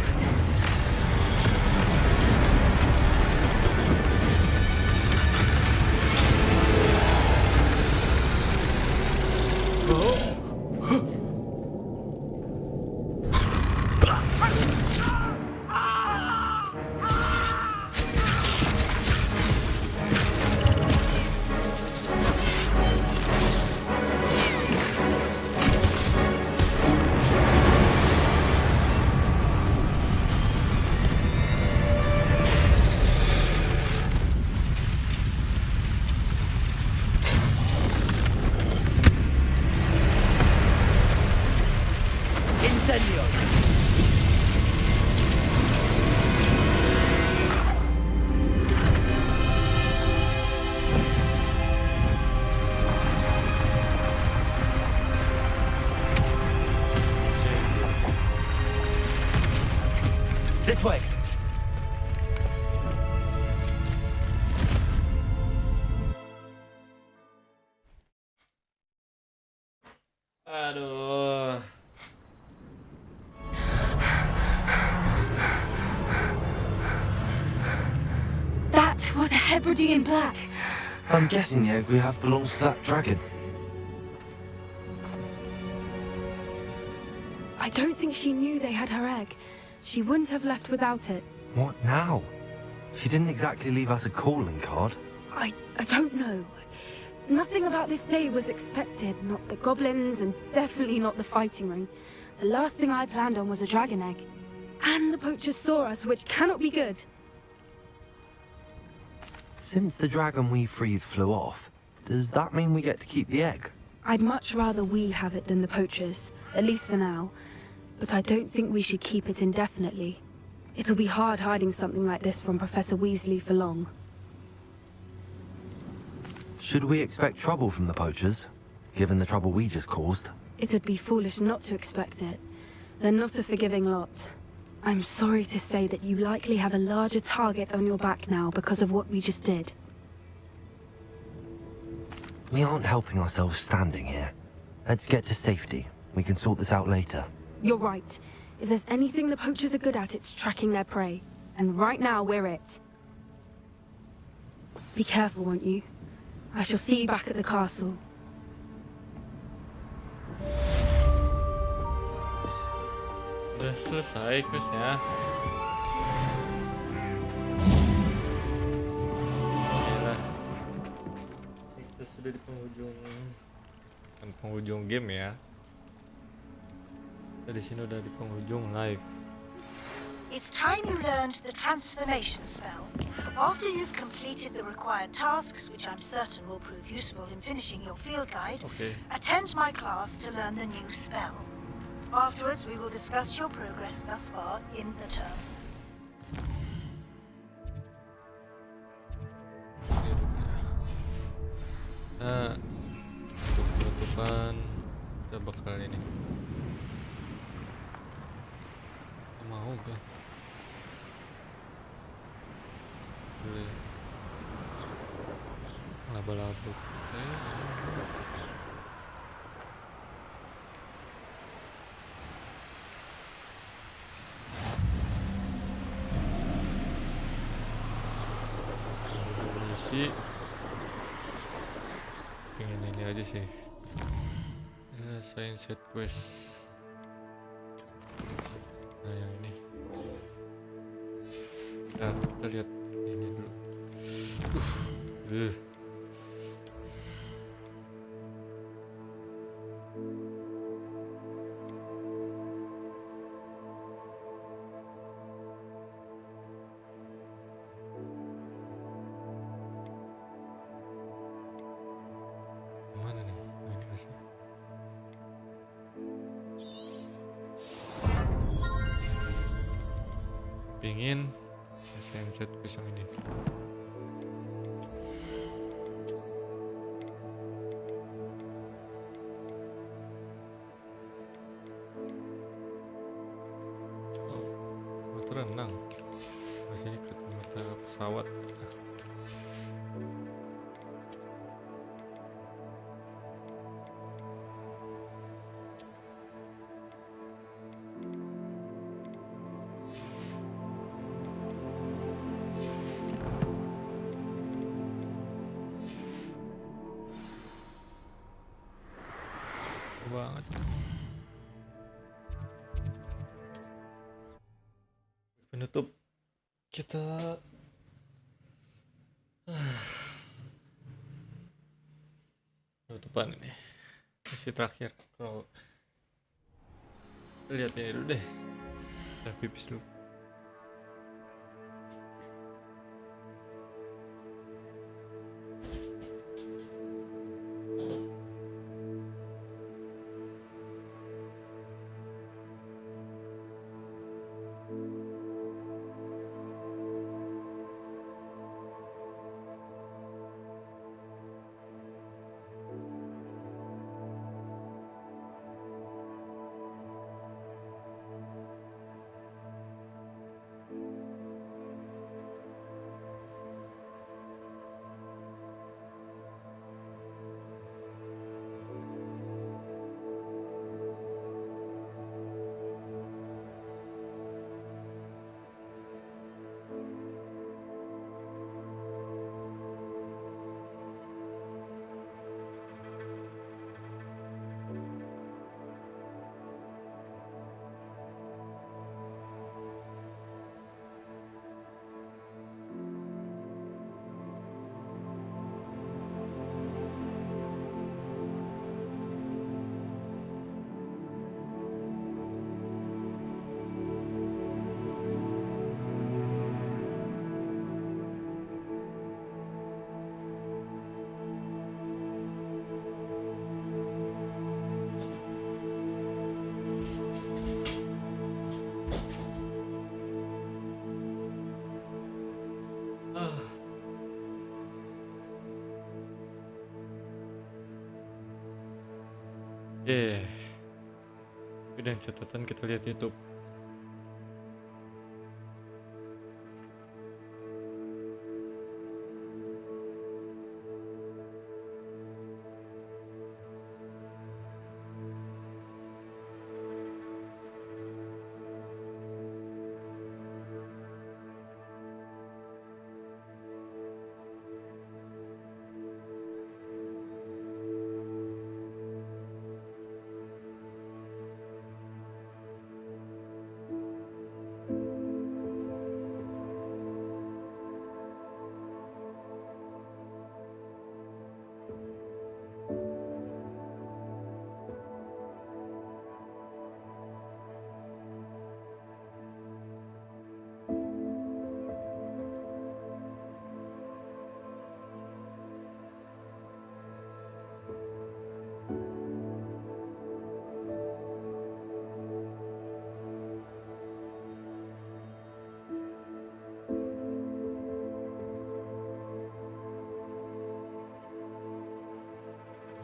This way. Aduh. That was a Hebridean black. I'm guessing the egg we have belongs to that dragon. I don't think she knew they had her egg. She wouldn't have left without it. What now? She didn't exactly leave us a calling card. I don't know. Nothing about this day was expected. Not the goblins, and definitely not the fighting ring. The last thing I planned on was a dragon egg. And the poachers saw us, which cannot be good. Since the dragon we freed flew off, does that mean we get to keep the egg? I'd much rather we have it than the poachers, at least for now. But I don't think we should keep it indefinitely. It'll be hard hiding something like this from Professor Weasley for long. Should we expect trouble from the poachers, given the trouble we just caused? It would be foolish not to expect it. They're not a forgiving lot. I'm sorry to say that you likely have a larger target on your back now because of what we just did. We aren't helping ourselves standing here. Let's get to safety. We can sort this out later. You're right. If there's anything the poachers are good at, it's tracking their prey. And right now, we're it. Be careful, won't you? I shall see you back at the castle. Udah selesai questnya. Inilah, kita sudah di penghujung game ya. Kita di sini udah di penghujung live. It's time you learned the transformation spell. After you've completed the required tasks, which I'm certain will prove useful in finishing your field guide, attend my class to learn the new spell. Afterwards, we will discuss your progress thus far in the term. Nah, untuk penutupan kita bakal ini. Mau gak? Boleh. Laba-laba. Misi. Pengen ini aja sih. Sign set quest. Nah yang ini. Nah, kita lihat ini dulu. Mana nih? Nah, ini masih. Pingin set quest yang ini. Oh, renang. Masih ini kacamata pesawat. Banget. Penutup kita penutupan ini misi terakhir. Kalau lihat ini dulu deh, kita pipis dulu. Dan catatan kita lihat YouTube.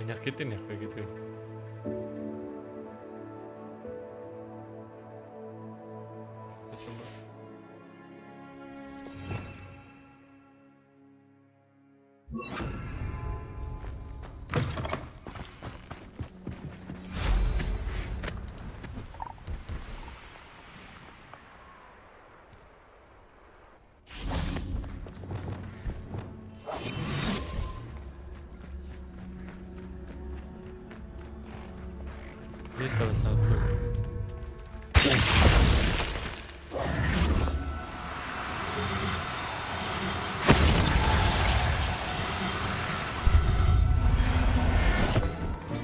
Nyakitin ya kayak gitu ya. Kita coba. Ini salah satu.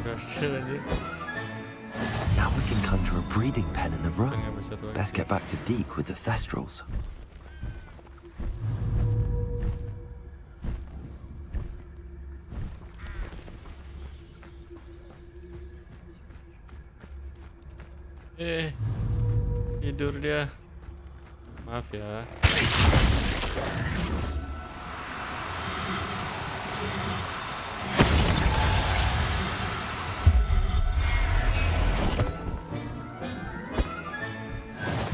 Berhasil aja. Now we can conjure a breeding pen in the room. Best get back to Deke with the thestrals. Tidur dia. Maaf ya.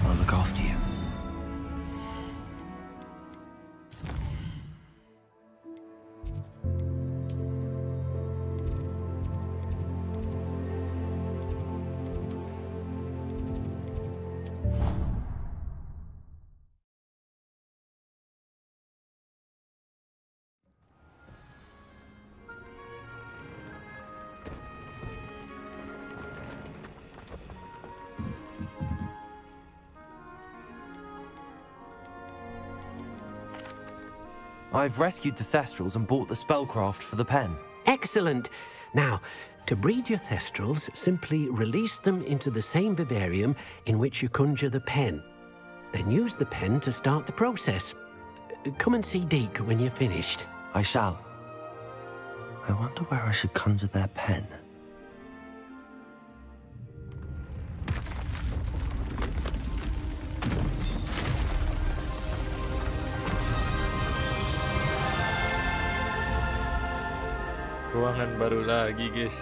I'll look after you. I've rescued the thestrals and bought the spellcraft for the pen. Excellent. Now, to breed your thestrals, simply release them into the same vivarium in which you conjure the pen. Then use the pen to start the process. Come and see Deke when you're finished. I shall. I wonder where I should conjure their pen. Ruangan baru lagi, guys.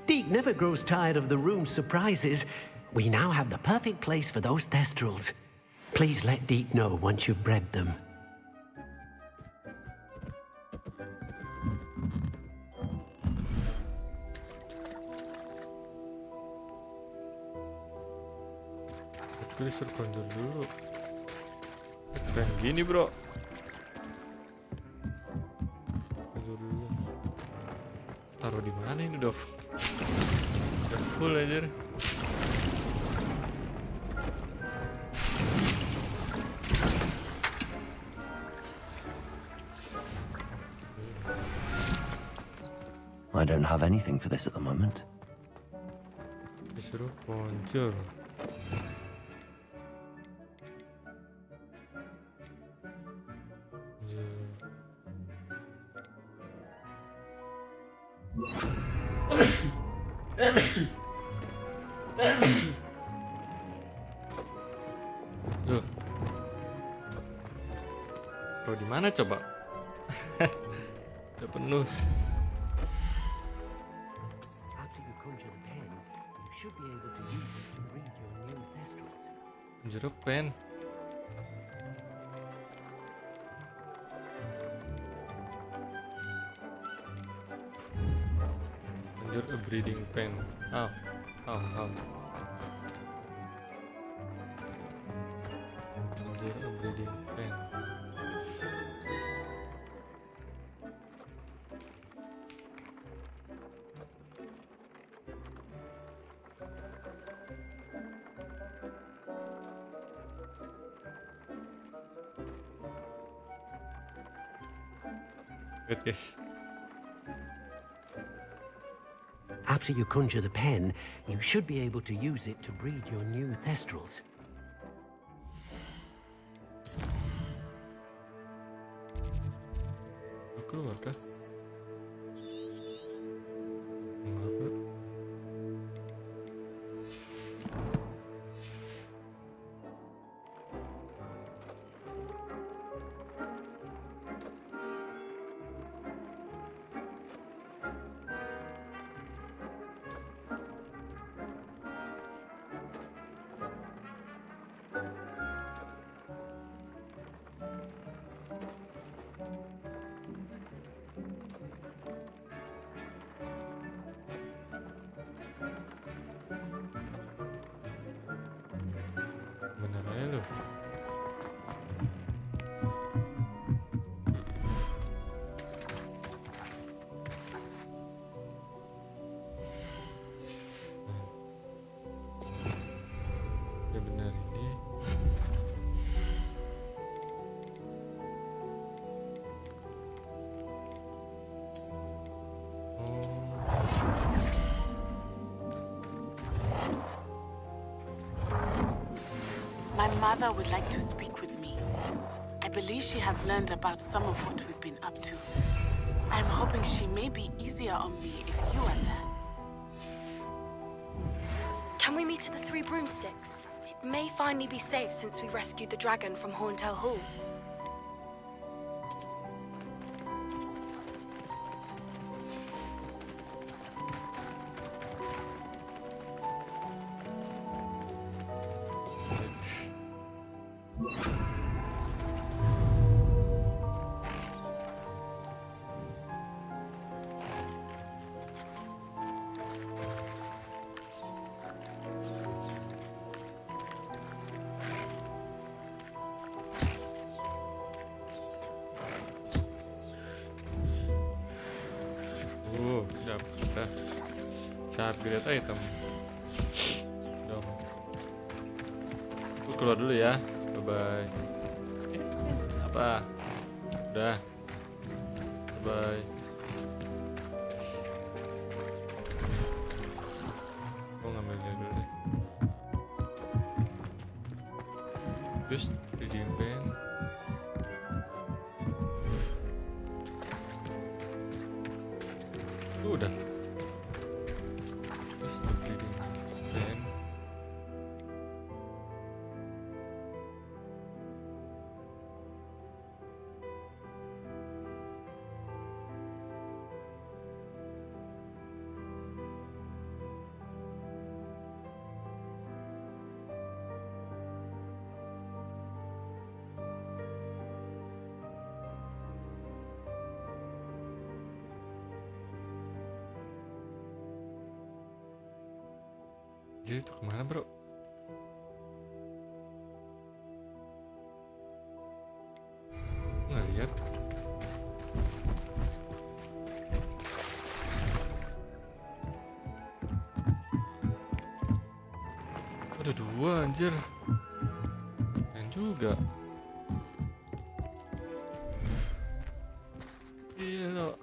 Deke never grows tired of the room's surprises. We now have the perfect place for those thestrals. Please let Deke know once you've bred them. Disuruh konjur dulu. Keren gini, bro. Konjur dulu. Taruh di mana ini, Dov? Udah full aja. I don't have anything for this at the moment. Disuruh konjur. Loh. Bro, di mana coba? Udah penuh. After you conjure the pen, you should be able to use it to breed your new thestrals. Conjure pen. Conjure a breeding pen. How? Conjure a breeding pen. Good, guys. After you conjure the pen, you should be able to use it to breed your new thestrals. Keluar kah? Enggak, bro. Aduh. Ya benar ini. My mother would like to speak with me. I believe she has learned about some of what we've been up to. I'm hoping she may be easier on me if you are there. Can we meet at the Three Broomsticks? It may finally be safe since we rescued the dragon from Horntail Hall. Sudah. Saya upgrade item. Dong. Aku keluar dulu ya. Bye bye. Apa? Udah. Bye bye. Aku ngambilnya dulu deh. Terus reading pen. Udah. Terus reading pen. Jadi itu kemana bro? Nggak lihat. Ada dua anjir. Dan juga. Gila.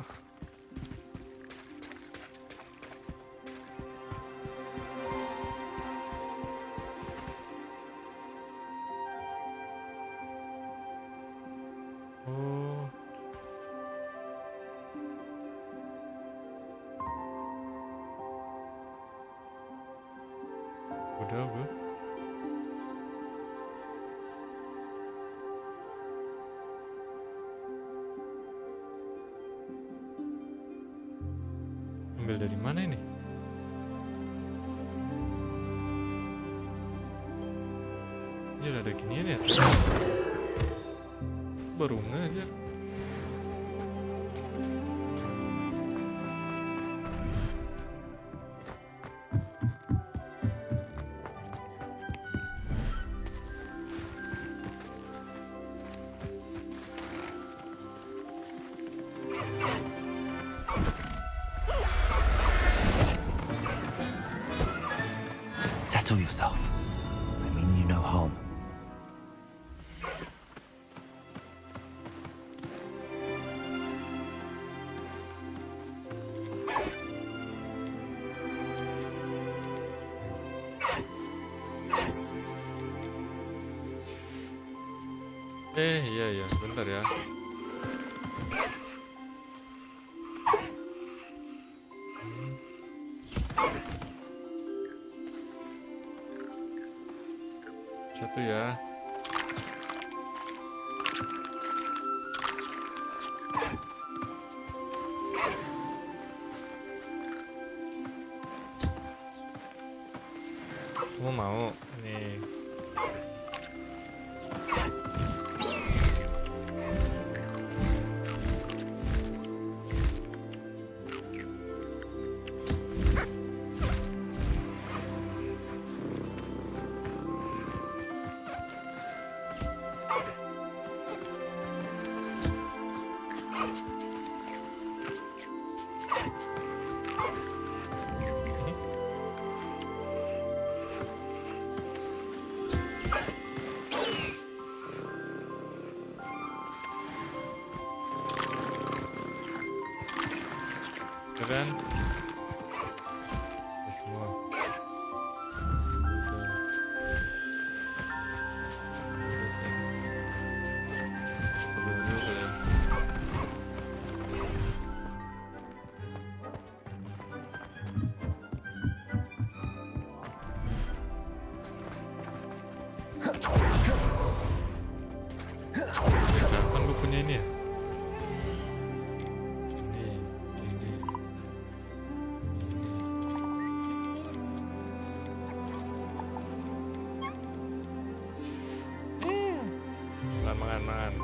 Udah gue. Ambil dari mana ini? Anjir ada ginian ya? Baru ngajar. Settle yourself. I mean you no harm. Iya, bentar ya. Satu ya. Kamu mau nih? Keren. Semua. Sebelum dulu kali ya. Kapan gue punya ini ya? Makan.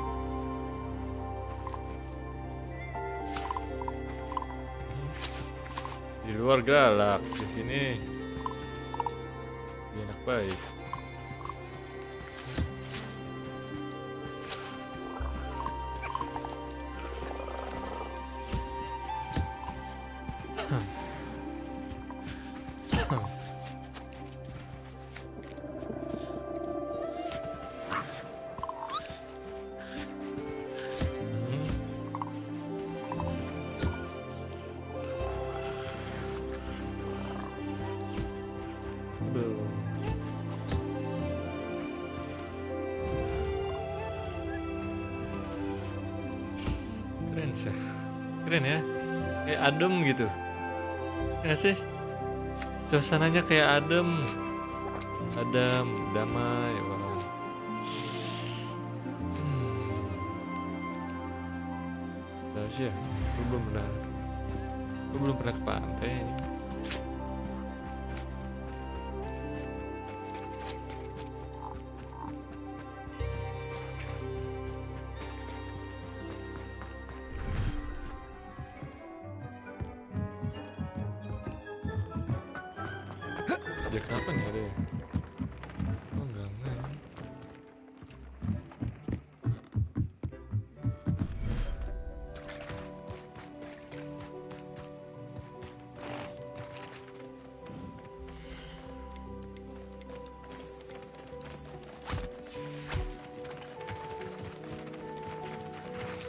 Di luar galak, di sini enak baik. Keren ya, kayak adem gitu ya sih, suasananya kayak adem, damai. Wah. Tahu sih ya, gue belum pernah ke pantai ini. Sejak kapan ya ada ya? Oh enggak.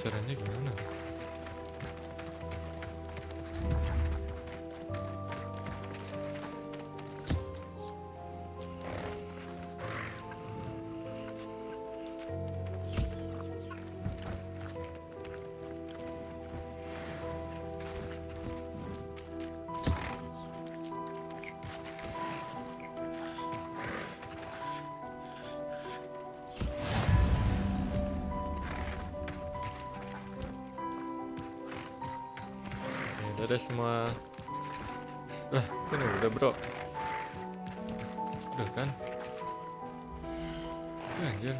Caranya gimana? Ada semua. Kan udah bro. Udah kan? Anjir.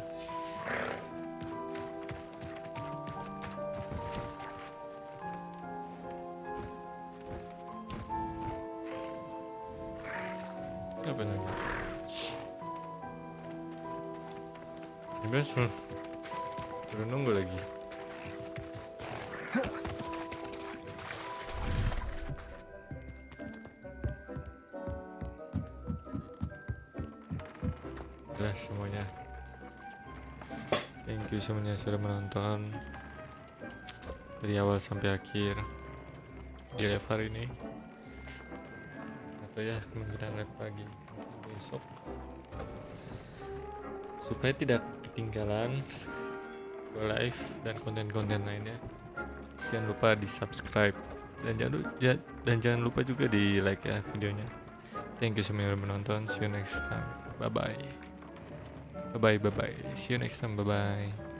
Apa lagi? Gimana suruh nunggu lagi. Udah semuanya, thank you semuanya sudah menonton dari awal sampai akhir di live hari ini, atau ya kemungkinan live lagi besok, supaya tidak ketinggalan live dan konten-konten lainnya. Jangan lupa di subscribe dan jangan lupa juga di like ya videonya. Thank you semuanya sudah menonton. See you next time. Bye bye. See you next time. Bye bye.